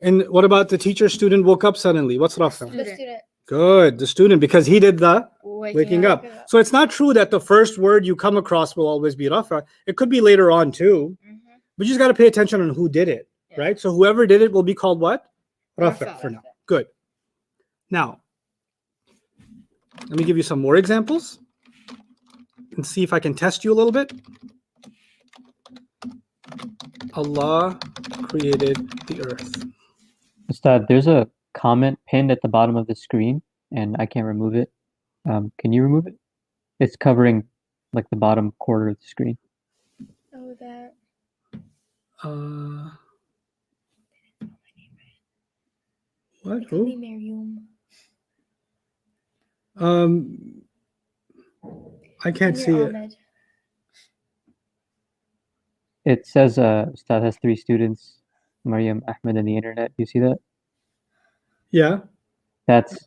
Speaker 1: And what about the teacher student woke up suddenly? What's رفع?
Speaker 2: The student.
Speaker 1: Good. The student, because he did the waking up.
Speaker 2: Waking up.
Speaker 1: So it's not true that the first word you come across will always be رفع. It could be later on too.
Speaker 5: Mhm.
Speaker 1: But you just got to pay attention on who did it,
Speaker 5: Yeah.
Speaker 1: right? So whoever did it will be called what? Rafa
Speaker 5: Rafa.
Speaker 1: for now. Good. Now, let me give you some more examples and see if I can test you a little bit. Allah created the earth.
Speaker 3: Ustad, there's a comment pinned at the bottom of the screen, and I can't remove it. Can you remove it? It's covering like the bottom quarter of the screen.
Speaker 4: Oh, that.
Speaker 1: What? Who?
Speaker 4: Miriam.
Speaker 1: I can't see it.
Speaker 4: Ahmed.
Speaker 3: It says Ustad has 3 students, Mariam, Ahmed, and the internet. You see that?
Speaker 1: Yeah.
Speaker 3: That's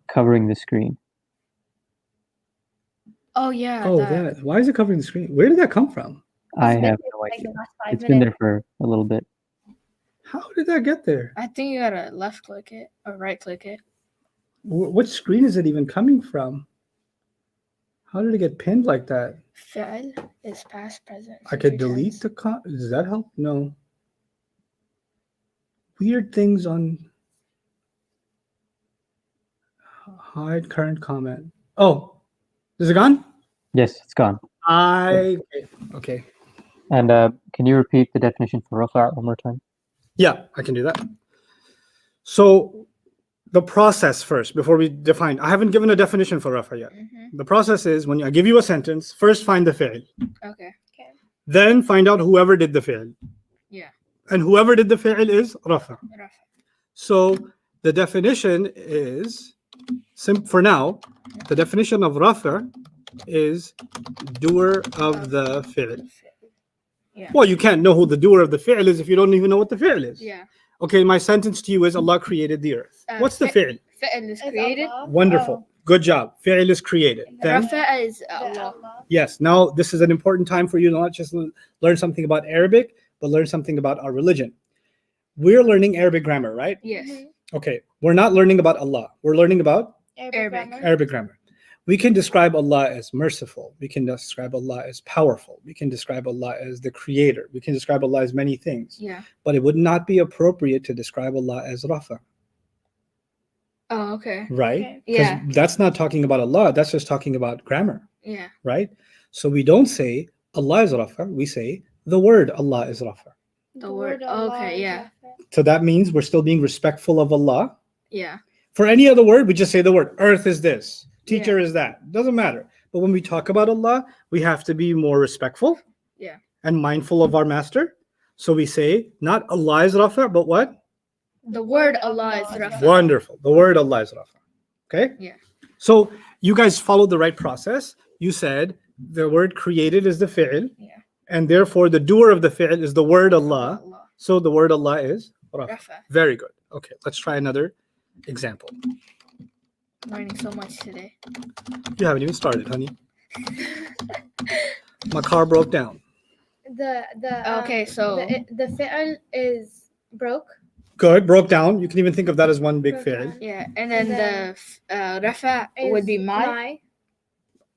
Speaker 3: covering the screen.
Speaker 5: Oh yeah.
Speaker 1: Oh, that. Why is it covering the screen? Where did that come from?
Speaker 3: I
Speaker 4: It's
Speaker 3: have
Speaker 4: been
Speaker 3: no
Speaker 4: like
Speaker 3: idea.
Speaker 4: the last 5
Speaker 3: It's been
Speaker 4: minutes.
Speaker 3: there for a little bit.
Speaker 1: How did that get there?
Speaker 5: I think you gotta left click it or right click it.
Speaker 1: What screen is it even coming from? How did it get pinned like that?
Speaker 5: فعل is past, present.
Speaker 1: I could
Speaker 5: future
Speaker 1: delete
Speaker 5: tense.
Speaker 1: the does that help? No. Weird things on hide current comment. Oh, is it gone?
Speaker 3: Yes, it's gone.
Speaker 1: Okay.
Speaker 3: And can you repeat the definition for rafa' one more time?
Speaker 1: Yeah, I can do that. So the process first before we define. I haven't given a definition for rafa yet.
Speaker 5: Mhm.
Speaker 1: The process is when I give you a sentence, first find the fi'l.
Speaker 5: Okay.
Speaker 1: Then find out whoever did the fi'l.
Speaker 5: Yeah.
Speaker 1: And whoever did the fi'l is rafa.
Speaker 5: رفع.
Speaker 1: So the definition is, for now, the definition of rafa is doer of the fi'l.
Speaker 5: Yeah.
Speaker 1: Well, you can't know who the doer of the fi'l is if you don't even know what the fi'l is.
Speaker 5: Yeah.
Speaker 1: Okay, my sentence to you is Allah created the earth. What's the fi'l?
Speaker 5: فعل is
Speaker 2: It's
Speaker 5: created.
Speaker 2: Allah.
Speaker 1: Wonderful. Good job. Fi'l is created. Then,
Speaker 5: رفع is
Speaker 2: The
Speaker 5: Allah.
Speaker 2: Allah.
Speaker 1: yes, now this is an important time for you to not just learn something about Arabic, but learn something about our religion. We're learning Arabic grammar, right?
Speaker 5: Yes.
Speaker 1: Okay, we're not learning about Allah. We're learning about
Speaker 5: Arabic.
Speaker 2: grammar.
Speaker 1: Arabic grammar. We can describe Allah as merciful. We can describe Allah as powerful. We can describe Allah as the creator. We can describe Allah as many things.
Speaker 5: Yeah.
Speaker 1: But it would not be appropriate to describe Allah as Rafa,
Speaker 5: Oh, okay.
Speaker 1: right?
Speaker 2: Okay.
Speaker 1: 'Cause
Speaker 5: Yeah.
Speaker 1: that's not talking about Allah. That's just talking about grammar,
Speaker 5: Yeah.
Speaker 1: right? So we don't say Allah is Rafa. We say the word Allah is Rafa.
Speaker 5: The word. Okay. Yeah.
Speaker 1: So that means we're still being respectful of Allah.
Speaker 5: Yeah.
Speaker 1: For any other word, we just say the word. Earth is this. Teacher is that. Doesn't matter. But when we talk about Allah, we have to be more respectful.
Speaker 5: Yeah.
Speaker 1: And mindful of our master. So we say not Allah is Rafa, but what?
Speaker 5: The word Allah is Rafa.
Speaker 1: Wonderful. The word Allah is Rafa. Okay?
Speaker 5: Yeah.
Speaker 1: So you guys followed the right process. You said the word created is the fi'l.
Speaker 5: Yeah.
Speaker 1: And therefore the doer of the fi'l is the word Allah.
Speaker 5: Allah.
Speaker 1: So the word Allah is Rafa.
Speaker 5: Rafa.
Speaker 1: Very good. Okay, let's try another example.
Speaker 5: Learning so much today.
Speaker 1: You haven't even started, honey. My car broke down.
Speaker 5: Okay, so-
Speaker 4: the fi'l is broke.
Speaker 1: Good, broke down. You can even think of that as one big
Speaker 4: Broke
Speaker 1: fi'l.
Speaker 4: down.
Speaker 5: Yeah, and then
Speaker 4: then
Speaker 5: the Rafa would be
Speaker 4: Is
Speaker 5: my.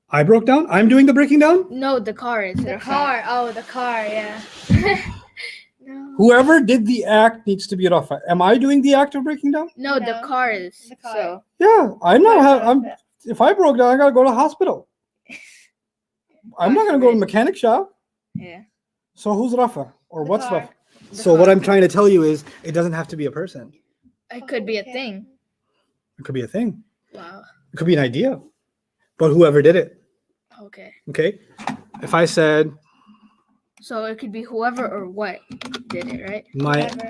Speaker 1: I broke down? I'm doing the breaking down?
Speaker 5: No, the car is
Speaker 2: The
Speaker 5: Rafa.
Speaker 2: car. Oh, the car. Yeah.
Speaker 4: No.
Speaker 1: Whoever did the act needs to be Rafa. Am I doing the act of breaking down?
Speaker 5: No, the
Speaker 2: No,
Speaker 5: car is.
Speaker 2: the car.
Speaker 5: So
Speaker 1: Yeah, I'm not. I'm if I broke down, I gotta go to the hospital. I'm not gonna go to the mechanic shop.
Speaker 5: Yeah.
Speaker 1: So who's Rafa? Or
Speaker 4: The
Speaker 1: what's
Speaker 4: car.
Speaker 1: Rafa? So what I'm trying to tell you is it doesn't have to be a person.
Speaker 5: It could be a
Speaker 4: Okay.
Speaker 5: thing.
Speaker 1: It could be a thing.
Speaker 5: Wow.
Speaker 1: It could be an idea. But whoever did it.
Speaker 5: Okay.
Speaker 1: Okay? If I said
Speaker 5: So it could be whoever or what did it, right?
Speaker 1: my
Speaker 4: Whatever.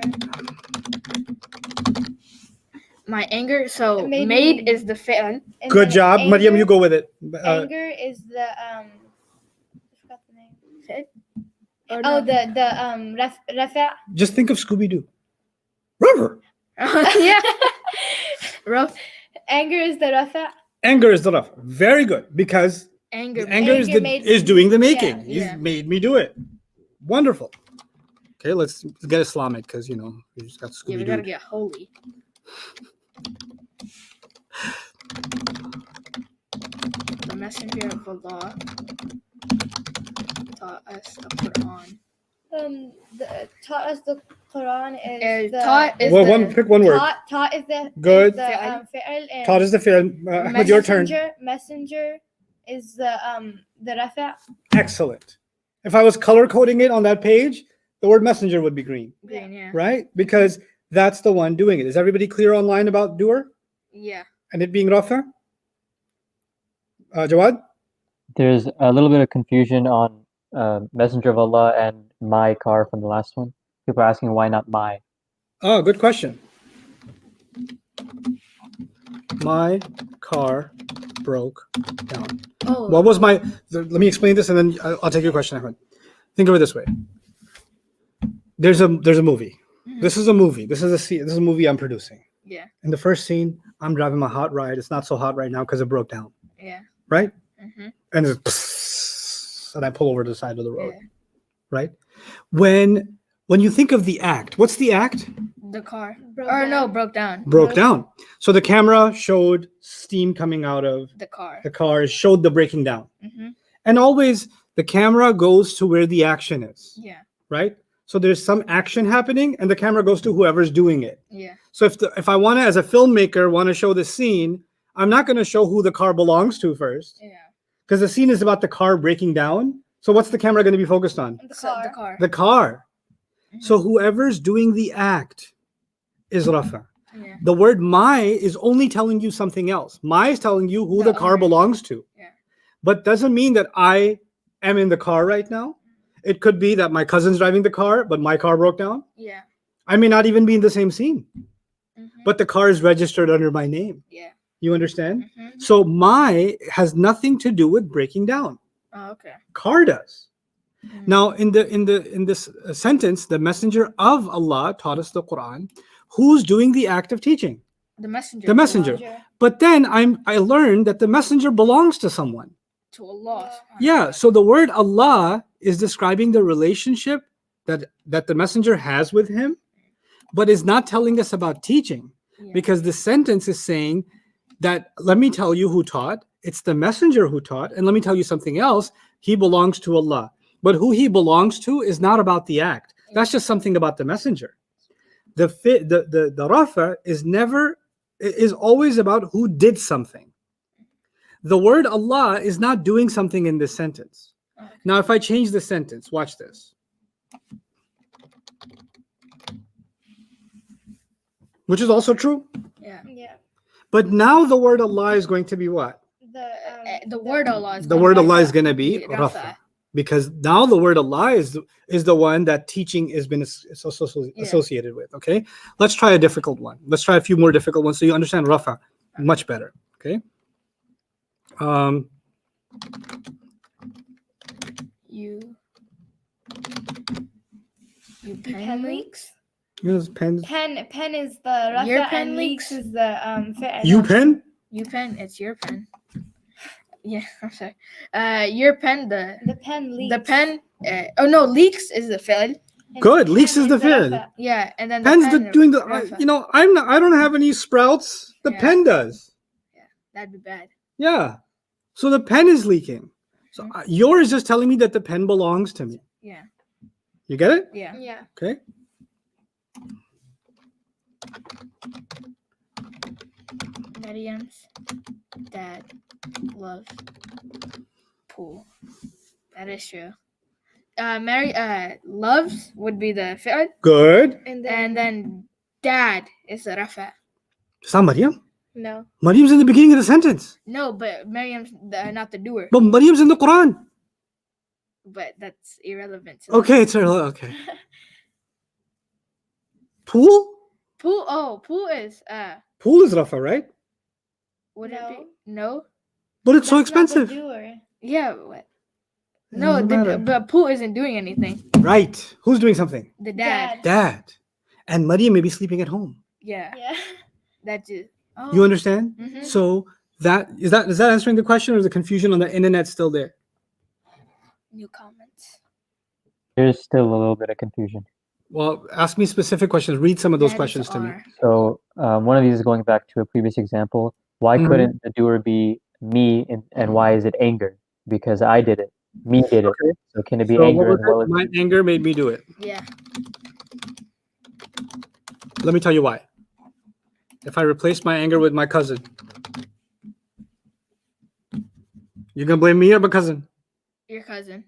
Speaker 5: My anger. So
Speaker 4: Made
Speaker 5: made
Speaker 4: me-
Speaker 5: is the fi'l.
Speaker 4: And
Speaker 1: good
Speaker 4: then
Speaker 1: job, Mariam, you go with it.
Speaker 4: Anger is the I forgot the name.
Speaker 5: Or
Speaker 4: Oh,
Speaker 5: no?
Speaker 4: the rafa.
Speaker 1: Just think of Scooby-Doo. Rubber.
Speaker 5: Yeah. Rough.
Speaker 4: Anger is the rafa.
Speaker 1: Anger is the Rafa. Very good. Because
Speaker 5: Anger.
Speaker 1: anger
Speaker 4: Anger made
Speaker 1: is
Speaker 4: me-
Speaker 1: doing the making.
Speaker 5: yeah.
Speaker 1: He's made me do it. Wonderful. Okay, let's get Islamic because we just got
Speaker 5: Yeah, we
Speaker 1: Scooby-Doo.
Speaker 5: gotta get holy. The messenger of Allah taught us the Quran.
Speaker 4: Taught us the Quran is the
Speaker 5: Taught is
Speaker 1: Well,
Speaker 5: the
Speaker 1: pick one word.
Speaker 4: Taught is the
Speaker 1: Good.
Speaker 4: is the fi'l and
Speaker 1: Taught is the fi'l. Ahmed, your turn.
Speaker 4: messenger is the rafa.
Speaker 1: Excellent. If I was color coding it on that page, the word messenger would be green,
Speaker 5: green. Yeah.
Speaker 1: right? Because that's the one doing it. Is everybody clear online about doer
Speaker 5: Yeah.
Speaker 1: and it being Rafa? Jawad?
Speaker 3: There's a little bit of confusion on Messenger of Allah and my car from the last one. People are asking why not my.
Speaker 1: Oh, good question. My car broke down.
Speaker 5: Oh.
Speaker 1: What was my? Let me explain this, and then I'll take your question, Ahmed. Think of it this way. There's a movie.
Speaker 5: Mhm.
Speaker 1: This is a movie. This is a scene. This is a movie I'm producing.
Speaker 5: Yeah.
Speaker 1: In the first scene, I'm driving my hot ride. It's not so hot right now because it broke down.
Speaker 5: Yeah.
Speaker 1: Right?
Speaker 5: Mm-hmm.
Speaker 1: And it's and I pull over to the side of the road.
Speaker 5: Yeah.
Speaker 1: Right? When you think of the act, what's the act?
Speaker 5: The car.
Speaker 4: Broke
Speaker 5: or no,
Speaker 4: down.
Speaker 5: broke down.
Speaker 1: Broke down. So the camera showed steam coming out of
Speaker 5: The car.
Speaker 1: the car, showed the breaking down.
Speaker 5: Mm-hmm.
Speaker 1: And always the camera goes to where the action is,
Speaker 5: Yeah.
Speaker 1: right? So there's some action happening and the camera goes to whoever's doing it.
Speaker 5: Yeah.
Speaker 1: So if I want to, as a filmmaker, want to show the scene, I'm not going to show who the car belongs to first
Speaker 5: Yeah.
Speaker 1: because the scene is about the car breaking down. So what's the camera going to be focused on?
Speaker 4: The
Speaker 5: So,
Speaker 4: car.
Speaker 5: the car.
Speaker 1: The car.
Speaker 5: Mhm.
Speaker 1: So whoever's doing the act is Rafa.
Speaker 5: Yeah.
Speaker 1: The word my is only telling you something else. My is telling you who the car
Speaker 5: owner.
Speaker 1: belongs to.
Speaker 5: Yeah.
Speaker 1: But doesn't mean that I am in the car right now. It could be that my cousin's driving the car, but my car broke down.
Speaker 5: Yeah.
Speaker 1: I may not even be in the same scene,
Speaker 5: Mm-hmm.
Speaker 1: but the car is registered under my name.
Speaker 5: Yeah.
Speaker 1: You understand?
Speaker 5: Mm-hmm.
Speaker 1: So my has nothing to do with breaking down.
Speaker 5: Oh, okay.
Speaker 1: Car does.
Speaker 5: Mhm.
Speaker 1: Now, in this sentence, the messenger of Allah taught us the Quran. Who's doing the act of teaching?
Speaker 5: The messenger.
Speaker 1: The messenger. But then I learned that the messenger belongs to someone.
Speaker 5: To Allah.
Speaker 1: Yeah. So the word Allah is describing the relationship that the messenger has with him, but is not telling us about teaching,
Speaker 5: Yeah.
Speaker 1: because the sentence is saying that, let me tell you who taught. It's the messenger who taught, and let me tell you something else. He belongs to Allah, but who he belongs to is not about the act. That's just something about the messenger. The rafa is always about who did something. The word Allah is not doing something in this sentence.
Speaker 5: Okay.
Speaker 1: Now, if I change the sentence, watch this. Which is also true.
Speaker 5: Yeah.
Speaker 4: Yeah.
Speaker 1: But now the word Allah is going to be what?
Speaker 5: The word Allah is
Speaker 1: The
Speaker 5: gonna
Speaker 1: word
Speaker 5: be
Speaker 1: Allah is
Speaker 5: Rafa.
Speaker 1: going to be
Speaker 5: Rafa.
Speaker 1: Rafa. Because now the word Allah is the one that teaching has been associated with. Okay, let's try a difficult one. Let's try a few more difficult ones so you understand Rafa much better. Okay.
Speaker 5: You
Speaker 4: Pen
Speaker 5: pen
Speaker 4: leaks?
Speaker 5: leaks?
Speaker 1: Use pens.
Speaker 4: Pen is the rafa
Speaker 5: Your pen
Speaker 4: and leaks
Speaker 5: leaks?
Speaker 4: is the fi'l.
Speaker 1: You pen?
Speaker 5: You pen. It's your pen. Yeah, I'm sorry. Your pen.
Speaker 4: The pen leaks.
Speaker 5: The pen. Oh no, leaks is the fi'l.
Speaker 4: And
Speaker 1: Good.
Speaker 4: pen
Speaker 1: Leaks is the fi'l.
Speaker 4: rafa.
Speaker 5: Yeah, and then
Speaker 1: Pen's
Speaker 5: the pen,
Speaker 1: doing the.
Speaker 5: Rafa.
Speaker 1: I don't have any sprouts. The
Speaker 5: Yeah.
Speaker 1: pen does.
Speaker 5: That'd be bad.
Speaker 1: Yeah. So the pen is leaking. So yours is just telling me that the pen belongs to me.
Speaker 5: Yeah.
Speaker 1: You get it?
Speaker 5: Yeah.
Speaker 4: Yeah.
Speaker 1: Okay.
Speaker 5: Maryam's dad loves pool. That is true. Loves would be the fi'l,
Speaker 1: Good.
Speaker 4: And
Speaker 5: and then dad is the rafa.
Speaker 1: It's not Maryam.
Speaker 4: no.
Speaker 1: Maryam's in the beginning of the sentence.
Speaker 5: No, but Maryam's not the doer.
Speaker 1: But Maryam's in the Quran.
Speaker 5: But that's irrelevant. to
Speaker 1: Okay, it's okay. Pool?
Speaker 5: Pool. Oh, pool is
Speaker 1: Pool is Rafa, right?
Speaker 5: would it
Speaker 4: No.
Speaker 5: be? No.
Speaker 1: But it's so
Speaker 4: That's not the
Speaker 1: expensive.
Speaker 4: doer.
Speaker 5: Yeah. What?
Speaker 1: It
Speaker 5: No,
Speaker 1: doesn't matter.
Speaker 5: but pool isn't doing anything.
Speaker 1: Right. Who's doing something?
Speaker 5: The dad.
Speaker 1: Dad. And Maryam may be sleeping at home.
Speaker 5: Yeah.
Speaker 4: Yeah.
Speaker 5: That just. Oh.
Speaker 1: You understand?
Speaker 5: Mhm.
Speaker 1: So is that answering the question, or is the confusion on the internet still there?
Speaker 5: New comments.
Speaker 3: There's still a little bit of confusion.
Speaker 1: Well, ask me specific questions. Read some of those
Speaker 5: That is
Speaker 1: questions to me.
Speaker 5: R.
Speaker 3: So one of these is going back to a previous example. Why
Speaker 1: Mhm.
Speaker 3: couldn't the doer be me, and why is it anger? Because I did it. Me did it.
Speaker 1: Okay.
Speaker 3: So can it be
Speaker 1: So what
Speaker 3: anger
Speaker 1: was
Speaker 3: as well
Speaker 1: it?
Speaker 3: as
Speaker 1: My anger made me do it.
Speaker 5: Yeah.
Speaker 1: Let me tell you why. If I replace my anger with my cousin, you gonna blame me or my cousin?
Speaker 5: Your cousin.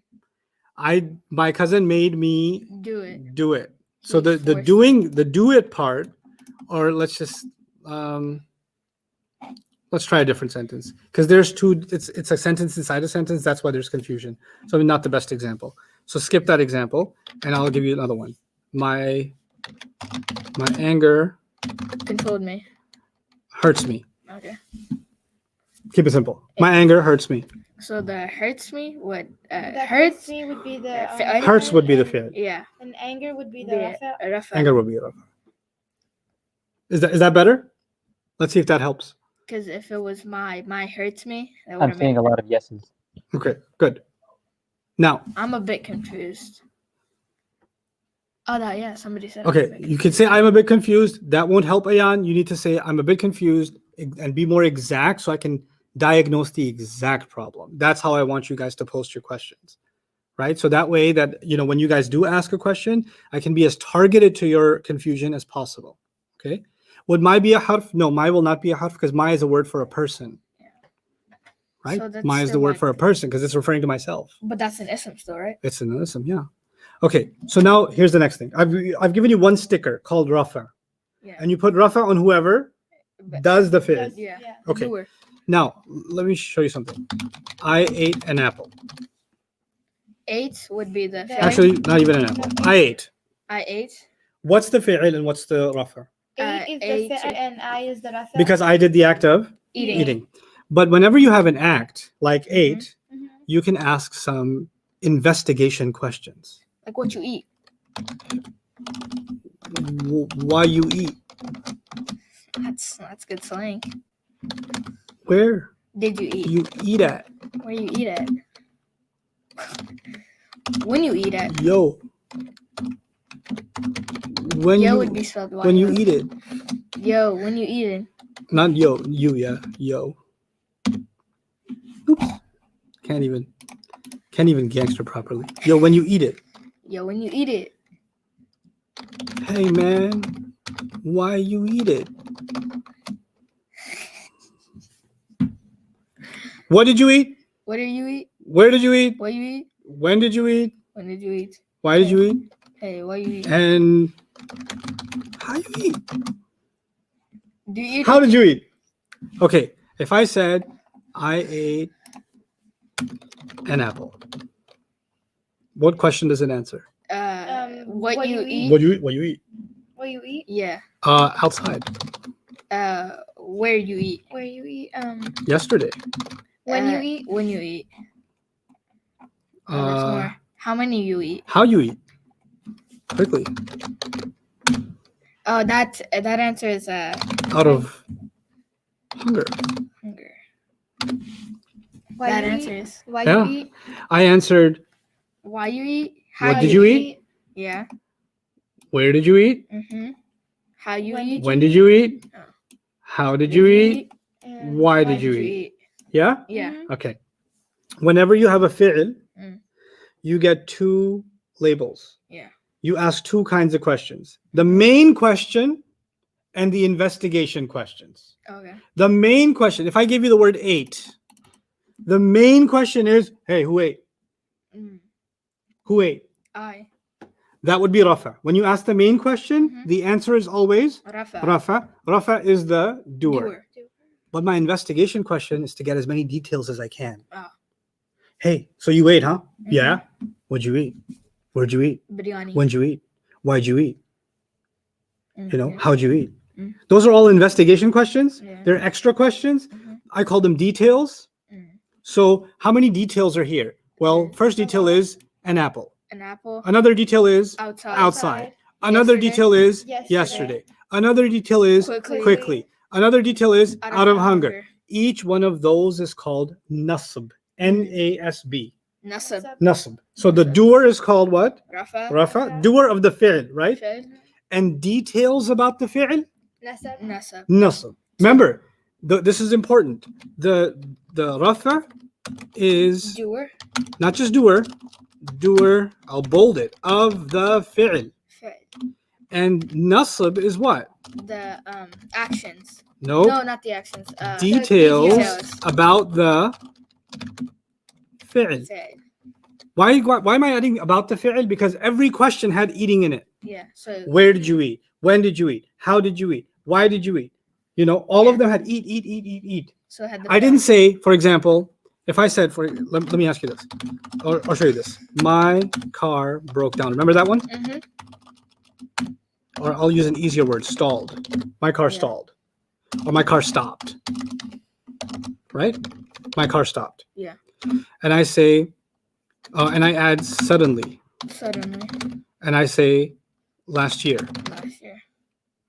Speaker 1: My cousin made me
Speaker 5: Do it.
Speaker 1: do it. So
Speaker 5: He
Speaker 1: the
Speaker 5: forced
Speaker 1: the do it part, or let's just let's try a different sentence, because there's two. It's a sentence inside a sentence. That's why there's confusion. So not the best example. So skip that example, and I'll give you another one. My anger
Speaker 5: Controlled me.
Speaker 1: hurts me.
Speaker 5: Okay.
Speaker 1: Keep it simple. My anger hurts me.
Speaker 5: So the hurts me would
Speaker 4: That
Speaker 5: hurts.
Speaker 4: me would be the
Speaker 5: Yeah,
Speaker 1: Hurts would be the
Speaker 4: and-
Speaker 1: fi'l.
Speaker 5: Yeah.
Speaker 4: And anger would be the
Speaker 5: The
Speaker 4: rafa.
Speaker 5: rafa.
Speaker 1: Anger would be a rafa. Is that better? Let's see if that helps.
Speaker 5: Because if it was my hurts me, that would
Speaker 3: I'm
Speaker 5: have
Speaker 3: seeing
Speaker 5: made.
Speaker 3: a lot of yeses.
Speaker 1: Okay, good. Now,
Speaker 5: I'm a bit confused. Oh, yeah. Somebody said. I'm a
Speaker 1: okay,
Speaker 5: bit
Speaker 1: you can say I'm a bit confused. That won't help, Ayan. You need to say I'm a bit confused and be more exact so I can diagnose the exact problem. That's how I want you guys to post your questions, right? So that way that, when you guys do ask a question, I can be as targeted to your confusion as possible, okay? Would my be a harf? No, my will not be a harf because my is a word for a person, right?
Speaker 5: So that's
Speaker 1: My is the
Speaker 5: still
Speaker 1: word
Speaker 5: like-
Speaker 1: for a person because it's referring to myself.
Speaker 5: But that's an ism still, right?
Speaker 1: It's an ism, yeah. Okay, so now here's the next thing. I've given you one sticker called Rafa,
Speaker 5: Yeah.
Speaker 1: and you put Rafa on whoever
Speaker 5: But-
Speaker 1: does the fi'l.
Speaker 4: Does-
Speaker 5: Yeah.
Speaker 1: Okay.
Speaker 5: Doer.
Speaker 1: Now, let me show you something. I ate an apple.
Speaker 5: 8 would be the.
Speaker 4: The-
Speaker 5: fi'l.
Speaker 1: Actually, not even an apple. I ate.
Speaker 5: I ate.
Speaker 1: What's the fi'l and what's the Rafa?
Speaker 4: Eight is
Speaker 5: eight.
Speaker 4: the fi'l and I is the rafa.
Speaker 1: Because I did the act of
Speaker 5: Eating.
Speaker 1: But whenever you have an act like ate,
Speaker 4: Mhm.
Speaker 1: you can ask some investigation questions.
Speaker 5: Like what you eat.
Speaker 1: Why you eat?
Speaker 5: That's good slang.
Speaker 1: Where
Speaker 5: Did you eat?
Speaker 1: you eat at?
Speaker 5: Where you eat at? When you eat at?
Speaker 1: Yo. When
Speaker 5: Yo
Speaker 1: you
Speaker 5: would be spelled
Speaker 1: when you
Speaker 5: Y-O.
Speaker 1: eat it.
Speaker 5: Yo, when you eating?
Speaker 1: Not yo, you, yeah, yo. Oops. Can't even gangster properly. Yo, when you eat it.
Speaker 5: Yo, when you eat it.
Speaker 1: Hey man, why you eat it? What did you eat?
Speaker 5: What do you eat?
Speaker 1: Where did you eat?
Speaker 5: What you eat?
Speaker 1: When did you eat?
Speaker 5: When did you eat?
Speaker 1: Why did you eat?
Speaker 5: Hey, what you eat?
Speaker 1: And how you eat?
Speaker 5: Do you eat?
Speaker 1: How did you eat? Okay, if I said I ate an apple, what question does it answer?
Speaker 5: What you eat?
Speaker 1: What you eat? What you eat?
Speaker 4: What you eat?
Speaker 5: Yeah.
Speaker 1: Outside.
Speaker 5: Where you eat?
Speaker 4: Where you eat?
Speaker 1: Yesterday.
Speaker 4: When you eat?
Speaker 5: When you eat. Oh, there's more. How many you eat?
Speaker 1: How you eat? Quickly.
Speaker 5: Oh, that answer is
Speaker 1: Out of hunger.
Speaker 5: hunger.
Speaker 4: Why
Speaker 5: That
Speaker 4: you
Speaker 5: answer
Speaker 4: eat?
Speaker 5: is
Speaker 4: Why
Speaker 1: Yeah.
Speaker 4: you eat?
Speaker 1: I answered,
Speaker 5: why you eat.
Speaker 1: What
Speaker 5: How
Speaker 1: did you eat?
Speaker 5: Yeah.
Speaker 1: where did you eat?
Speaker 5: Mhm. How you
Speaker 4: When
Speaker 5: eat?
Speaker 1: When did you eat?
Speaker 5: Oh.
Speaker 1: How did you eat?
Speaker 4: And
Speaker 1: Why did you eat? Yeah?
Speaker 5: Yeah.
Speaker 4: Mhm.
Speaker 1: Okay. Whenever you have a fi'l,
Speaker 5: Mm.
Speaker 1: you get two labels.
Speaker 5: Yeah.
Speaker 1: You ask two kinds of questions. The main question and the investigation questions.
Speaker 5: Okay.
Speaker 1: The main question, if I give you the word ate, the main question is, hey, who ate?
Speaker 5: Mm.
Speaker 1: Who ate?
Speaker 5: I.
Speaker 1: That would be rafa. When you ask the main question,
Speaker 5: Mhm.
Speaker 1: the answer is always
Speaker 5: Rafa.
Speaker 1: rafa. Rafa is the doer.
Speaker 5: Doer.
Speaker 1: But my investigation question is to get as many details as I can.
Speaker 5: Ah.
Speaker 1: Hey, so you ate, huh?
Speaker 5: Mhm.
Speaker 1: Yeah. What'd you eat? Where'd you eat?
Speaker 5: Biryani.
Speaker 1: When'd you eat? Why'd you eat?
Speaker 5: Mm,
Speaker 1: You know,
Speaker 5: yeah.
Speaker 1: how'd you eat?
Speaker 5: Mm.
Speaker 1: Those are all investigation questions.
Speaker 5: Yeah.
Speaker 1: They're extra questions.
Speaker 5: Mhm.
Speaker 1: I call them details.
Speaker 5: Mm.
Speaker 1: So how many details are here? Well,
Speaker 5: Yeah.
Speaker 1: first detail is an apple.
Speaker 5: An apple.
Speaker 1: Another detail is
Speaker 5: Outside.
Speaker 1: outside. Another
Speaker 5: Yesterday.
Speaker 1: detail is
Speaker 4: Yesterday.
Speaker 1: yesterday. Another detail is
Speaker 5: Quickly.
Speaker 1: quickly. Another detail is out of hunger.
Speaker 5: hunger.
Speaker 1: Each one of those is called nasb. N-A-S-B.
Speaker 5: Nasab.
Speaker 1: Nasb. So the
Speaker 5: Nasab.
Speaker 1: doer is called what?
Speaker 5: Rafa.
Speaker 1: Rafa. Doer of the fi'l, right?
Speaker 5: Fed.
Speaker 1: And details about the fi'l?
Speaker 4: Nasab.
Speaker 5: Nasab.
Speaker 1: Nasb. Remember, this is important. The rafa is
Speaker 5: Doer.
Speaker 1: not just doer, I'll bold it, of the fi'l.
Speaker 5: Fed.
Speaker 1: And nasb is what?
Speaker 5: The actions.
Speaker 1: Nope.
Speaker 5: No, not the actions.
Speaker 1: Details
Speaker 5: details.
Speaker 1: about the fi'l.
Speaker 5: Fed.
Speaker 1: Why am I adding about the fi'l? Because every question had eating in it.
Speaker 5: Yeah. So.
Speaker 1: Where did you eat? When did you eat? How did you eat? Why did you eat? You know, all of them had eat.
Speaker 5: So it had the.
Speaker 1: I didn't say, for example, if I said, let me ask you this, or I'll show you this. My car broke down. Remember that one?
Speaker 5: Mhm.
Speaker 1: Or I'll use an easier word, stalled. My car
Speaker 5: Yeah.
Speaker 1: stalled. Or my car stopped. Right? My car stopped.
Speaker 5: Yeah.
Speaker 1: And I say, and I add suddenly.
Speaker 5: Suddenly.
Speaker 1: And I say last year.
Speaker 5: Last year.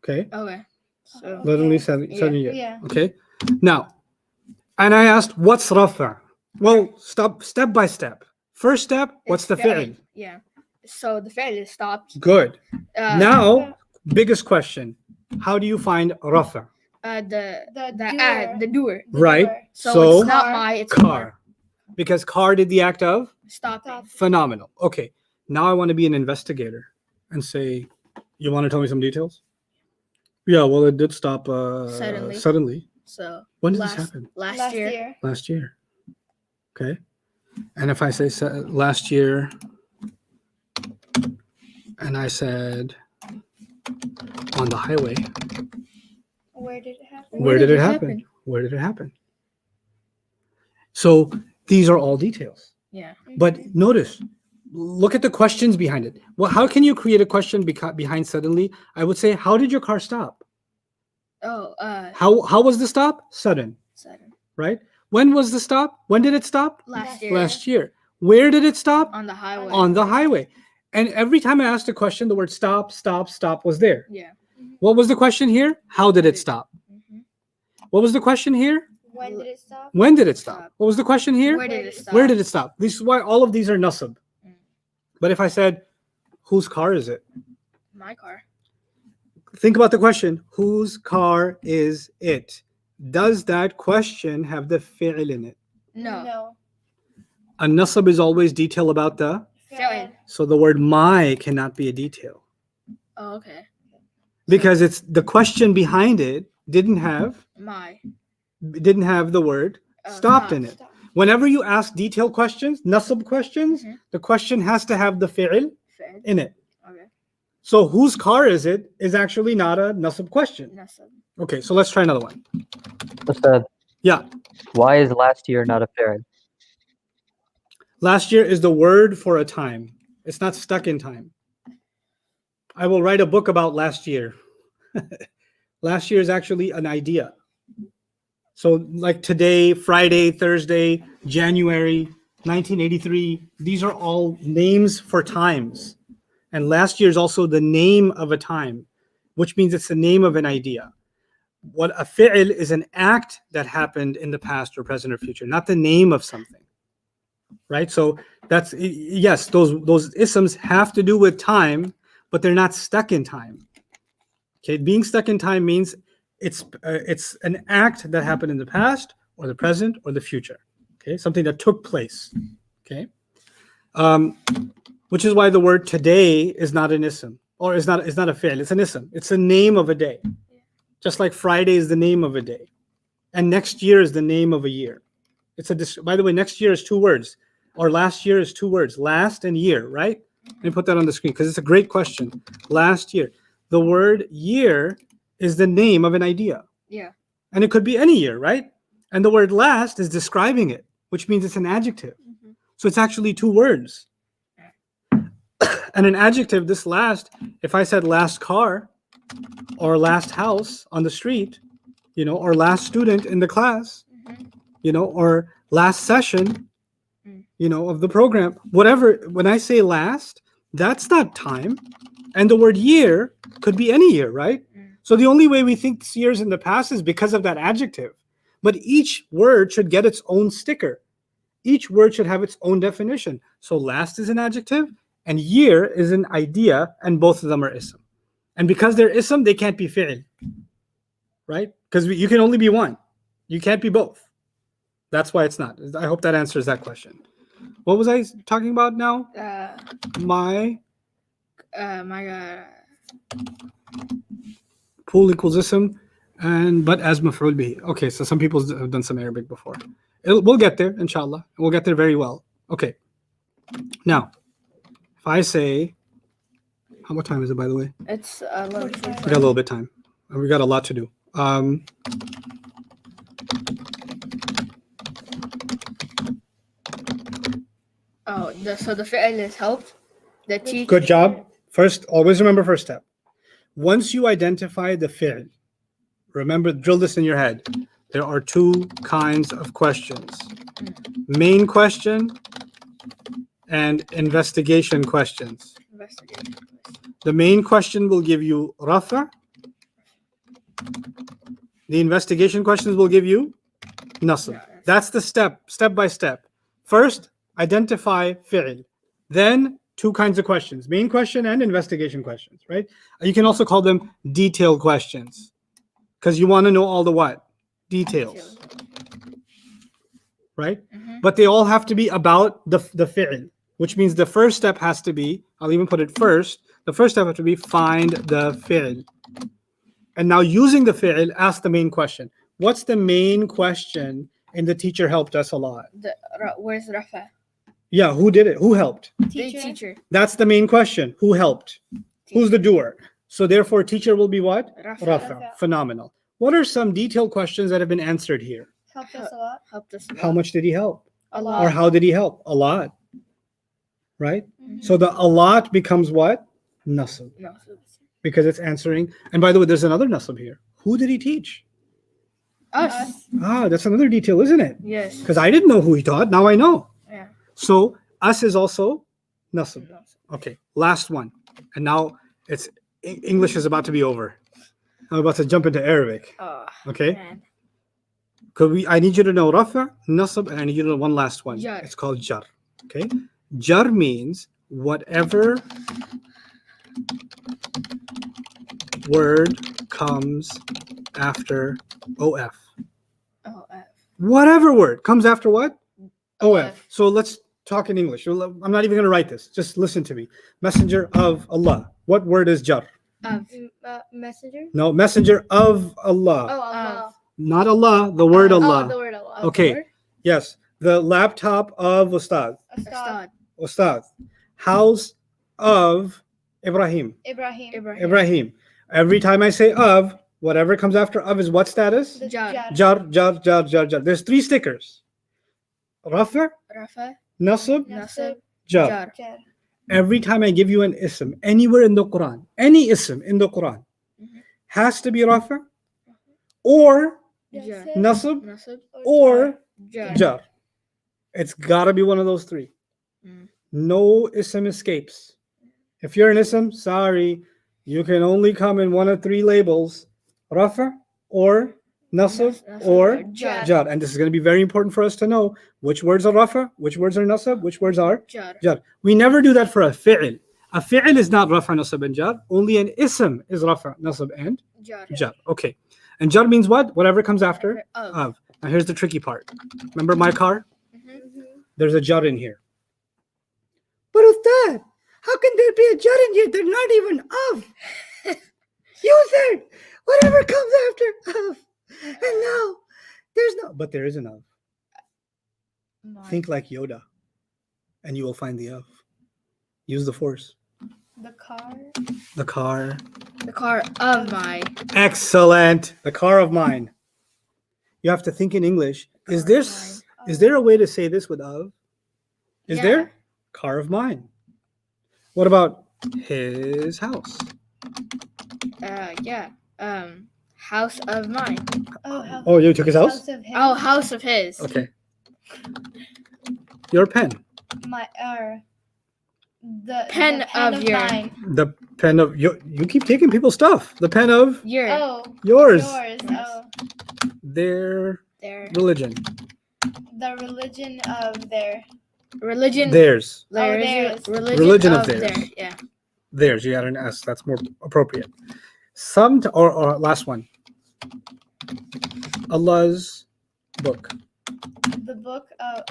Speaker 1: Okay?
Speaker 5: Okay. So.
Speaker 1: Suddenly,
Speaker 4: Yeah.
Speaker 1: sudden year.
Speaker 4: Yeah.
Speaker 1: Okay? Now, and I asked, what's rafa? Well, step by step. First step, what's the fi'l?
Speaker 5: Yeah. So the fi'l is stopped.
Speaker 1: Good.
Speaker 5: Uh,
Speaker 1: Now, biggest question. How do you find rafa?
Speaker 5: the doer.
Speaker 1: Right?
Speaker 5: So, it's not
Speaker 4: Car.
Speaker 5: my. It's
Speaker 1: car. Because car did the act of?
Speaker 5: Stopping.
Speaker 1: Phenomenal. Okay. Now I want to be an investigator and say, you want to tell me some details? Yeah, well, it did stop suddenly.
Speaker 5: So.
Speaker 1: When did this happen?
Speaker 5: Last year.
Speaker 1: Last year. Okay. And if I say last year, and I said on the highway,
Speaker 4: Where did it happen?
Speaker 1: where did it happen? Where did it happen? So these are all details.
Speaker 5: Yeah.
Speaker 1: But notice, look at the questions behind it. Well, how can you create a question behind suddenly? I would say, how did your car stop?
Speaker 5: Oh.
Speaker 1: How was the stop? Sudden,
Speaker 5: Sudden.
Speaker 1: right? When was the stop? When did it stop?
Speaker 5: Last year.
Speaker 1: Last year. Where did it stop?
Speaker 5: On the highway.
Speaker 1: On the highway. And every time I asked a question, the word stop was there.
Speaker 5: Yeah.
Speaker 1: What was the question here? How did it stop?
Speaker 5: Mhm.
Speaker 1: What was the question here?
Speaker 4: When did it stop?
Speaker 1: When did it stop?
Speaker 5: Stop.
Speaker 1: What was the question here?
Speaker 5: Where did it stop?
Speaker 1: Where did it stop? This is why all of these are nasab.
Speaker 5: Mm.
Speaker 1: But if I said, whose car is it?
Speaker 5: My car.
Speaker 1: Think about the question, whose car is it? Does that question have the fi'l in it?
Speaker 5: No.
Speaker 1: A nasab is always detail about the,
Speaker 5: Fi'l.
Speaker 1: so the word my cannot be a detail.
Speaker 5: Oh, okay.
Speaker 1: Because it's the question behind it didn't have the word stopped in it.
Speaker 4: Stop.
Speaker 1: Whenever you ask detailed questions, nasab questions,
Speaker 5: Mhm.
Speaker 1: the question has to have the fi'l
Speaker 5: Fi'l.
Speaker 1: in it.
Speaker 5: Okay.
Speaker 1: So whose car is it is actually not a nasab question.
Speaker 5: Nasab.
Speaker 1: Okay, so let's try another one.
Speaker 3: Ustad,
Speaker 1: Yeah.
Speaker 3: why is last year not a fi'l?
Speaker 1: Last year is the word for a time. It's not stuck in time. I will write a book about last year. Last year is actually an idea. So like today, Friday, Thursday, January, 1983, these are all names for times. And last year is also the name of a time, which means it's the name of an idea. What a fi'l is an act that happened in the past or present or future, not the name of something. Right? So that's, yes, those isms have to do with time, but they're not stuck in time. Okay, being stuck in time means it's an act that happened in the past or the present or the future. Okay, something that took place. Okay, which is why the word today is not an ism or is not a fi'l. It's an ism. It's the name of a day. Just like Friday is the name of a day. And next year is the name of a year. By the way, next year is 2 words. Or last year is 2 words. Last and year, right? Let me put that on the screen because it's a great question. Last year. The word year is the name of an idea.
Speaker 5: Yeah.
Speaker 1: And it could be any year, right? And the word last is describing it, which means it's an adjective. So it's actually 2 words. And an adjective, this last, if I said last car or last house on the street, or last student in the class, or last session, of the program, whatever, when I say last, that's not time. And the word year could be any year, right? So the only way we think years in the past is because of that adjective. But each word should get its own sticker. Each word should have its own definition. So last is an adjective and year is an idea, and both of them are ism. And because they're ism, they can't be fi'l, right? Because you can only be one. You can't be both. That's why it's not. I hope that answers that question. What was I talking about now? My pool equals ism, but as maf'ul bihi. Okay, so some people have done some Arabic before. We'll get there, inshallah. We'll get there very well. Okay. Now, if I say, what time is it, by the way?
Speaker 5: It's
Speaker 1: We got a little bit of time. We got a lot to do.
Speaker 5: So the fi'l is helped. The teacher.
Speaker 1: Good job. First, always remember first step. Once you identify the fi'l, remember, drill this in your head. There are 2 kinds of questions. Main question and investigation questions. The main question will give you rafa. The investigation questions will give you nasb. That's the step by step. First, identify fi'l. Then 2 kinds of questions, main question and investigation questions, right? You can also call them detailed questions because you want to know all the what? Details, right? But they all have to be about the fi'l, which means the first step has to be, I'll even put it first, the first step has to be find the fi'l. And now using the fi'l, ask the main question. What's the main question in the teacher helped us a lot?
Speaker 5: Where's Rafa?
Speaker 1: Yeah, who did it? Who helped?
Speaker 5: The teacher.
Speaker 1: That's the main question. Who helped? Who's the doer? So therefore, teacher will be what? Rafa. Phenomenal. What are some detailed questions that have been answered here?
Speaker 4: Helped us a lot.
Speaker 5: Helped us.
Speaker 1: How much did he help?
Speaker 5: A
Speaker 1: Or
Speaker 5: lot.
Speaker 1: how did he help? A lot. Right? So the a lot becomes what? Nasb.
Speaker 5: No.
Speaker 1: Because it's answering. And by the way, there's another nasb here. Who did he teach?
Speaker 5: Us.
Speaker 1: That's another detail, isn't it?
Speaker 5: Yes.
Speaker 1: Because I didn't know who he taught. Now I know.
Speaker 5: Yeah.
Speaker 1: So us is also nasb. Okay, last one. And now English is about to be over. I'm about to jump into Arabic.
Speaker 5: Oh,
Speaker 1: Okay?
Speaker 5: man.
Speaker 1: I need you to know rafa, nasb, and I need you to know one last one.
Speaker 5: Jar.
Speaker 1: It's called jar. Okay? Jar means whatever word comes after OF.
Speaker 5: Oh,
Speaker 1: Whatever word comes after what? OF.
Speaker 5: OF.
Speaker 1: So let's talk in English. I'm not even going to write this. Just listen to me. Messenger of Allah. What word is jar?
Speaker 4: Messenger.
Speaker 1: No, messenger of Allah.
Speaker 4: Oh, Allah.
Speaker 1: Not Allah, the word Allah.
Speaker 4: Oh, the word Allah.
Speaker 1: Okay. Yes. The laptop of Ustad.
Speaker 4: Ustad.
Speaker 1: Ustad. House of Ibrahim.
Speaker 4: Ibrahim.
Speaker 1: Every time I say of, whatever comes after of is what status?
Speaker 4: The
Speaker 5: Jar.
Speaker 1: Jar. There's 3 stickers. Rafa,
Speaker 5: Rafa.
Speaker 1: nasb,
Speaker 5: Nasib.
Speaker 1: jar.
Speaker 4: Jar.
Speaker 1: Every time I give you an ism, anywhere in the Quran, any ism in the Quran, has to be rafa, or
Speaker 5: Jar.
Speaker 1: nasb,
Speaker 5: Nasib.
Speaker 1: or
Speaker 5: Jar.
Speaker 1: jar. It's got to be one of those 3. No ism escapes. If you're an ism, sorry, you can only come in one of 3 labels: rafa, or nasb, or
Speaker 5: Jar.
Speaker 1: jar. And this is going to be very important for us to know which words are rafa, which words are nasb, which words are
Speaker 5: Jar.
Speaker 1: jar. We never do that for a fi'l. A fi'l is not rafa, nasb, and jar. Only an ism is rafa, nasb, and
Speaker 5: Jar.
Speaker 1: jar. Okay. And jar means what? Whatever comes after
Speaker 5: Of.
Speaker 1: of. Now here's the tricky part. Remember my car? There's a jar in here. But Ustad, how can there be a jar in here? They're not even of. You said,
Speaker 6: whatever comes after of. And now there's no, but there is an of. Think like Yoda, and you will find the of. Use the force.
Speaker 2: The car.
Speaker 6: The car.
Speaker 5: The car of my.
Speaker 6: Excellent. The car of mine. You have to think in English. Is there a way to say this with of? Is
Speaker 5: Yeah.
Speaker 6: there? Car of mine. What about his house?
Speaker 5: Yeah. House of mine.
Speaker 6: Oh, you took his house?
Speaker 2: of him.
Speaker 5: Oh, house of his.
Speaker 6: Okay. Your pen.
Speaker 2: My the
Speaker 5: Pen
Speaker 2: the
Speaker 5: of your-
Speaker 2: mine.
Speaker 6: The pen of you keep taking people's stuff. The pen of
Speaker 5: Your.
Speaker 2: Oh,
Speaker 6: yours.
Speaker 2: yours. Oh,
Speaker 6: Their
Speaker 5: Their.
Speaker 6: religion.
Speaker 2: the religion of their.
Speaker 5: Religion.
Speaker 6: Theirs.
Speaker 5: Theirs.
Speaker 2: theirs.
Speaker 6: Religion of theirs.
Speaker 5: their. Yeah.
Speaker 6: Theirs. You got an S. That's more appropriate. Or last one. Allah's book.
Speaker 2: The book of.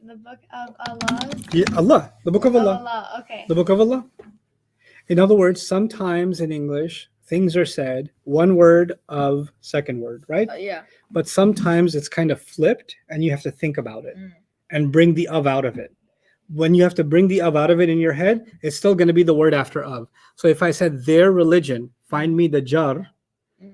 Speaker 2: The book of Allah.
Speaker 6: Yeah, Allah. The book of Allah.
Speaker 2: Allah. Okay.
Speaker 6: The book of Allah. In other words, sometimes in English, things are said one word of second word, right?
Speaker 5: Yeah.
Speaker 6: But sometimes it's kind of flipped and you have to think about it and bring the of out of it. When you have to bring the of out of it in your head, it's still going to be the word after of. So if I said their religion, find me the jar,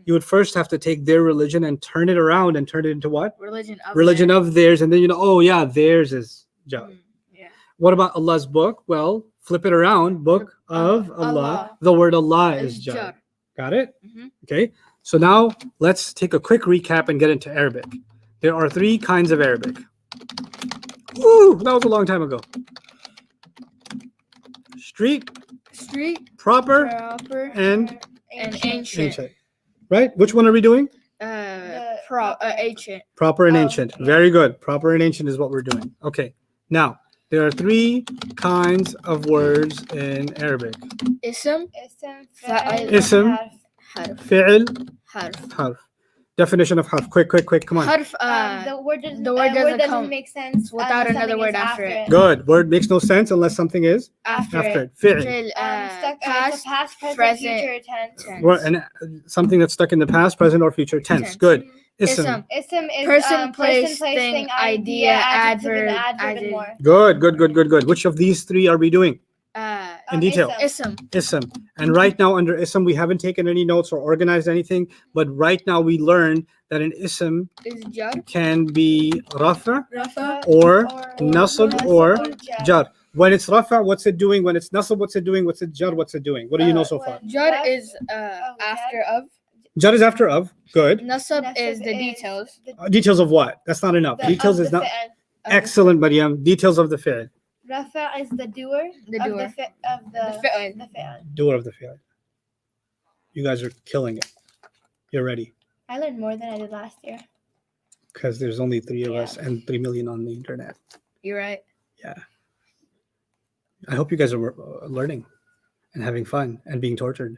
Speaker 6: you would first have to take their religion and turn it around and turn it into what?
Speaker 5: Religion of.
Speaker 6: Religion
Speaker 5: their.
Speaker 6: of theirs. And then oh yeah, theirs is jar.
Speaker 5: Yeah.
Speaker 6: What about Allah's book? Well, flip it around. Book of Allah.
Speaker 5: Allah.
Speaker 6: The word Allah is
Speaker 5: Is
Speaker 6: jar.
Speaker 5: jar.
Speaker 6: Got it?
Speaker 5: Mhm.
Speaker 6: Okay. So now let's take a quick recap and get into Arabic. There are 3 kinds of Arabic. Woo! That was a long time ago. Street,
Speaker 5: Street.
Speaker 6: proper,
Speaker 5: Proper.
Speaker 6: and
Speaker 5: And ancient.
Speaker 6: ancient. Right? Which one are we doing?
Speaker 5: Ancient.
Speaker 6: Proper and
Speaker 2: Oh,
Speaker 6: ancient.
Speaker 2: yeah.
Speaker 6: Very good. Proper and ancient is what we're doing. Okay. Now, there are 3 kinds of words in Arabic.
Speaker 5: Ism.
Speaker 2: Ism.
Speaker 5: Fa'il.
Speaker 6: Ism.
Speaker 5: Harf.
Speaker 6: Fi'l,
Speaker 5: Harf.
Speaker 6: harf. Definition of harf. Quick. Come on.
Speaker 5: Harf.
Speaker 2: The word doesn't.
Speaker 5: the word doesn't come
Speaker 2: make sense
Speaker 5: without
Speaker 2: unless
Speaker 5: another
Speaker 2: something
Speaker 5: word
Speaker 2: is
Speaker 5: after it.
Speaker 6: Good. Word makes no sense unless something is
Speaker 2: After
Speaker 6: after
Speaker 2: it.
Speaker 6: it. Fi'l.
Speaker 5: Fi'l,
Speaker 2: Past,
Speaker 5: past,
Speaker 2: present,
Speaker 5: present,
Speaker 2: future tense.
Speaker 5: tense.
Speaker 6: Word, and something that's stuck in the past, present, or future tense.
Speaker 5: Tense.
Speaker 6: Good.
Speaker 5: Ism.
Speaker 6: Ism.
Speaker 2: Ism is
Speaker 5: Person, place, thing, idea, adverb,
Speaker 2: and
Speaker 5: adjective.
Speaker 2: more.
Speaker 6: Good. Which of these 3 are we doing in detail?
Speaker 2: Ism.
Speaker 5: Ism.
Speaker 6: Ism. And right now under ism, we haven't taken any notes or organized anything, but right now we learned that an ism
Speaker 5: Is jar.
Speaker 6: can be rafa
Speaker 5: Rafa.
Speaker 6: or nasab or
Speaker 2: jar.
Speaker 6: jar. When it's rafa, what's it doing? When it's nasab, what's it doing? What's it jar? What's it doing? What do you know so far?
Speaker 5: Jar is after of.
Speaker 6: Jar is after of. Good.
Speaker 5: Nasab is the details.
Speaker 6: Details of what? That's not enough. Details is not. Excellent, Mariam. Details of the fi'l.
Speaker 2: Rafa is the doer.
Speaker 5: The
Speaker 2: of
Speaker 5: doer.
Speaker 2: Of the
Speaker 5: fi'l.
Speaker 2: the fi'l.
Speaker 6: Doer of the fi'l. You guys are killing it. You're ready.
Speaker 2: I learned more than I did last year.
Speaker 6: Because there's only 3 of
Speaker 2: Yeah.
Speaker 6: us and 3 million on the internet.
Speaker 5: You're right.
Speaker 6: Yeah. I hope you guys are learning and having fun and being tortured.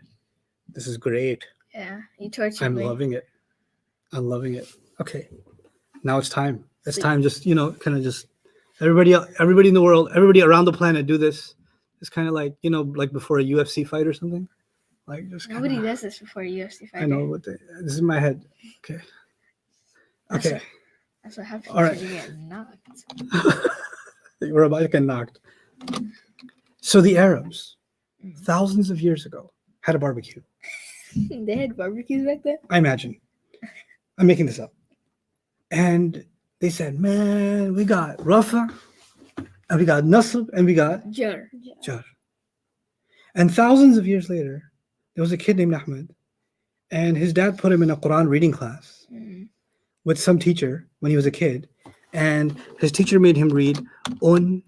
Speaker 6: This is great.
Speaker 5: Yeah. You tortured
Speaker 6: I'm
Speaker 5: me.
Speaker 6: loving it. I'm loving it. Okay. Now it's time. It's
Speaker 5: Sleep.
Speaker 6: time. Just, kind of just everybody in the world, everybody around the planet do this. It's kind of like, like before a UFC fight or something. Like just
Speaker 5: Nobody
Speaker 6: kinda,
Speaker 5: does this before a UFC fight.
Speaker 6: I know what this is in my head. Okay.
Speaker 5: That's
Speaker 6: Okay.
Speaker 5: That's what happens
Speaker 6: All right.
Speaker 5: when you get knocked.
Speaker 6: We're about to get knocked. So the Arabs, thousands of years ago, had a barbecue.
Speaker 5: They had barbecues back then?
Speaker 6: I imagine. I'm making this up. And they said, man, we got Rafa, and we got Nasb, and we got
Speaker 5: Jar.
Speaker 6: Jar. And thousands of years later, there was a kid named Ahmed, and his dad put him in a Quran reading class with some teacher when he was a kid. And his teacher made him read un,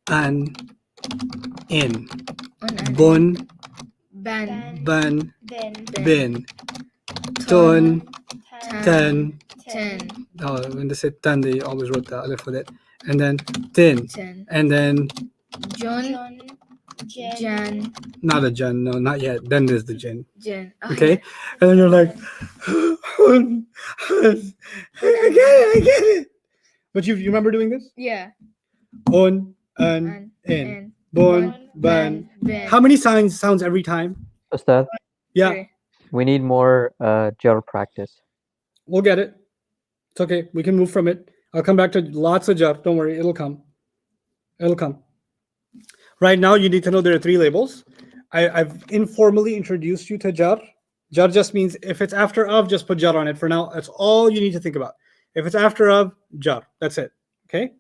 Speaker 6: an, in, bun,
Speaker 5: Ban.
Speaker 6: ban,
Speaker 2: Then.
Speaker 6: bin, tun, ten.
Speaker 5: Ten.
Speaker 6: Oh, when they said ten, they always wrote the alif with it. And then tin.
Speaker 5: Ten.
Speaker 6: And then
Speaker 5: John. Jan.
Speaker 6: not a jan, no, not yet. Then there's the jinn.
Speaker 5: Jan.
Speaker 6: Okay? And then you're like, I get it. But you remember doing this?
Speaker 5: Yeah.
Speaker 6: Un, an,
Speaker 5: An.
Speaker 6: in.
Speaker 5: And.
Speaker 6: bun, ban.
Speaker 5: bin.
Speaker 6: How many sounds every time?
Speaker 3: Ustad,
Speaker 6: Yeah,
Speaker 5: Three.
Speaker 3: we need more jar practice.
Speaker 6: we'll get it. It's okay. We can move from it. I'll come back to lots of jar. Don't worry, it'll come. It'll come. Right now, you need to know there are 3 labels. I've informally introduced you to jar. Jar just means if it's after of, just put jar on it. For now, that's all you need to think about. If it's after of, jar. That's it. Okay.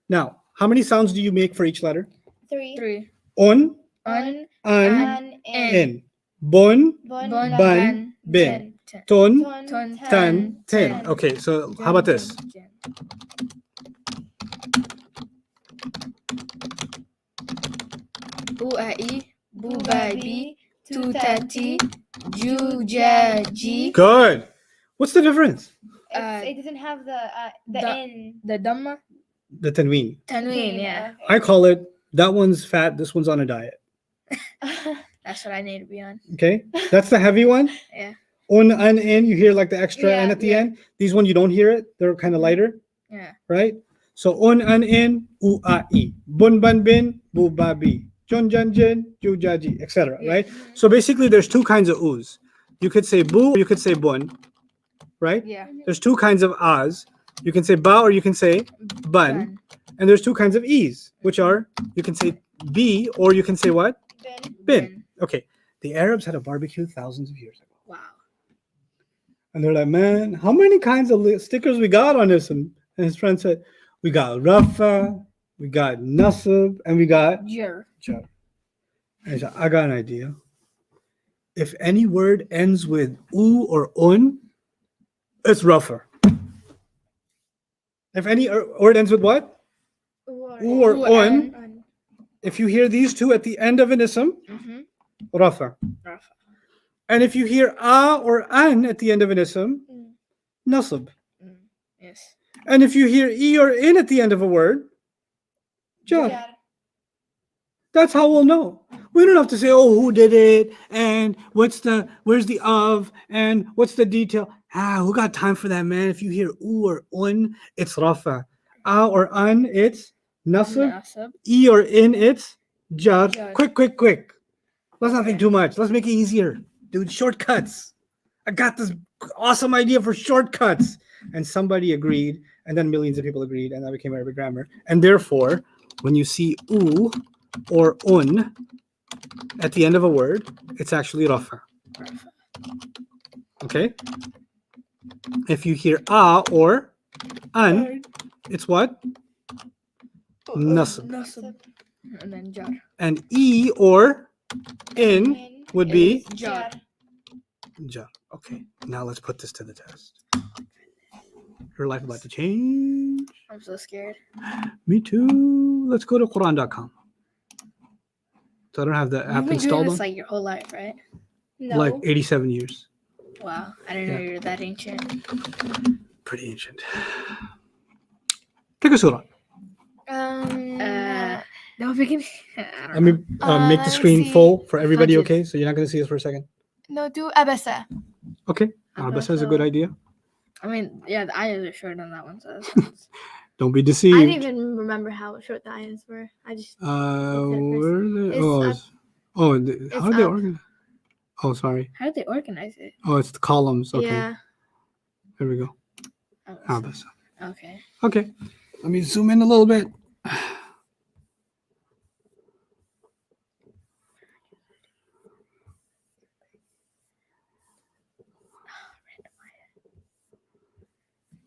Speaker 6: Now, how many sounds do you make for each letter?
Speaker 4: 3.
Speaker 5: Three.
Speaker 6: On,
Speaker 5: Un.
Speaker 6: an,
Speaker 4: In.
Speaker 6: in. Bun,
Speaker 4: Bun.
Speaker 6: ban, bin.
Speaker 5: Ten.
Speaker 6: Tun,
Speaker 5: Tun.
Speaker 6: tan, tin. Okay, so how about this?
Speaker 5: Buai, bubabi, tutati, jujaji.
Speaker 6: Good. What's the difference?
Speaker 4: It doesn't have the
Speaker 5: the-
Speaker 4: in.
Speaker 5: The Dhamma,
Speaker 6: The tanween.
Speaker 5: Tanween, yeah.
Speaker 6: I call it that one's fat, this one's on a diet.
Speaker 5: That's what I need to be on.
Speaker 6: Okay, that's the heavy one.
Speaker 5: Yeah.
Speaker 6: Un, an, in, you hear like the extra
Speaker 4: Yeah,
Speaker 6: n at the
Speaker 5: yeah.
Speaker 6: end. These one you don't hear it. They're kind of lighter,
Speaker 5: Yeah.
Speaker 6: right? So un, an, in, u, a, i. Bun, ban, bin, bu, ba, bi. Jun, jan, jin, ju, ja, ji, etc.
Speaker 5: Yeah.
Speaker 6: Right? So basically, there's 2 kinds of u's. You could say bu, or you could say bun, right?
Speaker 5: Yeah.
Speaker 6: There's 2 kinds of as. You can say ba or you can say bun. And there's 2 kinds of e's, which are you can say b or you can say what? Bin. Okay. The Arabs had a barbecue thousands of years ago.
Speaker 5: Wow.
Speaker 6: And they're like, man, how many kinds of stickers we got on this? And his friend said, we got Rafa, we got Nasib, and we got
Speaker 5: Jur.
Speaker 6: Jar. And he said, I got an idea. If any word ends with u or un, it's Rafa. If any word ends with what? U or un. If you hear these 2 at the end of an ism,
Speaker 5: Mm-hmm.
Speaker 6: Rafa.
Speaker 5: Rafa.
Speaker 6: And if you hear a or an at the end of an ism, nasib.
Speaker 5: Yes.
Speaker 6: And if you hear e or in at the end of a word, jar. That's how we'll know. We don't have to say, oh, who did it? And where's the of? And what's the detail? Who got time for that, man? If you hear u or un, it's rafa. A or an, it's nasib.
Speaker 5: Nasab.
Speaker 6: E or in, it's jar.
Speaker 5: Jar.
Speaker 6: Quick. Let's not think too much. Let's make it easier. Dude, shortcuts. I got this awesome idea for shortcuts. And somebody agreed, and then millions of people agreed, and that became Arabic grammar. And therefore, when you see u or un at the end of a word, it's actually rafa. Okay? If you hear a or an, it's what? Nasab.
Speaker 5: Nasab. And then jar.
Speaker 6: And e or in would be
Speaker 5: Jar.
Speaker 6: jar. Okay, now let's put this to the test. Your life about to change.
Speaker 5: I'm so scared.
Speaker 6: Me too. Let's go to Quran.com. So I don't have the
Speaker 5: You've
Speaker 6: app
Speaker 5: been doing
Speaker 6: installed
Speaker 5: this
Speaker 6: on.
Speaker 5: like your whole life, right?
Speaker 4: No.
Speaker 6: Like 87 years.
Speaker 5: Wow. I didn't know
Speaker 6: Yeah.
Speaker 5: you were that ancient.
Speaker 6: Pretty ancient. Take a surah.
Speaker 5: No beginning. I
Speaker 6: Let
Speaker 5: don't
Speaker 6: me
Speaker 5: know.
Speaker 6: make the
Speaker 4: let me
Speaker 6: screen
Speaker 4: see.
Speaker 6: full for everybody,
Speaker 5: Fudges.
Speaker 6: okay? So you're not going to see us for a second.
Speaker 4: No, do abasa.
Speaker 6: Okay. Abasa is a good idea.
Speaker 5: I mean, yeah, the eyes are short on that one, so that's
Speaker 6: Don't be
Speaker 4: I
Speaker 6: deceived.
Speaker 4: didn't even remember how short the eyes were. I just
Speaker 6: Where are they?
Speaker 4: It's
Speaker 6: Oh,
Speaker 4: up.
Speaker 6: how are they
Speaker 4: up.
Speaker 6: organized? Oh, sorry.
Speaker 5: how did they organize it?
Speaker 6: Oh, it's the columns. Okay.
Speaker 4: yeah.
Speaker 6: There we go.
Speaker 5: Oh,
Speaker 6: Abasa.
Speaker 5: okay.
Speaker 6: Okay. Let me zoom in a little bit.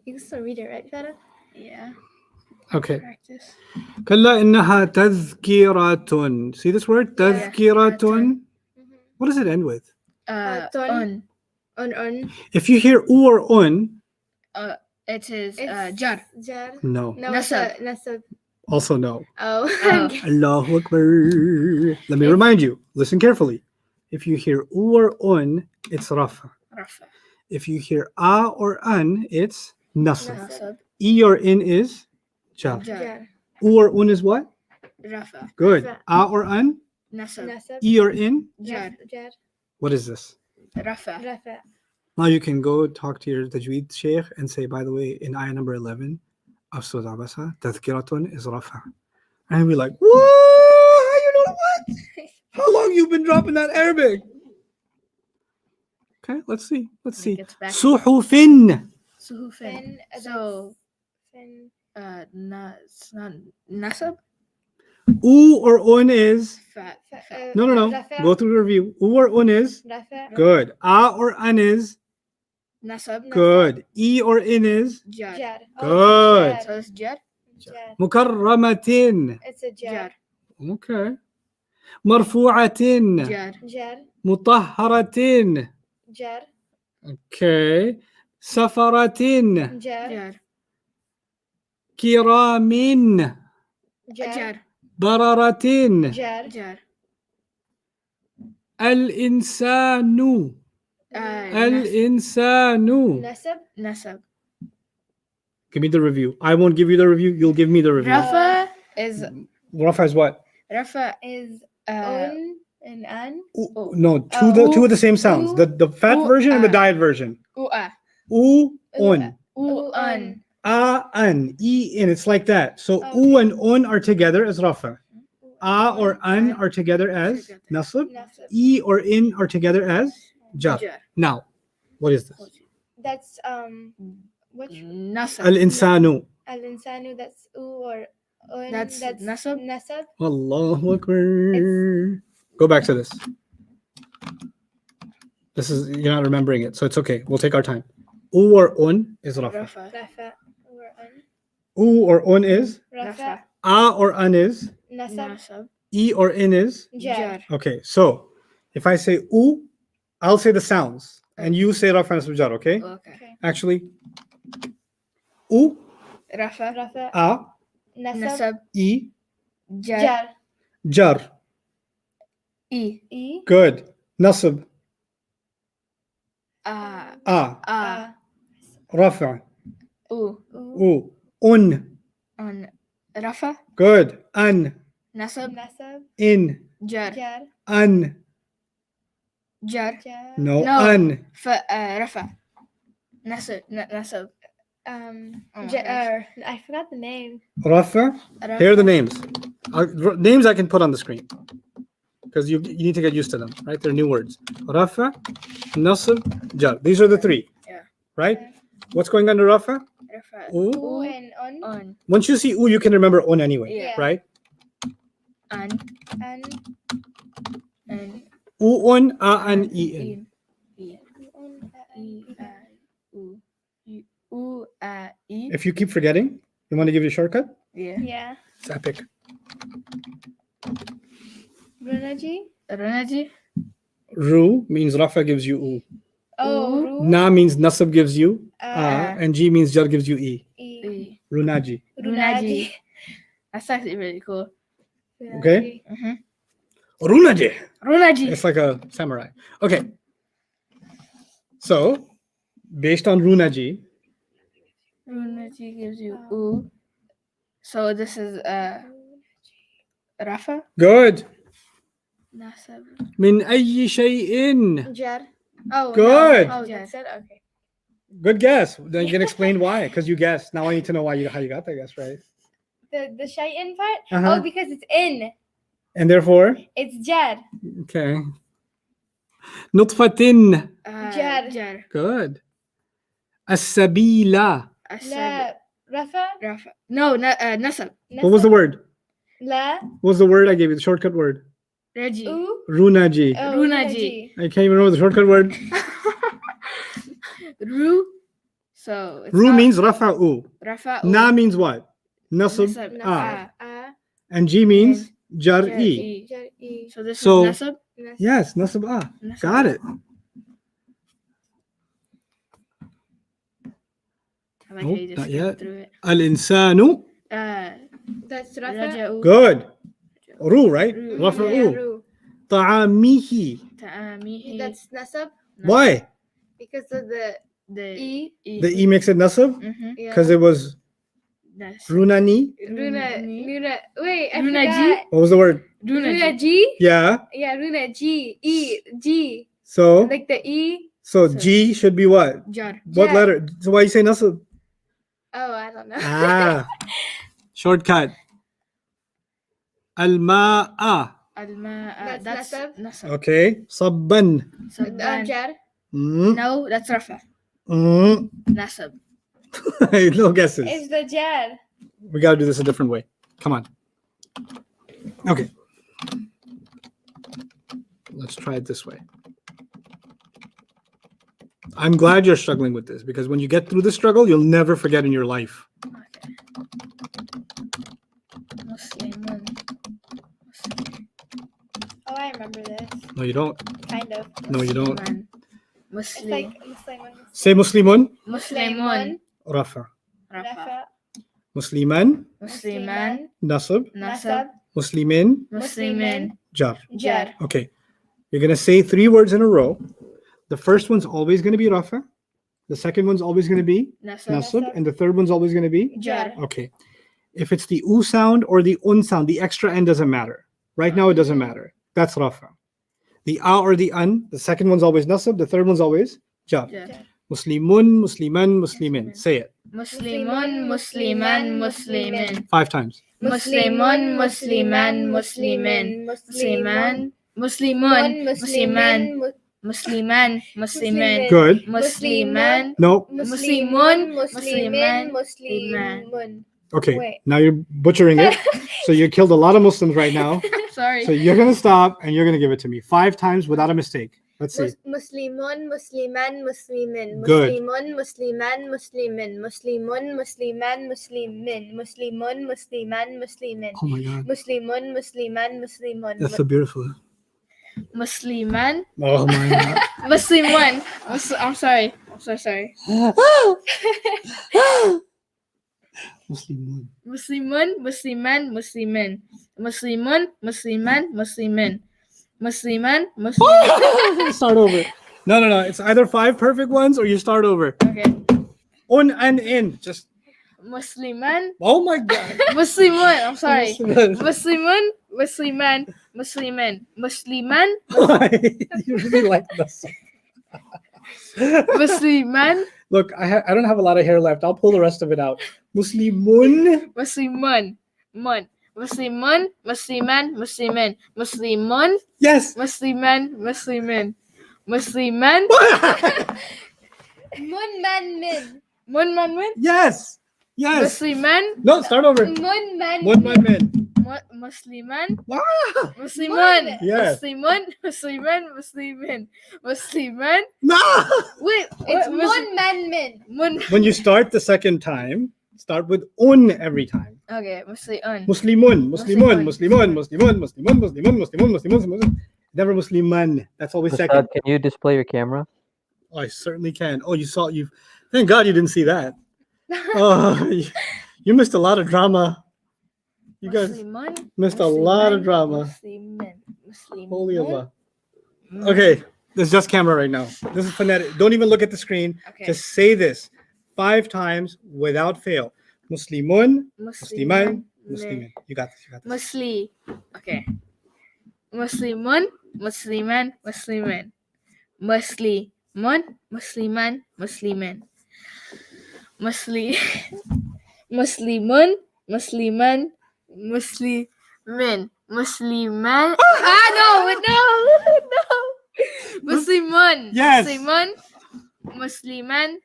Speaker 4: You can still read it, right, Feta?
Speaker 5: Yeah.
Speaker 6: Okay.
Speaker 5: Practice.
Speaker 6: كلا إنها تذكرة. See this word? تذكرة. What does it end with?
Speaker 5: Un.
Speaker 4: Un.
Speaker 6: If you hear u or un,
Speaker 5: It is
Speaker 4: It's
Speaker 5: jar.
Speaker 4: Jar.
Speaker 6: no.
Speaker 4: No,
Speaker 5: Nasab.
Speaker 4: Nasab.
Speaker 6: Also no.
Speaker 4: Oh.
Speaker 5: Oh.
Speaker 6: Allahu Akbar. Let me remind you. Listen carefully. If you hear u or un, it's rafa.
Speaker 5: Rafa.
Speaker 6: If you hear a or an, it's nasab.
Speaker 5: Nasab.
Speaker 6: E or in is jar.
Speaker 5: Jar.
Speaker 4: Jar.
Speaker 6: U or un is what?
Speaker 5: Rafa.
Speaker 6: Good.
Speaker 4: Rafa.
Speaker 6: A or an,
Speaker 5: Nasab.
Speaker 4: Nasab.
Speaker 6: e or in.
Speaker 5: Jar.
Speaker 4: Jar.
Speaker 6: What is this?
Speaker 5: Rafa.
Speaker 4: Rafa.
Speaker 6: Now you can go talk to your tajweed sheikh and say, by the way, in ayah number 11 of Surah Abasa, tadhkiratun is rafa. And we're like, what? How How long you been dropping that Arabic? Okay, let's see. Let's see.
Speaker 5: Gets back.
Speaker 6: Suhufin.
Speaker 5: Suhufin.
Speaker 4: Fin,
Speaker 5: So,
Speaker 4: fin,
Speaker 5: it's not nasab.
Speaker 6: U or un is.
Speaker 5: Fat.
Speaker 6: No.
Speaker 4: rafa,
Speaker 6: Go through the review. U or un is.
Speaker 4: rafa,
Speaker 6: Good. A or an is.
Speaker 5: Nasab.
Speaker 6: Good. E or in is.
Speaker 5: Jar.
Speaker 4: jar.
Speaker 6: Good.
Speaker 5: So it's jar.
Speaker 4: Jar.
Speaker 6: Mukarramatin.
Speaker 4: It's a jar.
Speaker 5: Jar.
Speaker 6: Okay. Marfu'atin.
Speaker 5: Jar.
Speaker 4: Jar.
Speaker 6: Mutahharatin.
Speaker 4: Jar.
Speaker 6: Okay. Safaratin.
Speaker 4: Jar.
Speaker 5: Jar.
Speaker 6: Kiramin.
Speaker 4: Jar.
Speaker 5: Jar.
Speaker 6: Bararatin.
Speaker 4: Jar.
Speaker 5: Jar.
Speaker 6: Al-insanu. Al-insanu.
Speaker 4: Nasab.
Speaker 5: Nasab.
Speaker 6: Give me the review. I won't give you the review. You'll give me the review.
Speaker 5: Rafa is
Speaker 6: Rafa is what?
Speaker 5: Rafa
Speaker 4: Is
Speaker 5: uh
Speaker 4: un and an.
Speaker 6: U- no, two of the same sounds. The fat version and the diet version.
Speaker 5: ua
Speaker 6: U, un.
Speaker 5: un
Speaker 6: A, an. E, in. It's like that. So
Speaker 4: Okay.
Speaker 6: U and un are together as Rafa. A or an are together as Nasab.
Speaker 4: Nasab.
Speaker 6: E or in are together as Jar.
Speaker 5: jar.
Speaker 6: Now, what is this?
Speaker 4: That's which
Speaker 5: Nasab.
Speaker 6: Al-insanu.
Speaker 4: al-insanu. That's u or un.
Speaker 5: That's nasab?
Speaker 4: Nasab.
Speaker 6: Allahu Akbar. Go back to this. This is, you're not remembering it, so it's okay. We'll take our time. U or un is Rafa.
Speaker 5: Rafa.
Speaker 4: Rafa or un.
Speaker 6: U or un is.
Speaker 4: Rafa.
Speaker 6: A or an is.
Speaker 4: Nasab.
Speaker 5: Nasab.
Speaker 6: E or in is.
Speaker 4: Jar.
Speaker 6: Okay, so if I say U, I'll say the sounds, and you say Rafa and Jar, okay?
Speaker 5: Okay.
Speaker 4: Okay.
Speaker 6: Actually, U,
Speaker 5: Rafa.
Speaker 4: Rafa.
Speaker 6: A,
Speaker 4: Nasab.
Speaker 5: Nasab.
Speaker 6: E,
Speaker 5: Jar.
Speaker 4: Jar.
Speaker 6: Jar.
Speaker 5: E.
Speaker 4: E.
Speaker 6: Good. Nasab.
Speaker 5: A.
Speaker 6: A. Rafa.
Speaker 5: U.
Speaker 6: U. Un.
Speaker 5: On Rafa.
Speaker 6: Good. An.
Speaker 5: Nasab.
Speaker 4: Nasab.
Speaker 6: In.
Speaker 5: Jar.
Speaker 4: Jar.
Speaker 6: An.
Speaker 5: Jar.
Speaker 4: Jar.
Speaker 6: No.
Speaker 5: No.
Speaker 6: An.
Speaker 5: Rafa. Nasab. Nasab. Oh my
Speaker 4: Jar. I forgot the name.
Speaker 6: Rafa. Here are the names. Names I can put on the screen because you need to get used to them, right? They're new words. Rafa, Nasab, Jar. These are the three.
Speaker 5: Yeah.
Speaker 6: Right? What's going under Rafa?
Speaker 5: Rafa.
Speaker 6: U.
Speaker 4: U and un.
Speaker 5: On.
Speaker 6: Once you see U, you can remember un anyway,
Speaker 5: Yeah.
Speaker 6: right?
Speaker 5: An.
Speaker 4: An.
Speaker 5: And
Speaker 6: U, un, a, an, e, in.
Speaker 5: E.
Speaker 4: Un.
Speaker 5: E. U. U. E.
Speaker 6: If you keep forgetting, you want to give it a shortcut?
Speaker 5: Yeah.
Speaker 4: Yeah.
Speaker 6: It's epic.
Speaker 4: Runaji.
Speaker 5: Runaji.
Speaker 6: Ru means Rafa gives you U.
Speaker 4: Oh. Ru.
Speaker 6: Na means Nasab gives you A,
Speaker 4: Ah.
Speaker 6: and G means Jar gives you E.
Speaker 4: E.
Speaker 5: E.
Speaker 6: Runaji.
Speaker 5: Runaji. That's actually really cool.
Speaker 6: Okay?
Speaker 5: Mm-hmm.
Speaker 6: Runaji.
Speaker 5: Runaji.
Speaker 6: It's like a samurai. Okay. So, based on Runaji,
Speaker 5: Runaji gives you U. So this is Rafa.
Speaker 6: good.
Speaker 5: Nasab.
Speaker 6: Min ayyi shay'in.
Speaker 4: Jar. Oh.
Speaker 6: Good.
Speaker 4: No. Oh,
Speaker 5: Jar.
Speaker 4: that's it. Okay.
Speaker 6: Good guess. Then you can explain why, because you guessed. Now I need to know how you got that guess right.
Speaker 4: The shay'in part.
Speaker 6: Uh-huh.
Speaker 4: Oh, because it's in.
Speaker 6: And therefore,
Speaker 4: It's jar.
Speaker 6: okay. Nutfatin.
Speaker 4: Jar.
Speaker 5: Jar.
Speaker 6: Good. As-sabila.
Speaker 4: La. Rafa.
Speaker 5: Rafa. No, Nasab.
Speaker 6: What was the word?
Speaker 4: La.
Speaker 6: What was the word I gave you? The shortcut word.
Speaker 5: Reji.
Speaker 4: U.
Speaker 6: Runaji.
Speaker 4: Oh,
Speaker 5: Runaji.
Speaker 6: I can't even remember the shortcut word.
Speaker 5: Ru. So it's
Speaker 6: Ru
Speaker 5: not
Speaker 6: means rafa'u.
Speaker 5: Rafa.
Speaker 6: Na means what? Nasab.
Speaker 5: Nasab.
Speaker 6: Ah.
Speaker 4: A.
Speaker 6: And G means jar
Speaker 5: Jar.
Speaker 6: e.
Speaker 4: Jar. E.
Speaker 5: So this
Speaker 6: So-
Speaker 5: is Nasab.
Speaker 6: Yes, nasab ah.
Speaker 5: Nasab.
Speaker 6: Got it.
Speaker 5: I like
Speaker 6: Nope,
Speaker 5: how you just
Speaker 6: not
Speaker 5: skimmed
Speaker 6: yet.
Speaker 5: through it.
Speaker 6: Al-insanu.
Speaker 4: That's Rafa.
Speaker 5: Raja'u.
Speaker 6: Good. Ru, right?
Speaker 5: Ru.
Speaker 4: Yeah,
Speaker 6: Rafa'u.
Speaker 4: Ru.
Speaker 6: Ta'amihi.
Speaker 5: Ta'amihi.
Speaker 4: That's nasab
Speaker 6: Why?
Speaker 4: because of the
Speaker 5: the
Speaker 4: E.
Speaker 6: The E makes it nasab?
Speaker 5: Mm-hmm.
Speaker 4: Yeah.
Speaker 6: Because it was
Speaker 5: That's
Speaker 6: runani.
Speaker 4: Runa. Wait, I
Speaker 5: Runaji?
Speaker 4: forgot.
Speaker 6: What was the word?
Speaker 4: Runa G.
Speaker 6: Yeah.
Speaker 4: Yeah, Runa G. E. G.
Speaker 6: So
Speaker 4: Like the E.
Speaker 6: so
Speaker 5: So-
Speaker 6: G should be what?
Speaker 5: Jar.
Speaker 6: What
Speaker 4: Yeah.
Speaker 6: letter? So why you say nasab?
Speaker 4: Oh, I don't know.
Speaker 6: Ah. Shortcut. Al-ma'a.
Speaker 5: That's
Speaker 4: nasab.
Speaker 5: nasab.
Speaker 6: Okay. Sabban.
Speaker 5: Sabban.
Speaker 4: Jar.
Speaker 6: Mm,
Speaker 5: No, that's rafa.
Speaker 6: mm.
Speaker 5: Nasab.
Speaker 6: No guesses.
Speaker 4: It's the jar.
Speaker 6: We got to do this a different way. Come on. Okay. Let's try it this way. I'm glad you're struggling with this because when you get through the struggle, you'll never forget in your life.
Speaker 5: Okay. Muslimun.
Speaker 4: Oh, I remember this.
Speaker 6: No, you don't.
Speaker 4: Kind of.
Speaker 6: No, you don't.
Speaker 5: Musliman.
Speaker 4: It's
Speaker 5: Muslim.
Speaker 4: like Muslimun.
Speaker 6: Say Muslimun.
Speaker 5: Muslimun.
Speaker 6: Rafa.
Speaker 5: Rafa.
Speaker 4: Rafa.
Speaker 6: Musliman.
Speaker 5: Musliman.
Speaker 6: Nasab.
Speaker 5: Nasab.
Speaker 6: Muslimin.
Speaker 5: Muslimin.
Speaker 6: Jar.
Speaker 5: Jar.
Speaker 6: Okay. You're going to say 3 words in a row. The first one's always going to be Rafa. The second one's always going to be
Speaker 5: Nasab.
Speaker 6: Nasab. And the third one's always going to be
Speaker 5: Jar.
Speaker 6: Okay. If it's the U sound or the Un sound, the extra N doesn't matter. Right now, it doesn't matter. That's Rafa. The A or the An, the second one's always Nasab. The third one's always Jar.
Speaker 5: Jar.
Speaker 6: Muslimun, Musliman, Muslimin. Say it
Speaker 5: Muslimun. Musliman. Muslimin.
Speaker 6: 5 times.
Speaker 5: Muslimun. Musliman. Muslimin. Musliman. Muslimun. Musliman. Musliman. Muslimin.
Speaker 6: Good.
Speaker 5: Musliman.
Speaker 6: No.
Speaker 4: Muslimun.
Speaker 5: Musliman.
Speaker 4: Muslimun.
Speaker 6: Okay.
Speaker 4: Wait.
Speaker 6: Now you're butchering it. So you killed a lot of Muslims right now.
Speaker 5: Sorry.
Speaker 6: So you're going to stop and you're going to give it to me 5 times without a mistake. Let's see.
Speaker 4: Muslimun, Musliman, Muslimin.
Speaker 6: Good.
Speaker 4: Muslimun, Musliman, Muslimin. Muslimun, Musliman, Muslimin. Muslimun, Musliman, Muslimin.
Speaker 6: Oh my God.
Speaker 4: Muslimun, Musliman, Muslimun.
Speaker 6: That's so beautiful.
Speaker 5: Musliman.
Speaker 6: Oh my God.
Speaker 5: Musliman. I'm sorry. I'm so sorry.
Speaker 6: Muslimun.
Speaker 5: Muslimun. Musliman. Muslimin. Muslimun. Musliman. Muslimin. Musliman. Musliman.
Speaker 6: Start over. No. It's either 5 perfect ones or you start over.
Speaker 5: Okay.
Speaker 6: Un and in. Just.
Speaker 5: Musliman.
Speaker 6: Oh my God.
Speaker 5: Muslimun. I'm sorry.
Speaker 6: Muslimun.
Speaker 5: Muslimun. Musliman. Muslimin. Musliman.
Speaker 6: You really like this.
Speaker 5: Musliman.
Speaker 6: Look, I don't have a lot of hair left. I'll pull the rest of it out. Muslimun.
Speaker 5: Muslimun. Mun. Muslimun. Musliman. Muslimin. Muslimun.
Speaker 6: Yes.
Speaker 5: Musliman. Muslimin. Musliman.
Speaker 4: Munman.
Speaker 5: Munman.
Speaker 6: Yes. Yes.
Speaker 5: Musliman.
Speaker 6: No, start over.
Speaker 4: Munman.
Speaker 6: Munman.
Speaker 5: Musliman.
Speaker 6: Wow.
Speaker 5: Musliman.
Speaker 6: Yes.
Speaker 5: Musliman. Musliman. Muslimin. Musliman.
Speaker 6: No.
Speaker 5: Wait.
Speaker 4: It's
Speaker 5: Munman.
Speaker 4: Munman.
Speaker 6: When you start the second time, start with un every time.
Speaker 5: Okay. Muslimun.
Speaker 6: Muslimun, Muslimun,
Speaker 5: Muslimun.
Speaker 6: Muslimun, Muslimun, Muslimun, Muslimun, Muslimun, Muslimun. Never Musliman. That's always second.
Speaker 3: Ustad, can you display your camera?
Speaker 6: Oh, I certainly can. Oh, you. Thank God you didn't see that. Oh, you missed a lot of drama. You guys
Speaker 5: Musliman.
Speaker 6: missed a lot of drama.
Speaker 5: Musliman. Musliman.
Speaker 6: Holy Allah. Okay, this is just camera right now. This is phonetic. Don't even look at the screen.
Speaker 5: Okay.
Speaker 6: Just say this 5 times without fail. Muslimun, Musliman, Muslimin. You got this. You got this.
Speaker 5: Muslim. Okay. Muslimun. Musliman. Muslimin. Muslimun. Musliman. Muslimin. Muslimun. Musliman. Muslimin. Musliman. No. Muslimun.
Speaker 6: Yes.
Speaker 5: Muslimun. Musliman.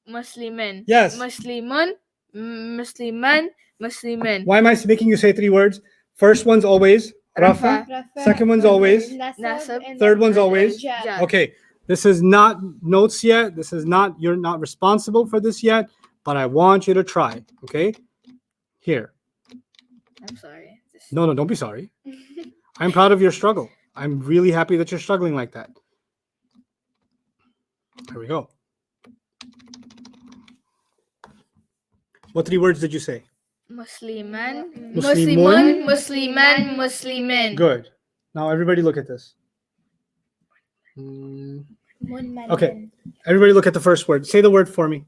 Speaker 5: Muslimin.
Speaker 6: Yes.
Speaker 5: Muslimun. Musliman. Muslimin.
Speaker 6: Why am I making you say 3 words? First one's always Rafa. Second one's always.
Speaker 5: Nasab.
Speaker 4: and
Speaker 6: Third
Speaker 4: then
Speaker 6: one's always.
Speaker 4: Jar.
Speaker 5: Jar.
Speaker 6: Okay, this is not notes yet. This is not, you're not responsible for this yet, but I want you to try. Okay, here.
Speaker 5: I'm sorry.
Speaker 6: No, don't be sorry. I'm proud of your struggle. I'm really happy that you're struggling like that. Here we go. What 3 words did you say?
Speaker 5: Musliman.
Speaker 6: Muslimun.
Speaker 5: Musliman. Muslimin.
Speaker 6: Good. Now everybody look at this.
Speaker 4: Munman.
Speaker 6: Okay. Everybody look at the first word. Say the word for me.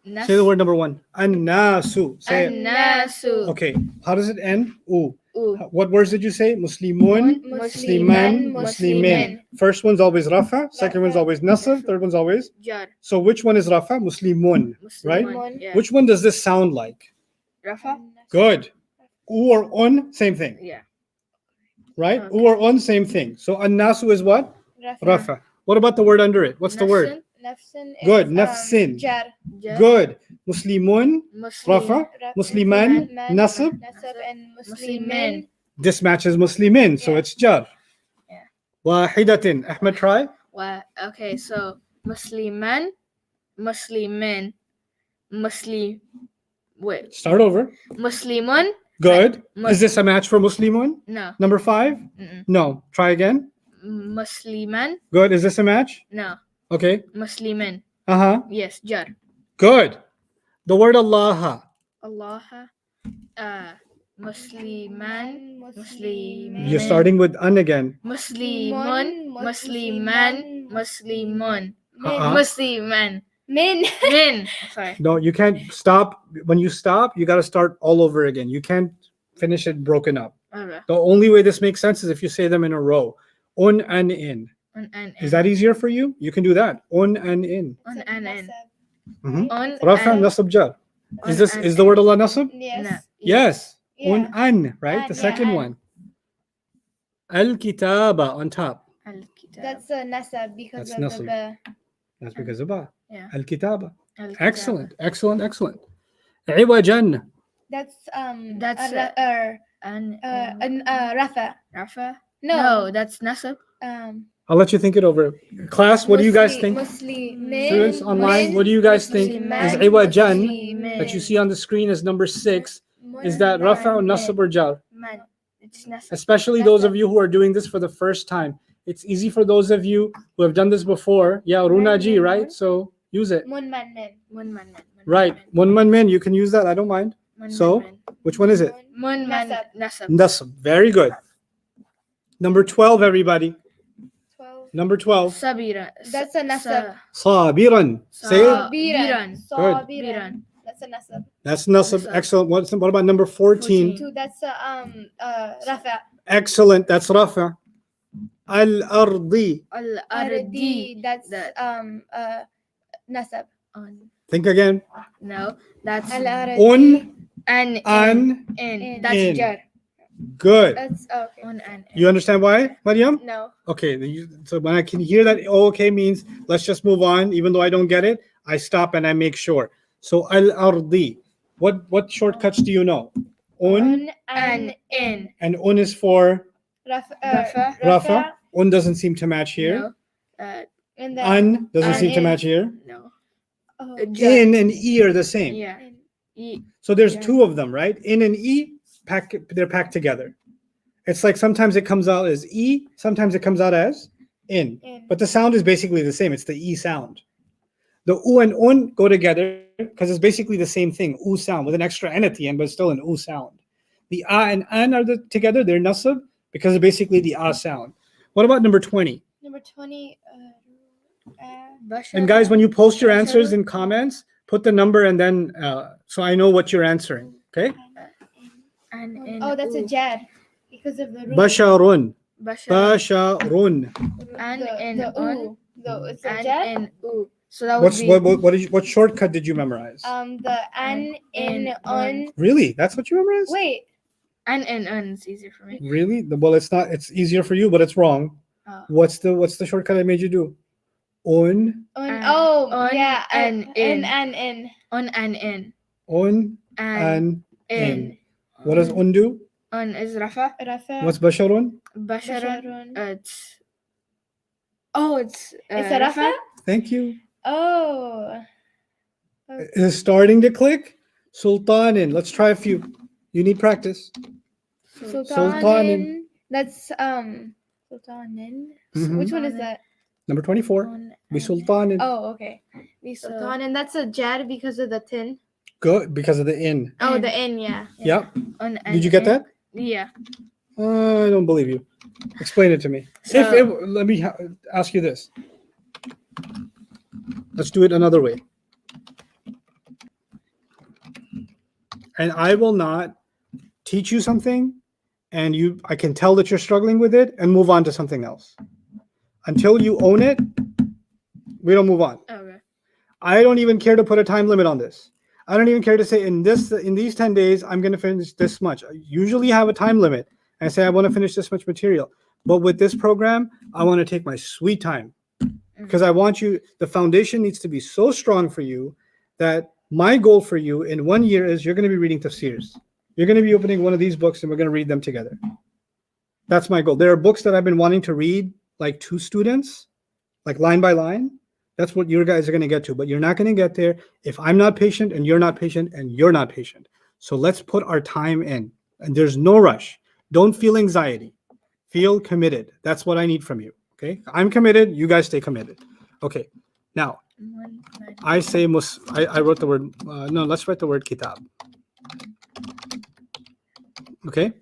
Speaker 6: Say the word number 1. An-nasu. Say it.
Speaker 5: An-nasu.
Speaker 6: Okay. How does it end? Ooh.
Speaker 5: Ooh.
Speaker 6: What words did you say? Muslimun, Musliman, Muslimin. First one's always Rafa. Second one's always Nasr. Third one's always.
Speaker 5: Jar.
Speaker 6: So which one is Rafa? Muslimun. Right?
Speaker 5: Muslimun. Yeah.
Speaker 6: Which one does this sound like?
Speaker 5: Rafa?
Speaker 6: Good. U or un, same thing.
Speaker 5: Yeah.
Speaker 1: right?
Speaker 5: Okay.
Speaker 1: Or on, same thing. So an-nasu is what?
Speaker 4: Rafa.
Speaker 1: Rafa. What about the word under it? What's the word?
Speaker 4: Nafsin is
Speaker 1: Good, nafsin.
Speaker 4: jar.
Speaker 5: Jar,
Speaker 1: Good. Muslimun,
Speaker 5: Muslim,
Speaker 1: Rafa.
Speaker 4: Rafa,
Speaker 1: Musliman,
Speaker 4: man,
Speaker 1: nasab.
Speaker 4: nasab, and
Speaker 5: Muslimin.
Speaker 4: muslimin.
Speaker 1: This matches Muslimin, so
Speaker 4: Yeah.
Speaker 1: it's jar.
Speaker 5: Yeah.
Speaker 1: Wahidatin. Ahmed, try.
Speaker 5: Okay, so Musliman, Muslimin, Muslim. Wait,
Speaker 1: Start over.
Speaker 5: Muslimun.
Speaker 1: Good.
Speaker 5: Mus-
Speaker 1: Is this a match for Muslimun?
Speaker 5: No.
Speaker 1: Number 5?
Speaker 5: Mm-mm.
Speaker 1: No. Try again.
Speaker 5: Musliman.
Speaker 1: Good. Is this a match?
Speaker 5: No.
Speaker 1: Okay.
Speaker 5: Muslimin.
Speaker 1: Uh-huh.
Speaker 5: Yes, jar.
Speaker 1: Good. The word Allah.
Speaker 5: Allah. Musliman. Muslimin.
Speaker 1: You're starting with an again.
Speaker 5: Muslimun. Musliman. Muslimun.
Speaker 1: Uh-uh.
Speaker 5: Musliman.
Speaker 4: Min.
Speaker 5: Min. Sorry.
Speaker 1: No, you can't stop. When you stop, you got to start all over again. You can't finish it broken up.
Speaker 5: Okay.
Speaker 1: The only way this makes sense is if you say them in a row. On and in.
Speaker 5: On and
Speaker 1: Is that easier for you? You can do that. On and in.
Speaker 5: On and in.
Speaker 1: Mhm.
Speaker 5: On
Speaker 1: Rafa,
Speaker 5: and
Speaker 1: nasab, jar. Is
Speaker 5: on
Speaker 1: this
Speaker 5: and
Speaker 1: is the word Allah nasab?
Speaker 4: Yes.
Speaker 5: No.
Speaker 1: Yes.
Speaker 4: Yeah.
Speaker 1: On an, right?
Speaker 4: An,
Speaker 1: The
Speaker 4: yeah,
Speaker 1: second
Speaker 4: an.
Speaker 1: one. Al kitaba on top.
Speaker 5: Al-kitab.
Speaker 4: That's a nasab because
Speaker 1: That's
Speaker 4: of
Speaker 1: nasab.
Speaker 4: the ba.
Speaker 1: That's because of ba.
Speaker 5: Yeah.
Speaker 1: Al kitaba.
Speaker 5: Al-kitab.
Speaker 1: Excellent. Excellent. Excellent. Iwajan.
Speaker 4: That's
Speaker 5: That's, An
Speaker 4: Rafa.
Speaker 5: Rafa.
Speaker 4: No.
Speaker 5: No, that's nasab.
Speaker 1: I'll let you think it over. Class, what do you guys think?
Speaker 4: Muslimin.
Speaker 1: Students online, what do you guys think? Is iwajan that you see on the screen as number 6? Is that rafa or nasab or jar?
Speaker 5: Man. It's nasab.
Speaker 1: Especially those of you who are doing this for the first time. It's easy for those of you who have done this before. Yeah, runaji, right? So use it.
Speaker 4: Mun man men.
Speaker 5: Mun man man.
Speaker 1: Right. One man min, you can use that. I don't mind. So, which one is it?
Speaker 5: Mun man
Speaker 4: Nasab.
Speaker 5: nasab.
Speaker 1: Nasab. Very good. Number 12, everybody.
Speaker 4: 12.
Speaker 1: Number 12.
Speaker 5: Sabira.
Speaker 4: That's a nasab.
Speaker 1: Sabiran. Say it.
Speaker 4: Sabiran.
Speaker 1: Good.
Speaker 4: Sabiran. That's a nasab.
Speaker 1: That's nasab.
Speaker 5: Nasab.
Speaker 1: Excellent. What about number 14?
Speaker 4: 2. That's a rafa.
Speaker 1: Excellent. That's rafa. Al-ardi.
Speaker 5: Al-ardi.
Speaker 4: That's
Speaker 5: That-
Speaker 4: nasab.
Speaker 5: On.
Speaker 1: Think again.
Speaker 5: No, that's
Speaker 4: Al-ardi.
Speaker 1: Un,
Speaker 5: an
Speaker 1: an.
Speaker 5: in.
Speaker 4: That's
Speaker 1: in.
Speaker 4: jar.
Speaker 1: Good.
Speaker 4: That's okay.
Speaker 5: On and
Speaker 1: You understand why, Mariam?
Speaker 4: No.
Speaker 1: Okay. So when I can hear that, oh, okay, means let's just move on. Even though I don't get it, I stop and I make sure. So al-ardi. What shortcuts do you know? Un,
Speaker 5: and in.
Speaker 1: and un is for
Speaker 4: Rafa.
Speaker 5: Rafa.
Speaker 1: rafa. Un doesn't seem to match here.
Speaker 5: No.
Speaker 4: And then
Speaker 1: An doesn't
Speaker 4: An
Speaker 1: seem to
Speaker 4: is-
Speaker 1: match here.
Speaker 5: No.
Speaker 4: oh,
Speaker 1: In and e are the same.
Speaker 5: Yeah. E.
Speaker 1: So there's
Speaker 5: Yeah.
Speaker 1: 2 of them, right? In and e, they're packed together. It's like sometimes it comes out as e, sometimes it comes out as in.
Speaker 4: in.
Speaker 1: But the sound is basically the same. It's the e sound. The u and un go together because it's basically the same thing. U sound with an extra n at the end, but still an u sound. The a and an are together. They're nasab because it's basically the a sound. What about number 20?
Speaker 4: Number 20.
Speaker 5: Bashar.
Speaker 1: And guys, when you post your answers in comments, put the number and then so I know what you're answering. Okay?
Speaker 5: And in.
Speaker 4: Oh, that's a jar because of the root.
Speaker 1: Basharun.
Speaker 5: Bashar.
Speaker 1: Basharun.
Speaker 5: And in
Speaker 4: the
Speaker 5: on.
Speaker 4: u. It's a
Speaker 5: And
Speaker 4: jar.
Speaker 5: in u. So that would be
Speaker 1: What shortcut did you memorize?
Speaker 4: The an in on.
Speaker 1: Really? That's what you memorized?
Speaker 4: Wait.
Speaker 5: and in on is easier for me.
Speaker 1: Really? Well, it's not. It's easier for you, but it's wrong.
Speaker 5: Oh.
Speaker 1: What's the shortcut I made you do? On,
Speaker 5: On,
Speaker 4: yeah.
Speaker 5: and in.
Speaker 4: And in.
Speaker 5: On and in.
Speaker 1: on,
Speaker 5: And
Speaker 1: and
Speaker 5: in.
Speaker 1: in. What does on do?
Speaker 5: On is Rafa.
Speaker 4: Rafa.
Speaker 1: What's basharun?
Speaker 5: Basharan.
Speaker 4: Basharun.
Speaker 5: It's. Oh, it's.
Speaker 4: It's a Rafa?
Speaker 1: Thank you.
Speaker 4: Oh.
Speaker 1: Is it starting to click? Sultanin. Let's try a few. You need practice.
Speaker 4: Sultanin. That's Sultanin.
Speaker 1: Mhm.
Speaker 4: Which one is that?
Speaker 1: Number 24.
Speaker 5: On
Speaker 1: Be
Speaker 5: and-
Speaker 1: sultanin.
Speaker 4: Oh, okay. The
Speaker 5: So-
Speaker 4: Sultanin. That's a jar because of the tin.
Speaker 1: Good because of the in.
Speaker 4: Oh,
Speaker 5: In.
Speaker 4: the in, yeah.
Speaker 1: Yep.
Speaker 5: On and
Speaker 1: Did you get
Speaker 5: in.
Speaker 1: that?
Speaker 5: Yeah.
Speaker 1: I don't believe you. Explain it to me.
Speaker 5: So-
Speaker 1: Let me ask you this. Let's do it another way. And I will not teach you something and I can tell that you're struggling with it and move on to something else. Until you own it, we don't move on.
Speaker 5: Okay.
Speaker 1: I don't even care to put a time limit on this. I don't even care to say in these 10 days I'm going to finish this much. I usually have a time limit, and say I want to finish this much material. But with this program, I want to take my sweet time because I want you. The foundation needs to be so strong for you that my goal for you in 1 year is you're going to be reading tafsirs. You're going to be opening one of these books and we're going to read them together. That's my goal. There are books that I've been wanting to read like to students, like line by line. That's what you guys are going to get to, but you're not going to get there if I'm not patient and you're not patient and you're not patient. So let's put our time in, and there's no rush. Don't feel anxiety. Feel committed. That's what I need from you. Okay. I'm committed. You guys stay committed. Okay. Now, I say, I wrote the word, no, let's write the word kitab. Okay.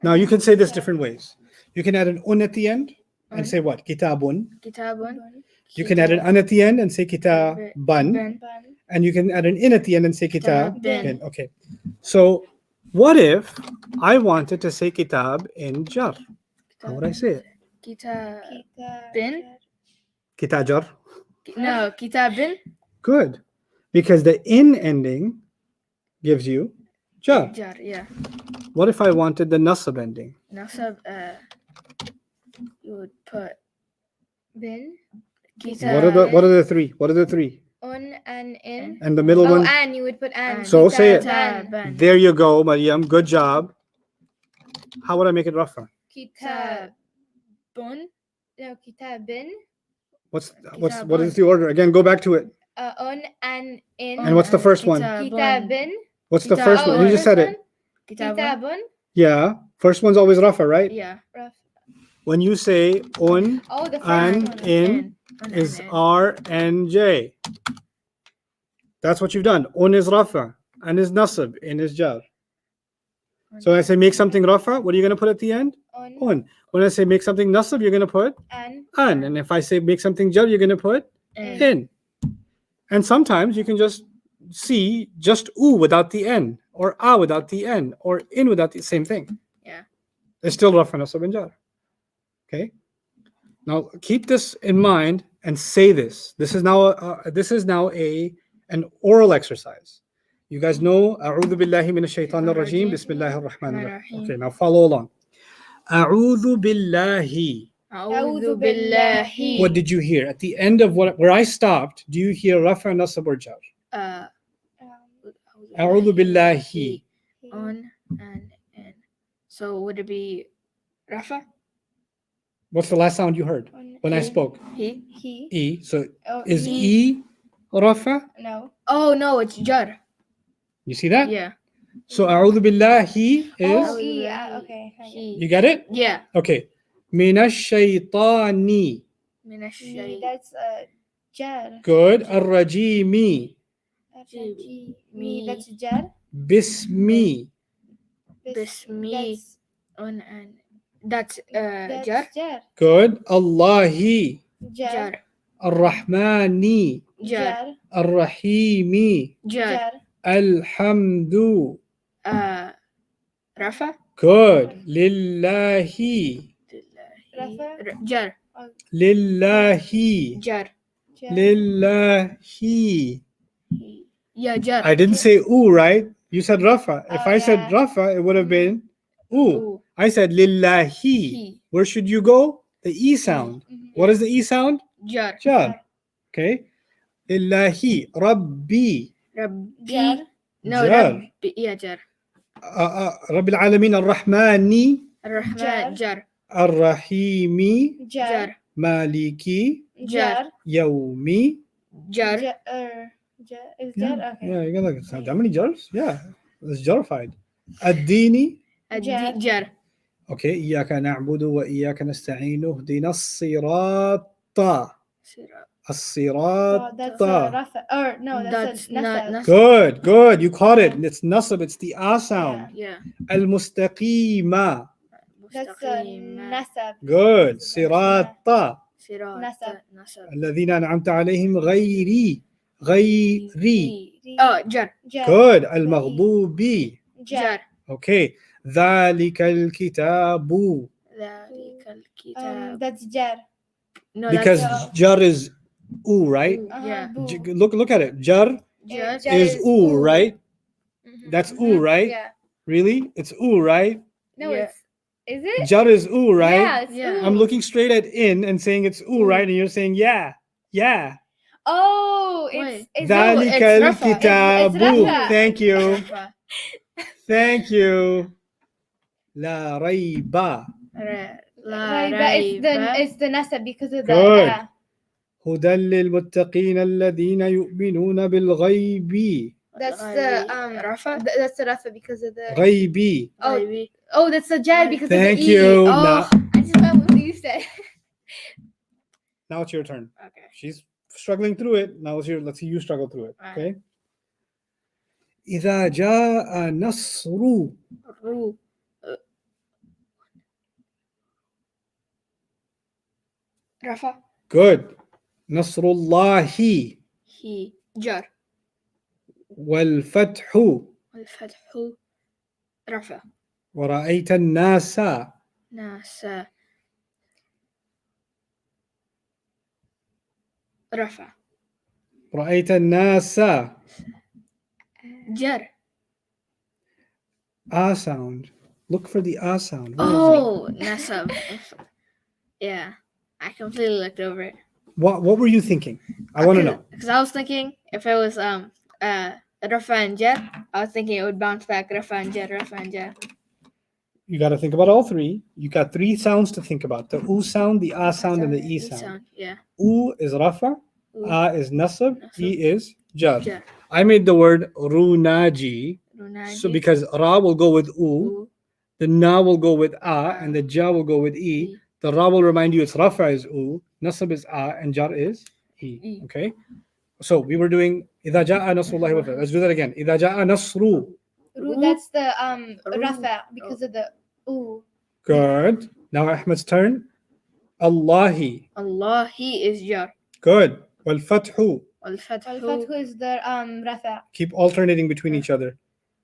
Speaker 1: Now you can say this different ways. You can add an un at the end and say what? Kitabun.
Speaker 5: Kitabun.
Speaker 1: You can add an an at the end and say kitaban.
Speaker 5: Ben.
Speaker 1: And you can add an in at the end and say kitab.
Speaker 5: Kitabin.
Speaker 1: Okay. So what if I wanted to say kitab in jar? How would I say it?
Speaker 5: Kitabin.
Speaker 1: Kitajar.
Speaker 5: No, kitabin.
Speaker 1: Good. Because the in ending gives you jar.
Speaker 5: Jar. Yeah.
Speaker 1: What if I wanted the nasab ending?
Speaker 5: Nasab. You would put
Speaker 4: Bin.
Speaker 5: kitab.
Speaker 1: What are the three? What are the three?
Speaker 4: On and in.
Speaker 1: And the middle
Speaker 4: Oh,
Speaker 1: one?
Speaker 4: and you would put and.
Speaker 1: So say it.
Speaker 5: Kitaban.
Speaker 1: There you go, Mariam. Good job. How would I make it rafa?
Speaker 4: Kitab.
Speaker 5: Kitabun.
Speaker 4: No, kitabin.
Speaker 1: What is the order? Again, go back to it.
Speaker 4: On and in.
Speaker 1: And what's the first one?
Speaker 4: Kitabin.
Speaker 1: What's the
Speaker 5: Kitab-
Speaker 1: first one? You just said it.
Speaker 5: Kitabun.
Speaker 4: Kitabun.
Speaker 1: Yeah. First one's always rafa, right?
Speaker 5: Yeah.
Speaker 1: When you say un
Speaker 4: Oh, the first
Speaker 1: and
Speaker 4: one.
Speaker 1: in
Speaker 5: Un
Speaker 1: is
Speaker 5: and in.
Speaker 1: R and J. That's what you've done. Un is rafa and is nasab, in is jar. So when I say make something rafa, what are you going to put at the end?
Speaker 4: On
Speaker 1: Un. When I say make something nasab, you're going to put
Speaker 4: and
Speaker 1: an. And if I say make something jar, you're going to put
Speaker 5: In.
Speaker 1: in. And sometimes you can just see just u without the n, or a without the n, or in without the same thing.
Speaker 5: Yeah.
Speaker 1: It's still rafa, nasab, and jar. Okay. Now keep this in mind and say this. This is now an oral exercise. You guys know A'udhu billahi minash shaitanir rajim. Bismillahir rahmanir rahim. Okay, now follow along. A'udhu billahi.
Speaker 5: A'udhu billahi.
Speaker 1: What did you hear at the end of where I stopped? Do you hear rafa, nasab, or jar? A'udhu billahi.
Speaker 5: On and in. So would it be Rafa?
Speaker 1: What's the last sound you heard when I spoke?
Speaker 5: He?
Speaker 4: he.
Speaker 1: E. So
Speaker 4: Oh,
Speaker 1: is
Speaker 4: he.
Speaker 1: E rafa?
Speaker 4: No.
Speaker 5: Oh no, it's Jar.
Speaker 1: You see that?
Speaker 5: Yeah.
Speaker 1: So a'udhu billahi
Speaker 4: Oh,
Speaker 1: is,
Speaker 4: he. Okay.
Speaker 5: He.
Speaker 1: you get it?
Speaker 5: Yeah.
Speaker 1: Okay. Minash shaitani.
Speaker 5: Minash
Speaker 4: He.
Speaker 5: shay-
Speaker 4: That's jar.
Speaker 1: Good. Ar-rajimi.
Speaker 4: Me. That's jar.
Speaker 1: Bismi.
Speaker 5: Bismi.
Speaker 4: That's,
Speaker 5: On and that's
Speaker 4: that's
Speaker 5: Jar.
Speaker 4: jar.
Speaker 1: Good. Allahi.
Speaker 4: Jar.
Speaker 5: Jar.
Speaker 1: Ar-rahmani.
Speaker 5: Jar.
Speaker 1: Ar-rahimi.
Speaker 5: Jar.
Speaker 1: Alhamdu.
Speaker 5: Rafa?
Speaker 1: Good. Lillahi.
Speaker 4: Rafa.
Speaker 5: Jar.
Speaker 1: Lillahi.
Speaker 5: Jar.
Speaker 4: Jar.
Speaker 1: Lillahi.
Speaker 5: Yeah, Jar.
Speaker 1: I didn't say ooh, right? You said rafa. If
Speaker 4: Oh,
Speaker 1: I said
Speaker 4: yeah.
Speaker 1: rafa, it would have been ooh.
Speaker 5: Ooh.
Speaker 1: I said lillahi.
Speaker 5: He.
Speaker 1: Where should you go? The E sound. What is the E sound?
Speaker 5: Jar.
Speaker 1: Jar. Okay. Lillahi. Rabbi.
Speaker 5: Rabbi.
Speaker 4: Jar.
Speaker 5: No,
Speaker 1: Jar.
Speaker 5: Rabbi. Yeah, Jar.
Speaker 1: Rabbil Alameen Ar-Rahmani.
Speaker 5: Ar-Rahman. Jar.
Speaker 1: Ar-Rahimi.
Speaker 4: Jar.
Speaker 5: Jar.
Speaker 1: Maliki.
Speaker 4: Jar.
Speaker 1: Yawmi.
Speaker 5: Jar.
Speaker 4: Jar. Jar. Is jar? Okay.
Speaker 1: Yeah, you got like how many jars? Yeah. It's jarified. Ad-Dini.
Speaker 4: Jar.
Speaker 5: Jar.
Speaker 1: Okay. إياك نعبد وإياك نستعين اهدنا الصراط. الصراط.
Speaker 4: Oh, that's Rafa. Or no, that's
Speaker 5: That's not
Speaker 4: Nasab.
Speaker 1: Good, good. You caught it. It's nasab. It's the a sound.
Speaker 5: Yeah.
Speaker 1: Al-mustaqima.
Speaker 4: That's Nasab.
Speaker 1: Good. Sirata.
Speaker 5: Sirat.
Speaker 4: Nasab.
Speaker 5: Nasab.
Speaker 1: الذين أنعمت عليهم غيري. غيري.
Speaker 5: Oh, Jar.
Speaker 4: Jar.
Speaker 1: Good. المغضوب.
Speaker 4: Jar.
Speaker 1: Okay. ذلك الكتاب.
Speaker 5: ذلك الكتاب.
Speaker 4: That's jar.
Speaker 5: No,
Speaker 1: Because
Speaker 5: that's
Speaker 1: jar is oo, right?
Speaker 5: yeah.
Speaker 4: Boo.
Speaker 1: Look at it. Jar
Speaker 5: Jar.
Speaker 4: Jar
Speaker 1: is oo, right?
Speaker 4: Mhm.
Speaker 1: That's oo, right?
Speaker 4: Yeah.
Speaker 1: Really? It's oo, right?
Speaker 4: No,
Speaker 5: Yeah.
Speaker 4: it's Is it?
Speaker 6: Jar is oo, right?
Speaker 4: Yeah, it's
Speaker 5: Yeah.
Speaker 4: ooh.
Speaker 6: I'm looking straight at in and saying it's oo, right? And you're saying yeah.
Speaker 4: Oh,
Speaker 5: Wait.
Speaker 4: it's
Speaker 6: ذلك
Speaker 5: it's Rafa.
Speaker 6: الكتاب.
Speaker 4: Rafa.
Speaker 6: Thank you.
Speaker 5: Rafa.
Speaker 6: Thank you. لا ريب.
Speaker 5: La
Speaker 4: right, but it's the nasab because of the
Speaker 6: Good. هدى للمتقين الذين يؤمنون بالغيب.
Speaker 4: That's the
Speaker 5: Rafa.
Speaker 4: that's the rafa because of the
Speaker 6: غيبي.
Speaker 4: oh that's the jar because
Speaker 6: Thank
Speaker 4: of the
Speaker 6: you.
Speaker 4: E.
Speaker 6: Now,
Speaker 4: I just forgot what you said.
Speaker 6: now it's your turn.
Speaker 5: Okay.
Speaker 6: She's struggling through it. Now let's see you struggle through it.
Speaker 5: Alright.
Speaker 6: Okay. إذا جاء نصر.
Speaker 5: Ru. Rafa.
Speaker 6: Good. نصر الله.
Speaker 5: He. Jar.
Speaker 6: والفتح.
Speaker 5: والفتح. Rafa.
Speaker 6: ورأيت الناس.
Speaker 5: ناس. Rafa.
Speaker 6: رأيت الناس.
Speaker 5: Jar.
Speaker 6: A sound. Look for the A sound. Where is it?
Speaker 5: Oh, nasab. Yeah, I completely looked over it.
Speaker 6: What were you thinking? I want to know.
Speaker 5: Because I was thinking if it was Rafa and Jar, I was thinking it would bounce back Rafa and Jar, Rafa and Jar.
Speaker 6: You got to think about all three. You got three sounds to think about: the U sound, the A sound, and the E sound.
Speaker 5: Yeah.
Speaker 6: U is Rafa,
Speaker 5: U.
Speaker 6: A is Nasab,
Speaker 5: Nasab.
Speaker 6: E is Jar.
Speaker 5: Jar.
Speaker 6: I made the word Runaji,
Speaker 5: Runaji.
Speaker 6: so because Ra will go with U,
Speaker 5: U.
Speaker 6: the Na will go with A, and the Ja will go with E.
Speaker 5: E.
Speaker 6: The Ra will remind you it's Rafa is U, Nasab is A, and Jar is E.
Speaker 5: E.
Speaker 6: Okay? So we were doing إذا جاء نصر الله والفتح. Let's do that again. إذا جاء نصر.
Speaker 4: That's the
Speaker 5: Ru.
Speaker 4: rafa because of the ooh.
Speaker 6: Good. Now Ahmed's turn. Allahi.
Speaker 5: Allah, he is Jar.
Speaker 6: Good. والفتح.
Speaker 5: والفتح.
Speaker 4: Al-fathu is the rafa.
Speaker 6: Keep alternating between each other.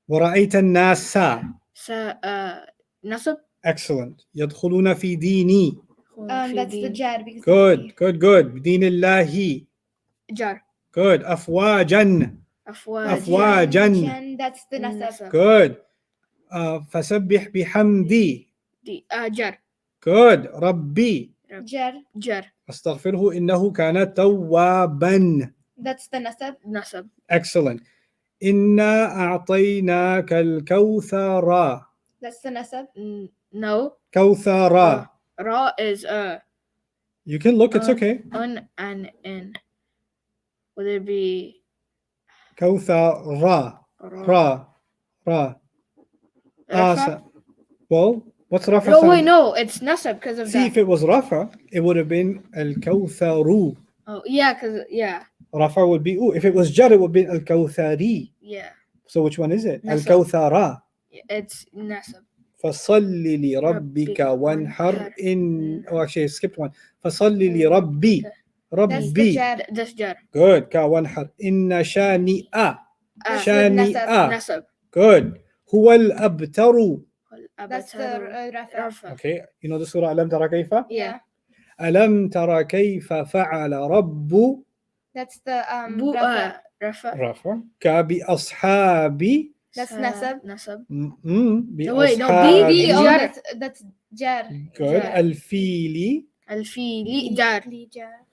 Speaker 6: ورأيت الناس.
Speaker 5: Nasab.
Speaker 6: Excellent. يدخلون في ديني.
Speaker 4: That's the jar because
Speaker 6: Good. بدين الله.
Speaker 5: Jar.
Speaker 6: Good. أفواجا. أفواجا.
Speaker 4: That's the nasab.
Speaker 6: Good. فسبح بحمدي.
Speaker 5: Jar.
Speaker 6: Good. ربي.
Speaker 4: Jar.
Speaker 6: أستغفره إنه كان توابا.
Speaker 4: That's the nasab.
Speaker 5: Nasab.
Speaker 6: Excellent. إنا أعطيناك الكوثر.
Speaker 4: That's the nasab.
Speaker 5: No.
Speaker 6: كوثر.
Speaker 5: Ra is
Speaker 6: You can look, it's okay.
Speaker 5: Un and in. Would it be
Speaker 6: كوثر. Ra.
Speaker 5: Rafa?
Speaker 6: Well, what's Rafa?
Speaker 5: No,
Speaker 6: sound?
Speaker 5: wait, no, it's Nasab because of
Speaker 6: See,
Speaker 5: that.
Speaker 6: if it was Rafa, it would have been Al-Kawtharu.
Speaker 5: Oh, yeah, because, yeah.
Speaker 6: Rafa would be U. If it was Jar, it would be Al-Kawthari.
Speaker 5: Yeah.
Speaker 6: So which one is it?
Speaker 5: Nasab.
Speaker 6: Al-Kawthara.
Speaker 5: It's Nasab.
Speaker 6: فصل لربك وانحر إن oh actually I skipped one فصل لربي
Speaker 4: That's the
Speaker 6: ربي
Speaker 4: jar.
Speaker 5: That's Jar.
Speaker 6: good كا وانحر إن شانئ شانئ
Speaker 5: Nasab.
Speaker 6: good هو الأبتر.
Speaker 4: That's the rafa.
Speaker 6: Okay, you know the surah ألم ترى كيف
Speaker 5: Yeah.
Speaker 6: ألم ترى كيف فعل رب
Speaker 4: That's the
Speaker 5: Rafa.
Speaker 4: rafa.
Speaker 6: رفع كبأصحاب
Speaker 4: That's nasab.
Speaker 5: Nasab.
Speaker 6: بأصحاب
Speaker 5: no, B.
Speaker 4: Oh, that's jar.
Speaker 6: good
Speaker 5: Jar.
Speaker 6: الفيل
Speaker 5: Al-Fili. Jar.
Speaker 4: Jar.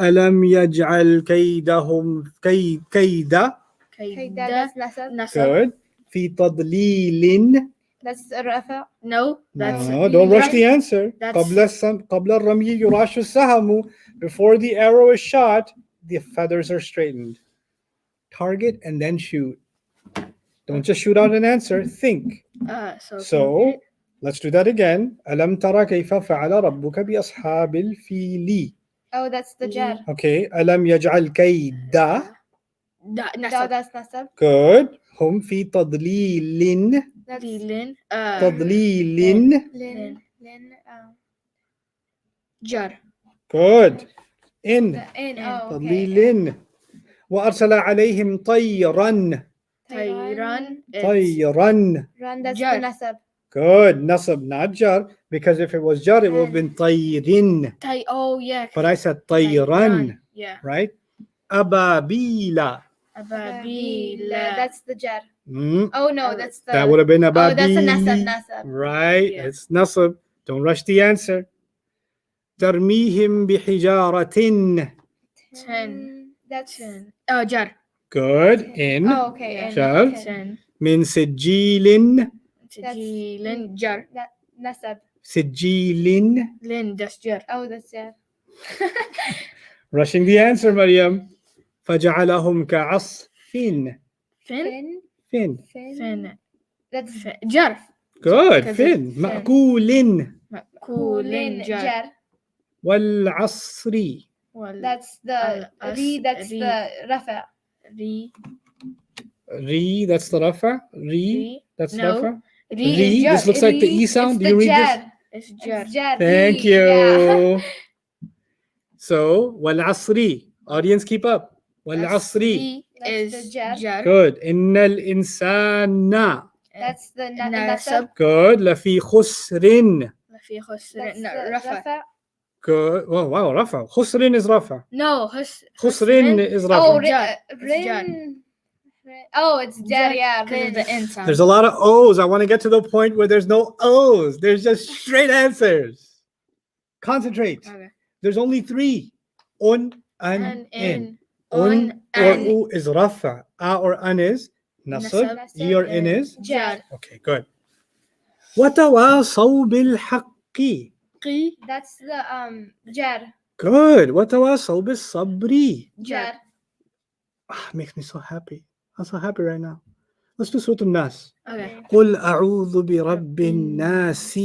Speaker 6: ألم يجعل كيدهم كيد
Speaker 4: Okay, that's nasab.
Speaker 5: Nasab.
Speaker 6: good في تضليل.
Speaker 4: That's rafa.
Speaker 5: No, that's
Speaker 6: No, don't rush the answer.
Speaker 5: That's-
Speaker 6: قبل الرمي يراش السهم. Before the arrow is shot, the feathers are straightened. Target and then shoot. Don't just shoot out an answer. Think. So let's do that again. ألم ترى كيف فعل ربك بأصحاب الفيل.
Speaker 4: Oh, that's the jar.
Speaker 6: Okay. ألم يجعل كيد.
Speaker 4: No,
Speaker 5: Nasab.
Speaker 4: that's nasab.
Speaker 6: Good. هم في تضليل.
Speaker 4: That's
Speaker 5: Lin.
Speaker 6: تضليل.
Speaker 4: lin.
Speaker 5: Jar.
Speaker 6: Good. In.
Speaker 4: In. Oh, okay.
Speaker 6: تضليل. وأرسل عليهم طيرا.
Speaker 5: Tyran.
Speaker 6: طيرا.
Speaker 4: Run. That's
Speaker 5: Jar.
Speaker 4: the nasab.
Speaker 6: Good. Nasab, not jar. Because if it was jar, it would have been طيرين.
Speaker 5: Oh, yeah.
Speaker 6: But I said طيران.
Speaker 5: Yeah.
Speaker 6: Right? أبابيل.
Speaker 5: Ababila.
Speaker 4: That's the jar. Oh no, that's the.
Speaker 1: That would have been
Speaker 4: Oh, that's a
Speaker 1: ababil.
Speaker 4: nasab.
Speaker 1: Right,
Speaker 5: Yeah.
Speaker 1: it's nasab. Don't rush the answer. ترميهم بحجارة.
Speaker 4: That's.
Speaker 5: 10 oh jar
Speaker 1: Good. In.
Speaker 4: Oh, okay.
Speaker 5: Yeah.
Speaker 4: And
Speaker 1: Jar.
Speaker 5: 10
Speaker 1: من سجيل.
Speaker 5: سجيل jar
Speaker 4: That nasab.
Speaker 1: سجيل.
Speaker 5: لين that's jar
Speaker 4: Oh, that's jar.
Speaker 1: Rushing the answer, Maryam. فجعلهم كعصف.
Speaker 5: fin
Speaker 4: Fin.
Speaker 1: Fin.
Speaker 5: fin
Speaker 4: That's
Speaker 5: jar
Speaker 1: Good.
Speaker 5: Because
Speaker 1: Fin.
Speaker 5: it's fin.
Speaker 1: مأكول.
Speaker 5: مأكول jar
Speaker 1: والعصر.
Speaker 4: That's the re. That's
Speaker 5: Re.
Speaker 4: the rafa.
Speaker 5: re
Speaker 1: Re, that's the rafa. Re,
Speaker 5: Re.
Speaker 1: that's
Speaker 5: No.
Speaker 1: rafa.
Speaker 5: re
Speaker 1: Re,
Speaker 5: is jar
Speaker 1: this looks like the E sound. Do
Speaker 4: It's
Speaker 1: you
Speaker 4: the
Speaker 1: read this?
Speaker 4: jar.
Speaker 5: it's jar
Speaker 4: It's jar.
Speaker 1: Thank
Speaker 4: Re,
Speaker 1: you.
Speaker 4: yeah.
Speaker 1: So, والعصر. Audience, keep up. والعصر.
Speaker 5: Re
Speaker 4: That's the
Speaker 5: is
Speaker 4: jar.
Speaker 5: jar
Speaker 1: Good. إن الإنسان.
Speaker 4: That's the
Speaker 5: nasab
Speaker 1: Good. لفي خسر.
Speaker 5: في خسر
Speaker 4: That's
Speaker 5: no
Speaker 4: the
Speaker 5: rafa
Speaker 4: rafa.
Speaker 1: Good. Oh, wow, rafa. خسر is rafa.
Speaker 5: no
Speaker 1: خسر is rafa.
Speaker 4: Oh,
Speaker 5: jar. It's
Speaker 4: rin. Oh, it's jar. Yeah,
Speaker 5: because of
Speaker 4: rin.
Speaker 5: the end sound
Speaker 1: There's a lot of O's. I want to get to the point where there's no O's. There's just straight answers. Concentrate.
Speaker 5: okay.
Speaker 1: There's only 3. Un and
Speaker 5: and
Speaker 1: in.
Speaker 5: on
Speaker 1: Un or
Speaker 5: and
Speaker 1: u is rafa. A or an is nasab.
Speaker 5: Nasab.
Speaker 1: E or in is.
Speaker 5: jar
Speaker 1: Okay, good. وتواصوا بالحق.
Speaker 5: قي
Speaker 4: That's the jar.
Speaker 1: Good. وتواصوا بالصبر.
Speaker 4: Jar.
Speaker 1: Makes me so happy. I'm so happy right now. Let's do Surah Al-Nas.
Speaker 5: okay
Speaker 1: قل أعوذ برب الناس.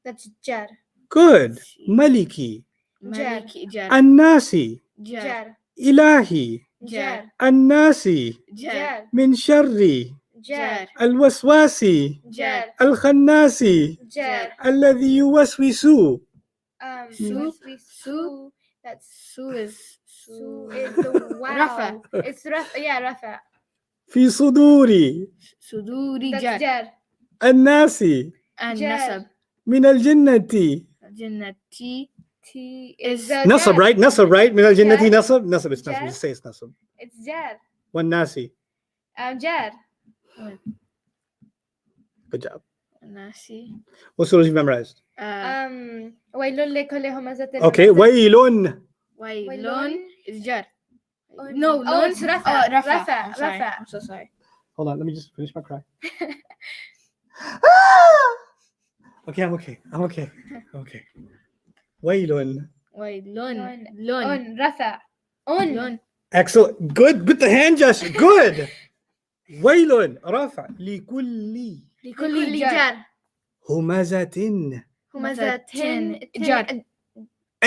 Speaker 4: That's jar.
Speaker 1: Good. ملكي.
Speaker 5: مالكي jar
Speaker 1: الناس.
Speaker 5: jar
Speaker 4: Jar.
Speaker 1: إلهي.
Speaker 4: Jar.
Speaker 1: الناس.
Speaker 5: jar
Speaker 1: من شر
Speaker 4: Jar.
Speaker 1: الوسواس
Speaker 4: Jar.
Speaker 1: الخناس
Speaker 4: Jar.
Speaker 1: الذي يوسوس
Speaker 4: Su.
Speaker 5: Su.
Speaker 4: That's
Speaker 5: su is
Speaker 4: su is the wow.
Speaker 5: Rafa.
Speaker 4: It's rafa. Yeah, rafa.
Speaker 1: في صدور
Speaker 5: suduri
Speaker 4: That's
Speaker 5: jar
Speaker 4: jar.
Speaker 1: الناس
Speaker 5: and
Speaker 4: jar.
Speaker 5: nasab
Speaker 1: من الجنة.
Speaker 5: jannati
Speaker 4: T
Speaker 5: is
Speaker 4: is the
Speaker 1: نصب,
Speaker 4: jar.
Speaker 1: right? نصب, right? من الجنة
Speaker 4: Jar.
Speaker 1: نصب. نصب, it's
Speaker 4: Jar.
Speaker 1: نصب. Just say it's نصب.
Speaker 4: It's jar.
Speaker 1: والناس.
Speaker 4: Jar.
Speaker 1: Good job.
Speaker 5: nasi
Speaker 1: What surahs you memorized?
Speaker 4: ويل لكل همزة
Speaker 1: Okay. ويل.
Speaker 5: wailun is jar
Speaker 4: Oh,
Speaker 5: no
Speaker 4: oh,
Speaker 5: lun
Speaker 4: it's rafa.
Speaker 5: oh rafa
Speaker 4: Rafa.
Speaker 5: I'm sorry.
Speaker 4: Rafa.
Speaker 5: I'm so sorry
Speaker 1: Hold on. Let me just finish my cry. Okay, I'm okay. I'm okay. Okay. ويل.
Speaker 5: wailun lun
Speaker 4: Rafa.
Speaker 5: lun
Speaker 1: Excellent. Good. With the hand gesture. Good. ويل. رفع. لكل
Speaker 5: لكل
Speaker 4: jar.
Speaker 5: jar
Speaker 1: همزة.
Speaker 4: همزة tin.
Speaker 5: jar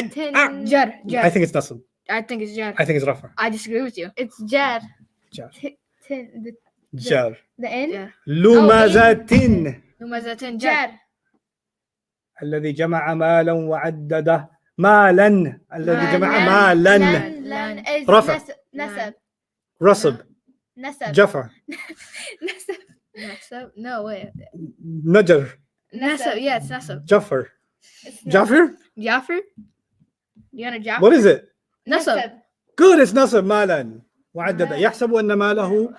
Speaker 4: Tin.
Speaker 5: jar
Speaker 1: I think it's nasab.
Speaker 5: I think it's jar
Speaker 1: I think it's rafa.
Speaker 5: I disagree with you
Speaker 4: It's jar.
Speaker 1: Jar.
Speaker 4: Tin.
Speaker 1: Jar.
Speaker 4: The N.
Speaker 5: jar
Speaker 1: لمزة.
Speaker 5: همزة jar
Speaker 4: Jar.
Speaker 1: الذي جمع مالا وعدده. مالا. الذي جمع
Speaker 5: مالاً.
Speaker 1: مالا.
Speaker 4: Lan is
Speaker 1: Rafa.
Speaker 4: nasab.
Speaker 1: رصب.
Speaker 4: Nasab.
Speaker 1: جفا.
Speaker 4: Nasab.
Speaker 5: nasab no wait
Speaker 1: نجر.
Speaker 5: nasab yeah it's nasab
Speaker 1: جفر.
Speaker 4: It's
Speaker 1: Jaffer?
Speaker 5: Jaffer you want a Jaffer
Speaker 1: What is it?
Speaker 5: nasab
Speaker 1: Good. It's نصب. مالا وعدده.
Speaker 4: مال.
Speaker 1: يحسب أن ماله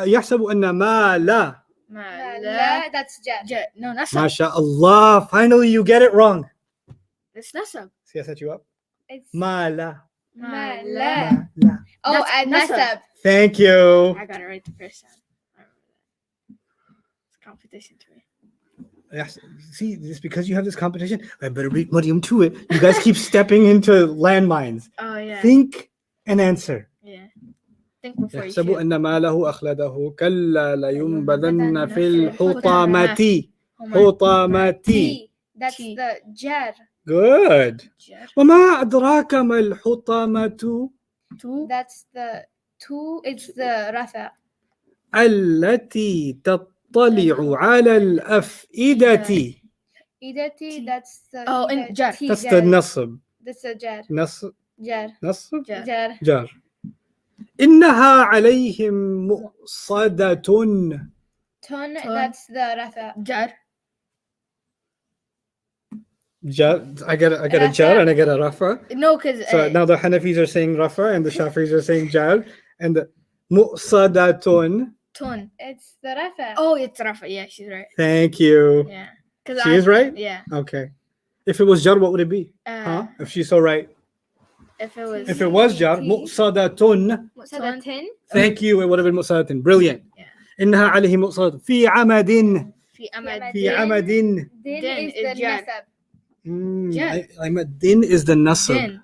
Speaker 1: يحسب أن مالا.
Speaker 5: la
Speaker 4: that's jar.
Speaker 5: no nasab
Speaker 1: ما شاء الله. Finally you get it wrong.
Speaker 5: it's nasab
Speaker 1: See, I set you up.
Speaker 4: It's
Speaker 1: مالا.
Speaker 4: Mala.
Speaker 1: مالا.
Speaker 4: Oh,
Speaker 5: That's
Speaker 4: and
Speaker 5: nasab.
Speaker 4: nasab.
Speaker 1: Thank you.
Speaker 5: I got it right the first time I remember that it's a competition to me
Speaker 1: Yes. See, it's because you have this competition. I better beat Mariam to it. You guys keep stepping into landmines.
Speaker 5: oh yeah
Speaker 1: Think and answer.
Speaker 5: yeah think before you
Speaker 1: يحسب
Speaker 5: shoot
Speaker 1: أن ماله أخلده كلا لينبذن في الحطمة. حطمة.
Speaker 4: T. That's
Speaker 5: T.
Speaker 4: the jar.
Speaker 1: Good.
Speaker 5: jar
Speaker 1: وما أدراك ما الحطمة.
Speaker 5: two
Speaker 4: That's the two. It's the rafa.
Speaker 1: التي تطلع على الأفئدة.
Speaker 4: Idati. That's the.
Speaker 5: Oh, and
Speaker 4: Ida-
Speaker 5: jar.
Speaker 4: T
Speaker 1: That's the
Speaker 4: jar.
Speaker 1: نصب.
Speaker 4: That's a jar.
Speaker 1: نصب.
Speaker 4: Jar.
Speaker 1: نصب.
Speaker 5: jar
Speaker 4: Jar.
Speaker 1: جار. إنها عليهم مؤصدة.
Speaker 4: Ton. That's the rafa.
Speaker 5: jar
Speaker 1: Jar. I get a jar and I get a rafa.
Speaker 5: no because
Speaker 1: So now the Hanafis are saying rafa and the Shafis are saying jar. And the mu'sadatun
Speaker 5: Tun.
Speaker 4: It's the rafa.
Speaker 5: Oh, it's Rafa. Yeah, she's right.
Speaker 1: Thank you.
Speaker 5: Yeah. Cause
Speaker 1: She is right?
Speaker 5: Yeah.
Speaker 1: Okay. If it was jar, what would it be?
Speaker 5: Uh,
Speaker 1: If she's so right.
Speaker 5: If it was.
Speaker 1: If it was jar, muqsadatun.
Speaker 4: Muqsadatin.
Speaker 1: Thank you. It would have been muqsadatin. Brilliant.
Speaker 5: Yeah.
Speaker 1: إنها عليه مقصد في عمد
Speaker 5: في أمد.
Speaker 1: في عمد.
Speaker 4: Din
Speaker 5: Din
Speaker 4: is
Speaker 5: is
Speaker 4: the
Speaker 5: jar.
Speaker 4: nasab.
Speaker 5: Jar.
Speaker 1: I'm a din is the nasab.
Speaker 5: Din.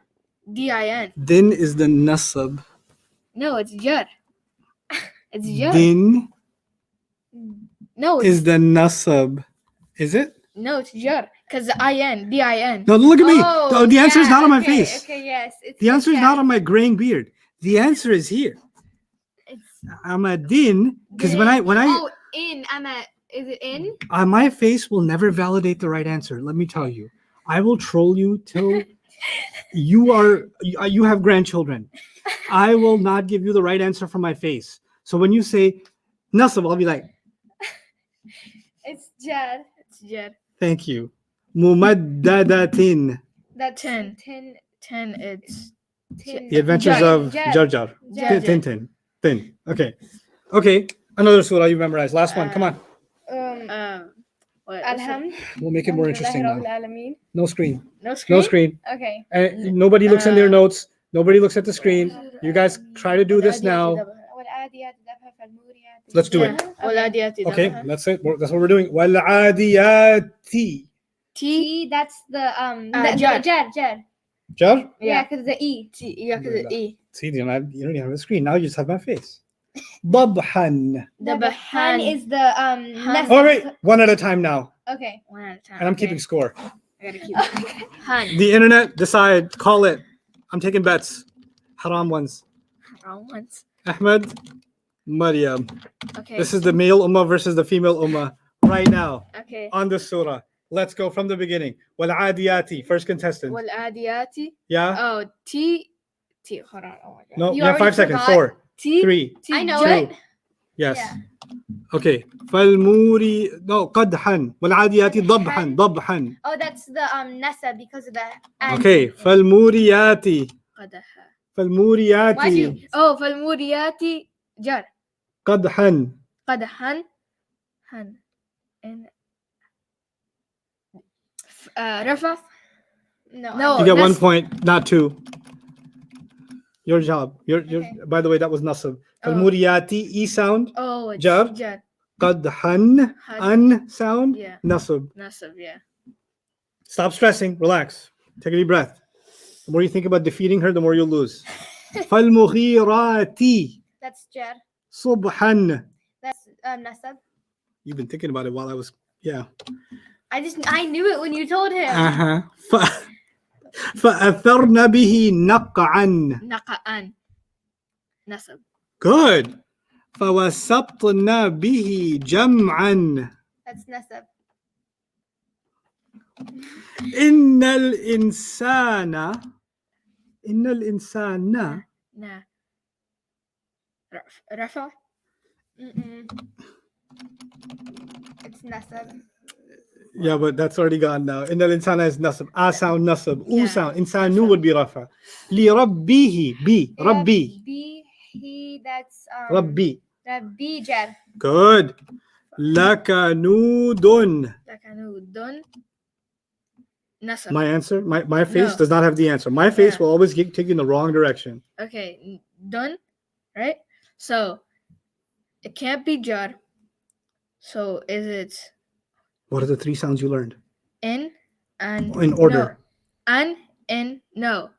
Speaker 5: D-I-N.
Speaker 1: Din is the nasab.
Speaker 5: No, it's jar. It's jar.
Speaker 1: Din
Speaker 5: No, it's,
Speaker 1: is the nasab. Is it?
Speaker 5: no, it's jar. Cause the I-N. D-I-N.
Speaker 1: No, look at me.
Speaker 4: Oh,
Speaker 1: The answer is not on my
Speaker 4: okay,
Speaker 1: face.
Speaker 4: Okay, yes. It's
Speaker 1: The answer is not
Speaker 4: jar.
Speaker 1: on my graying beard. The answer is here.
Speaker 4: It's
Speaker 1: I'm a din because when I
Speaker 4: oh, in. Is it in?
Speaker 1: my face will never validate the right answer. Let me tell you, I will troll you till you have grandchildren. I will not give you the right answer from my face. So when you say nasab, I'll be like,
Speaker 4: It's jar.
Speaker 5: It's jar.
Speaker 1: thank you. Mumaddadatin.
Speaker 4: That's
Speaker 5: Tin.
Speaker 4: tin.
Speaker 5: 10, it's.
Speaker 4: Tin.
Speaker 1: The Adventures
Speaker 5: Jar.
Speaker 1: of Jar Jar.
Speaker 5: Jar.
Speaker 1: Tintin. Tin. Okay. Okay. Another surah you memorized. Last one. Come on.
Speaker 5: What?
Speaker 4: Alhamd.
Speaker 1: We'll make it more interesting now.
Speaker 4: Alamin.
Speaker 1: No screen.
Speaker 5: No screen.
Speaker 1: No screen.
Speaker 4: Okay.
Speaker 1: Nobody looks in their notes. Nobody looks at the screen. You guys try to do this now.
Speaker 4: والعاديات ذبحا فالموريات.
Speaker 1: Let's do it.
Speaker 5: والعاديات
Speaker 1: Okay,
Speaker 5: ضبحا.
Speaker 1: that's it. That's what we're doing. والعاديات.
Speaker 5: T.
Speaker 4: T. That's the
Speaker 5: jar.
Speaker 4: jar.
Speaker 1: Jar?
Speaker 4: Yeah, because the e.
Speaker 5: T. Yeah, cause it's E.
Speaker 1: See, you don't even have a screen. Now you just have my face. ضبحا.
Speaker 4: Han is the nasab.
Speaker 1: All right, one at a time now.
Speaker 4: Okay.
Speaker 5: One at a time.
Speaker 1: And I'm
Speaker 5: okay.
Speaker 1: keeping score.
Speaker 5: I gotta keep it. Han.
Speaker 1: The internet, decide. Call it. I'm taking bets. Haram ones.
Speaker 5: Wrong ones.
Speaker 1: Ahmed, Maryam.
Speaker 5: Okay.
Speaker 1: This is the male ummah versus the female ummah right now
Speaker 5: Okay.
Speaker 1: on the surah. Let's go from the beginning. والعاديات. First contestant.
Speaker 5: والعاديات.
Speaker 1: Yeah?
Speaker 5: Oh, T. Hold on. Oh my god.
Speaker 1: No,
Speaker 4: You
Speaker 1: you have 5
Speaker 4: already
Speaker 1: seconds.
Speaker 4: forgot.
Speaker 1: 4,
Speaker 5: T.
Speaker 1: 3,
Speaker 4: I know
Speaker 1: 2.
Speaker 4: it.
Speaker 1: Yes.
Speaker 4: Yeah.
Speaker 1: Okay. فالموري no قدحا والعاديات ضبحا ضبحا.
Speaker 4: Oh, that's the nasab because of the. and.
Speaker 1: Okay. فالموريات
Speaker 5: قدح.
Speaker 1: فالموريات
Speaker 4: Why do you?
Speaker 5: Oh, فالموريات جر.
Speaker 1: قدحا.
Speaker 5: قدحا. Han. And. رفع.
Speaker 4: No.
Speaker 1: You get 1
Speaker 5: that's-
Speaker 1: point, not 2. Your job. Your
Speaker 4: Okay.
Speaker 1: by the way, that was nasab. فالموريات E sound.
Speaker 5: Oh, it's
Speaker 1: Jar.
Speaker 5: jar.
Speaker 1: قدحا an sound.
Speaker 5: Yeah.
Speaker 1: Nasab.
Speaker 5: Nasab, yeah.
Speaker 1: Stop stressing. Relax. Take a deep breath. The more you think about defeating her, the more you'll lose. فالمغيرات
Speaker 4: That's jar.
Speaker 1: صبحا.
Speaker 4: That's nasab.
Speaker 1: You've been thinking about it while I was, yeah.
Speaker 4: I knew it when you told him.
Speaker 1: Uh-huh. فأثرن به نقعا.
Speaker 5: نقعان. Nasab.
Speaker 1: Good. فوسطن به جمعا.
Speaker 4: That's nasab.
Speaker 1: إن الإنسان
Speaker 5: Na. رفع.
Speaker 4: It's nasab.
Speaker 1: Yeah, but that's already gone now. إن الإنسان is nasab. A sound nasab. U
Speaker 5: Yeah.
Speaker 1: sound. إنسان would be رفع. لربه B. ربي.
Speaker 4: B. He. That's
Speaker 1: ربي.
Speaker 4: Rabbi jar.
Speaker 1: Good. لكنود.
Speaker 5: لكنود. Nasab.
Speaker 1: My answer, my face
Speaker 5: No.
Speaker 1: does not have the answer. My face
Speaker 5: Yeah.
Speaker 1: will always take you in the wrong direction.
Speaker 5: Okay, done, right? So it can't be jar. So is it
Speaker 1: What are the 3 sounds you learned?
Speaker 5: in and
Speaker 1: In order.
Speaker 5: No. An in no.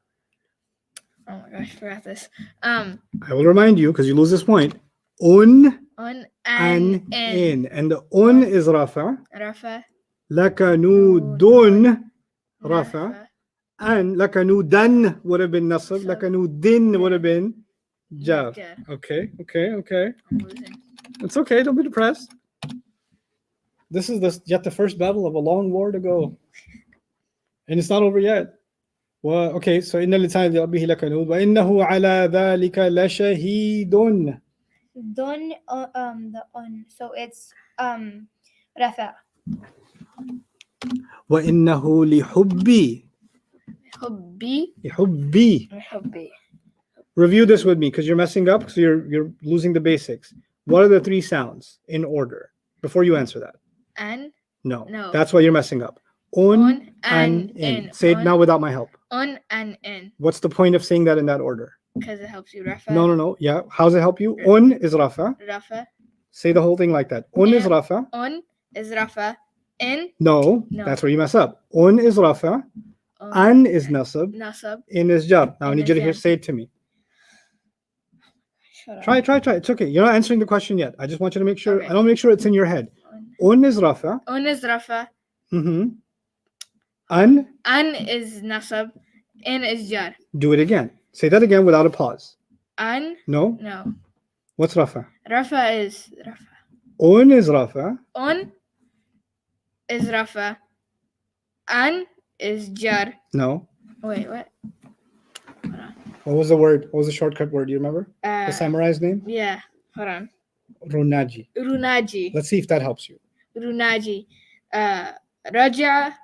Speaker 5: Oh my gosh, I forgot this.
Speaker 1: I will remind you because you lose this point. Un
Speaker 5: On
Speaker 1: and
Speaker 5: and
Speaker 1: in. And the un is rafa.
Speaker 5: Rafa.
Speaker 1: لكنودون rafa.
Speaker 5: Rafa.
Speaker 1: And lakanudan would have been nasab.
Speaker 5: So-
Speaker 1: Lakanudin would have been jar.
Speaker 5: Jar.
Speaker 1: Okay.
Speaker 5: I'm losing.
Speaker 1: It's okay. Don't be depressed. This is yet the first battle of a long war to go. And it's not over yet. Well, okay, so إن الإنسان لربه لكنود وإنه على ذلك لشهيد.
Speaker 4: Don. The on. So it's rafa.
Speaker 1: وإنه لحبي.
Speaker 5: Hubbi.
Speaker 1: لحبي.
Speaker 5: Hubbi.
Speaker 1: Review this with me because you're messing up, so you're losing the basics. What are the three sounds in order? Before you answer that.
Speaker 5: An,
Speaker 1: No.
Speaker 5: No.
Speaker 1: That's why you're messing up.
Speaker 5: On
Speaker 1: An,
Speaker 5: and
Speaker 1: in.
Speaker 5: in.
Speaker 1: Say it
Speaker 5: On.
Speaker 1: now without my help.
Speaker 5: on and in.
Speaker 1: What's the point of saying that in that order?
Speaker 5: Because it helps you rafa.
Speaker 1: No. Yeah. How does it help you? Un is rafa.
Speaker 5: Rafa.
Speaker 1: Say the whole thing like that. Un is
Speaker 5: And-
Speaker 1: rafa.
Speaker 5: On is rafa. In.
Speaker 1: No,
Speaker 5: No.
Speaker 1: that's where you mess up. Un is rafa.
Speaker 5: On.
Speaker 1: An is nasab.
Speaker 5: Nasab.
Speaker 1: In is jar. Now I
Speaker 5: In
Speaker 1: need you to
Speaker 5: is
Speaker 1: hear.
Speaker 5: jar.
Speaker 1: Say it to me.
Speaker 5: Shut up.
Speaker 1: Try. It's okay. You're not answering the question yet. I just want you to make sure.
Speaker 5: Okay.
Speaker 1: I don't make sure it's in your head.
Speaker 5: On.
Speaker 1: Un is rafa.
Speaker 5: On is rafa.
Speaker 1: Mm-hmm. An.
Speaker 5: An is nasab. In is jar.
Speaker 1: Do it again. Say that again without a pause.
Speaker 5: An.
Speaker 1: No.
Speaker 5: No.
Speaker 1: What's rafa?
Speaker 5: Rafa is rafa.
Speaker 1: Un is rafa.
Speaker 5: On is rafa. An is jar.
Speaker 1: No.
Speaker 5: Wait, what?
Speaker 1: What was the word? What was the shortcut word? Do you remember?
Speaker 5: Uh,
Speaker 1: The samurai's name?
Speaker 5: yeah. Hold on.
Speaker 1: Runaji.
Speaker 5: Runaji.
Speaker 1: Let's see if that helps you.
Speaker 5: Runaji. Raja.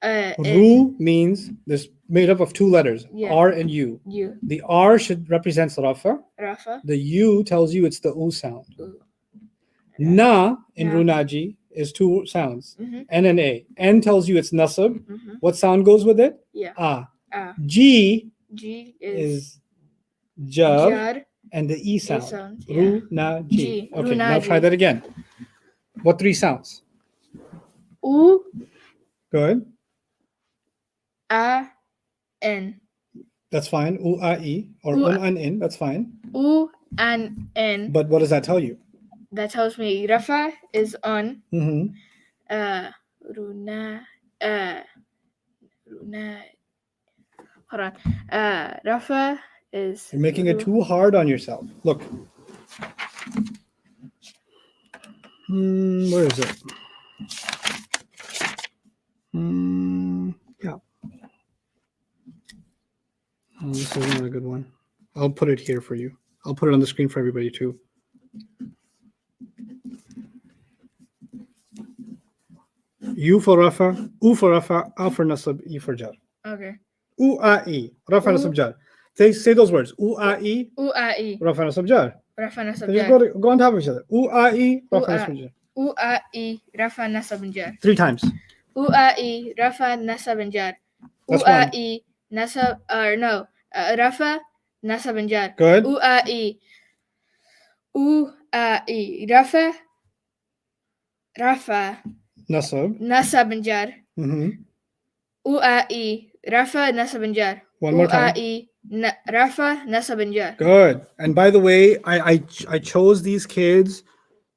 Speaker 5: Is
Speaker 1: Ru means this made up of two letters,
Speaker 5: Yeah.
Speaker 1: R and U.
Speaker 5: you.
Speaker 1: The R should represent Rafa.
Speaker 5: Rafa.
Speaker 1: The U tells you it's the U sound.
Speaker 5: U.
Speaker 1: Na in
Speaker 5: Na.
Speaker 1: Runaji is two sounds,
Speaker 5: Mm-hmm.
Speaker 1: N and A. N tells you it's Nasab.
Speaker 5: Mm-hmm.
Speaker 1: What sound goes with it?
Speaker 5: Yeah.
Speaker 1: Ah.
Speaker 5: G
Speaker 1: G
Speaker 5: is
Speaker 1: is Jar
Speaker 5: jar.
Speaker 1: and the E
Speaker 5: A
Speaker 1: sound.
Speaker 5: sound. Yeah.
Speaker 1: Runaji.
Speaker 5: G.
Speaker 1: Okay, now
Speaker 5: Runaji.
Speaker 1: try that again. What three sounds?
Speaker 5: U.
Speaker 1: Good.
Speaker 5: A. N.
Speaker 1: That's fine. U, A, E, or
Speaker 5: U,
Speaker 1: un, an, in. That's fine.
Speaker 5: U and N.
Speaker 1: But what does that tell you?
Speaker 5: That tells me Rafa is on.
Speaker 1: Mm-hmm.
Speaker 5: Runa. Runa. Hold on. Rafa is.
Speaker 1: You're making it too hard on yourself. Look. Where is it? Yeah. Oh, this is not a good one. I'll put it here for you. I'll put it on the screen for everybody too. U for Rafa, U for Rafa, A for Nasab, E for Jar.
Speaker 5: Okay.
Speaker 1: U, A, E, Rafa,
Speaker 5: U.
Speaker 1: Nasab, Jar. Say those words. U, A, E,
Speaker 5: U A E.
Speaker 1: Rafa, Nasab, Jar.
Speaker 5: Rafa
Speaker 1: They just
Speaker 5: nasab
Speaker 1: go on top of each other. U, A, E, Rafa,
Speaker 5: U, A.
Speaker 1: Nasab, Jar.
Speaker 5: U A E. Rafa nasab jar.
Speaker 1: 3 times.
Speaker 5: U A E. Rafa nasab jar. U
Speaker 1: That's
Speaker 5: A
Speaker 1: one.
Speaker 5: E. Nasab or no. Rafa nasab jar.
Speaker 1: Good.
Speaker 5: U A E. U A E. Rafa. Rafa
Speaker 1: Nasab.
Speaker 5: nasab jar.
Speaker 1: Mm-hmm.
Speaker 5: U A E. Rafa nasab jar.
Speaker 1: One more time.
Speaker 5: U A E. Rafa nasab jar.
Speaker 1: Good. And by the way, I chose these kids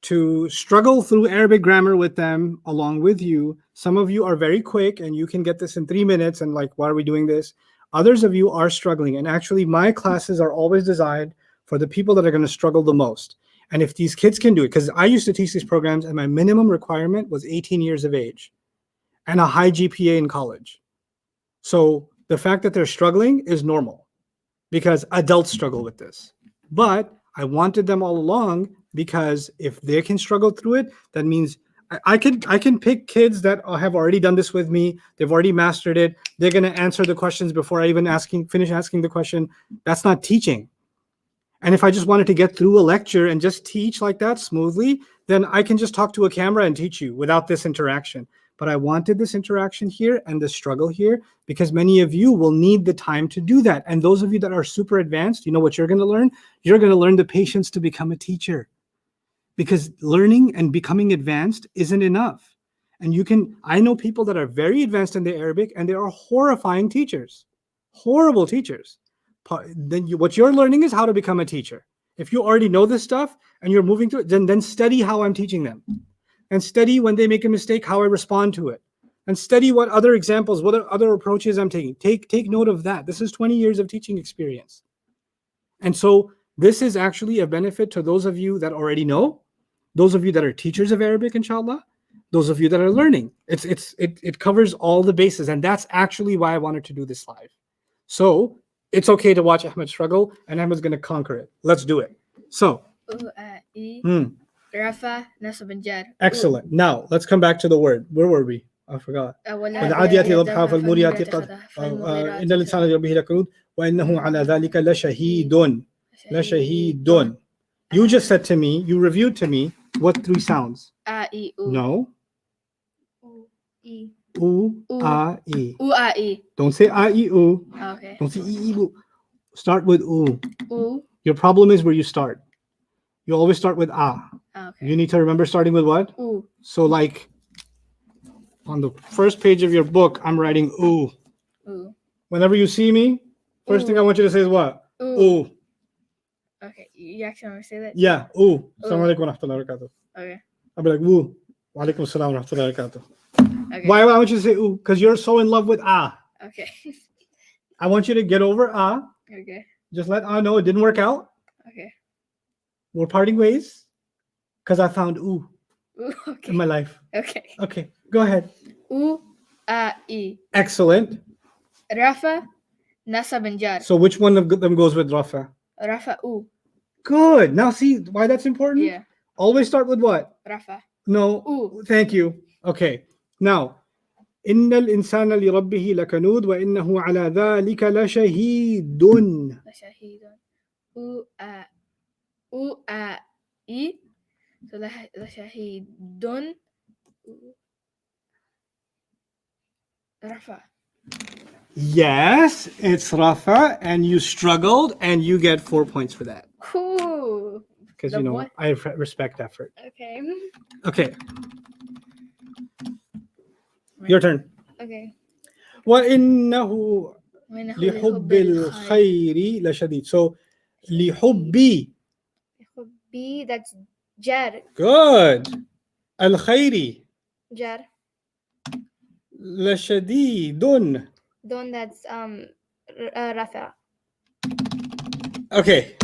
Speaker 1: to struggle through Arabic grammar with them along with you. Some of you are very quick and you can get this in 3 minutes and like, why are we doing this? Others of you are struggling. And actually my classes are always designed for the people that are going to struggle the most. And if these kids can do it, because I used to teach these programs and my minimum requirement was 18 years of age and a high GPA in college. So the fact that they're struggling is normal because adults struggle with this. But I wanted them all along because if they can struggle through it, that means I can pick kids that have already done this with me. They've already mastered it. They're going to answer the questions before I even finish asking the question. That's not teaching. And if I just wanted to get through a lecture and just teach like that smoothly, then I can just talk to a camera and teach you without this interaction. But I wanted this interaction here and the struggle here because many of you will need the time to do that. And those of you that are super advanced, you know what you're going to learn? You're going to learn the patience to become a teacher. Because learning and becoming advanced isn't enough. And I know people that are very advanced in the Arabic and they are horrifying teachers, horrible teachers. Then what you're learning is how to become a teacher. If you already know this stuff and you're moving through it, then study how I'm teaching them. And study when they make a mistake, how I respond to it. And study what other examples, what other approaches I'm taking. Take note of that. This is 20 years of teaching experience. And so this is actually a benefit to those of you that already know, those of you that are teachers of Arabic, inshallah, those of you that are learning. It covers all the bases. And that's actually why I wanted to do this live. So it's okay to watch Ahmed struggle and Ahmed's going to conquer it. Let's do it. So.
Speaker 5: Rafa nasab jar.
Speaker 1: Excellent. Now let's come back to the word. Where were we? I forgot. والعاديات ضبحا فالموريات قدحا إن الإنسان لربه لكنود وإنه على ذلك لشهيد. You just said to me, you reviewed to me what 3 sounds.
Speaker 5: I, U.
Speaker 1: No.
Speaker 4: E.
Speaker 1: U,
Speaker 5: U.
Speaker 1: E.
Speaker 5: U, A, E.
Speaker 1: Don't say I, E, U.
Speaker 5: Okay.
Speaker 1: Don't say E, U. Start with U.
Speaker 5: U.
Speaker 1: Your problem is where you start. You always start with A.
Speaker 5: Okay.
Speaker 1: You need to remember starting with what?
Speaker 5: U.
Speaker 1: So like on the first page of your book, I'm writing U.
Speaker 5: U.
Speaker 1: Whenever you see me, first thing I want you to say is what?
Speaker 5: U.
Speaker 1: U.
Speaker 5: Okay. You actually want me to say that?
Speaker 1: Yeah, U. Assalamu alaikum wa rahmatullahi wa barakatuh.
Speaker 5: Okay.
Speaker 1: I'll be like, woo. Wa alaikum assalam wa rahmatullahi wa barakatuh.
Speaker 5: Okay.
Speaker 1: Why I want you to say U? Because you're so in love with A.
Speaker 5: Okay.
Speaker 1: I want you to get over A.
Speaker 5: Okay.
Speaker 1: Just let A know it didn't work out.
Speaker 5: Okay.
Speaker 1: We're parting ways. Because I found U
Speaker 5: U. Okay.
Speaker 1: in my life.
Speaker 5: Okay.
Speaker 1: Okay, go ahead.
Speaker 5: U, A, E.
Speaker 1: Excellent.
Speaker 5: Rafa, nasab and jar.
Speaker 1: So which one of them goes with Rafa?
Speaker 5: Rafa, U.
Speaker 1: Good. Now see why that's important?
Speaker 5: Yeah.
Speaker 1: Always start with what?
Speaker 5: Rafa.
Speaker 1: No.
Speaker 5: U.
Speaker 1: Thank you. Okay. Now, إن الإنسان لربه لكنود وإنه على ذلك لشهيد.
Speaker 5: Shahidun. U, A. U, A, E. So the shahidun. Rafa.
Speaker 1: Yes, it's Rafa, and you struggled, and you get 4 points for that
Speaker 5: Cool.
Speaker 1: because
Speaker 5: The
Speaker 1: you know
Speaker 5: boy-
Speaker 1: I respect effort.
Speaker 5: Okay.
Speaker 1: Okay, your turn.
Speaker 4: Okay.
Speaker 1: وإنه
Speaker 5: وإنه
Speaker 1: لحب
Speaker 5: الخير.
Speaker 1: الخير لشديد. So لحبي.
Speaker 4: B, that's jar.
Speaker 1: Good. الخير
Speaker 4: Jar.
Speaker 1: لشديد.
Speaker 4: Don, that's Rafa.
Speaker 1: Okay.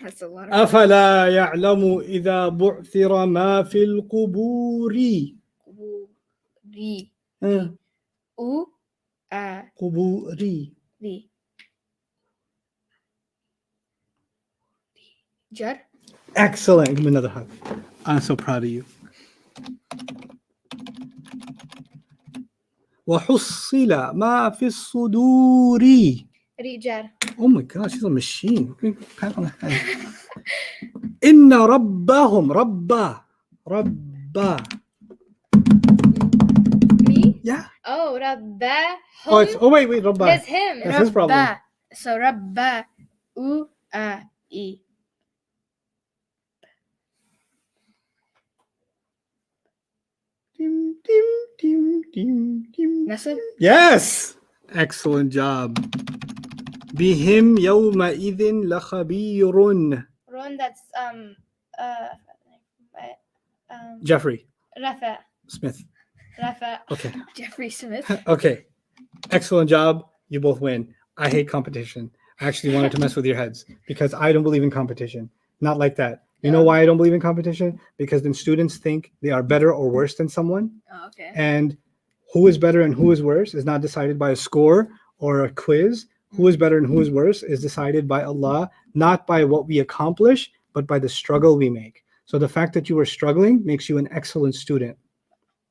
Speaker 5: That's a lot of
Speaker 1: أفلا يعلم إذا بعثر ما في القبور.
Speaker 5: Ri.
Speaker 1: آه،
Speaker 5: U, A,
Speaker 1: قبور.
Speaker 5: Ri. Jar.
Speaker 1: Excellent. Give me another hug. I'm so proud of you. وحصل ما في الصدور.
Speaker 4: Ri, jar.
Speaker 1: Oh my gosh, she's a machine. Pat on the head. إن ربهم ربا.
Speaker 4: Me?
Speaker 1: Yeah.
Speaker 4: Oh, Rabba.
Speaker 1: Oh, it's, oh wait, Rabba.
Speaker 4: That's him.
Speaker 1: That's his problem.
Speaker 5: Rabba. So Rabba. U, A, E.
Speaker 1: Dim, dim, dim, dim, dim.
Speaker 5: Nasib.
Speaker 1: Yes. Excellent job. بهم يومئذ لخبير.
Speaker 4: Ron, that's
Speaker 1: Jeffrey
Speaker 4: Rafa.
Speaker 1: Smith.
Speaker 4: Rafa.
Speaker 1: Okay.
Speaker 5: Jeffrey Smith.
Speaker 1: Okay. Excellent job. You both win. I hate competition. I actually wanted to mess with your heads because I don't believe in competition. Not like that. You know why I don't believe in competition? Because then students think they are better or worse than someone.
Speaker 5: Oh, okay.
Speaker 1: And who is better and who is worse is not decided by a score or a quiz. Who is better and who is worse is decided by Allah, not by what we accomplish, but by the struggle we make. So the fact that you are struggling makes you an excellent student.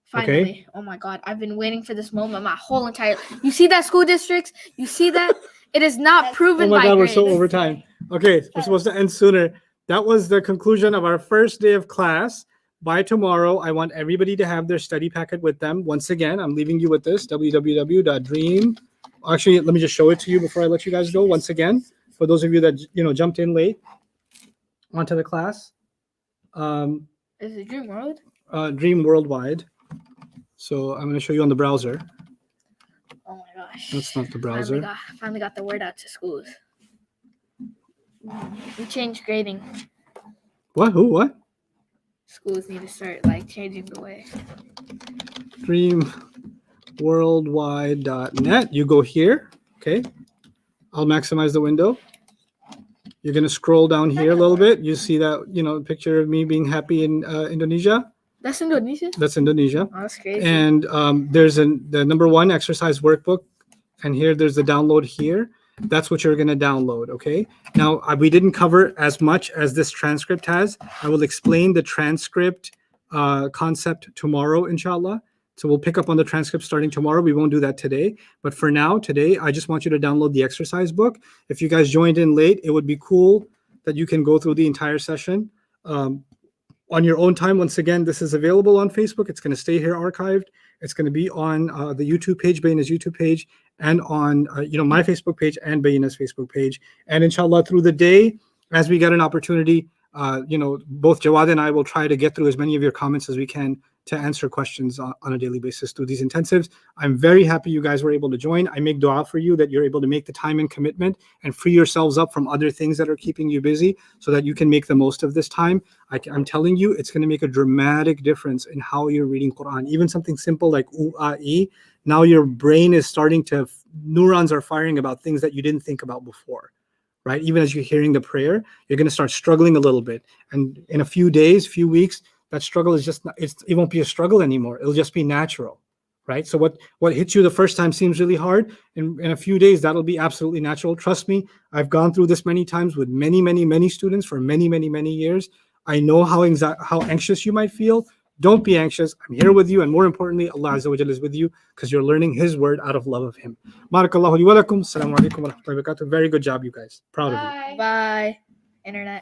Speaker 5: Finally.
Speaker 1: Okay.
Speaker 5: Oh my God. I've been waiting for this moment my whole entire You see that, school districts? You see that? It is not proven
Speaker 1: Oh my
Speaker 5: by
Speaker 1: God, we're
Speaker 5: grades.
Speaker 1: so over time. Okay, we're supposed to end sooner. That was the conclusion of our first day of class. By tomorrow, I want everybody to have their study packet with them. Once again, I'm leaving you with this, www.dream. Actually, let me just show it to you before I let you guys go. Once again, for those of you that jumped in late onto the class,
Speaker 5: Is it Dream World?
Speaker 1: Dream Worldwide. So I'm going to show you on the browser.
Speaker 5: Oh my gosh.
Speaker 1: That's not the browser.
Speaker 5: Finally got the word out to schools. We changed grading.
Speaker 1: What? Who? What?
Speaker 5: Schools need to start changing the way.
Speaker 1: Dreamworldwide.net. You go here. Okay. I'll maximize the window. You're going to scroll down here a little bit. You see that, picture of me being happy in Indonesia.
Speaker 5: That's Indonesia?
Speaker 1: That's Indonesia.
Speaker 5: Oh, that's crazy.
Speaker 1: And there's the number 1 exercise workbook. And here there's the download here. That's what you're going to download. Okay. Now, we didn't cover as much as this transcript has. I will explain the transcript concept tomorrow, inshallah. So we'll pick up on the transcript starting tomorrow. We won't do that today. But for now, today, I just want you to download the exercise book. If you guys joined in late, it would be cool that you can go through the entire session on your own time. Once again, this is available on Facebook. It's going to stay here archived. It's going to be on the YouTube page, Bayyinah's YouTube page, and on my Facebook page and Bayyinah's Facebook page. And inshallah, through the day, as we get an opportunity, both Jawad and I will try to get through as many of your comments as we can to answer questions on a daily basis through these intensives. I'm very happy you guys were able to join. I make dua for you that you're able to make the time and commitment and free yourselves up from other things that are keeping you busy so that you can make the most of this time. I'm telling you, it's going to make a dramatic difference in how you're reading Quran. Even something simple like u-a-e, now your brain is starting to, neurons are firing about things that you didn't think about before. Right? Even as you're hearing the prayer, you're going to start struggling a little bit. And in a few days, few weeks, that struggle is just, it won't be a struggle anymore. It'll just be natural, right? So what hits you the first time seems really hard. In a few days, that'll be absolutely natural. Trust me, I've gone through this many times with many, many, many students for many, many, many years. I know how anxious you might feel. Don't be anxious. I'm here with you. And more importantly, Allah Azza wa Jalla is with you because you're learning His word out of love of Him. Barakallahu li wa lakum. Assalamu alaikum wa rahmatullahi wa barakatuh. Very good job, you guys. Proud of you.
Speaker 2: Bye.
Speaker 5: Bye, internet.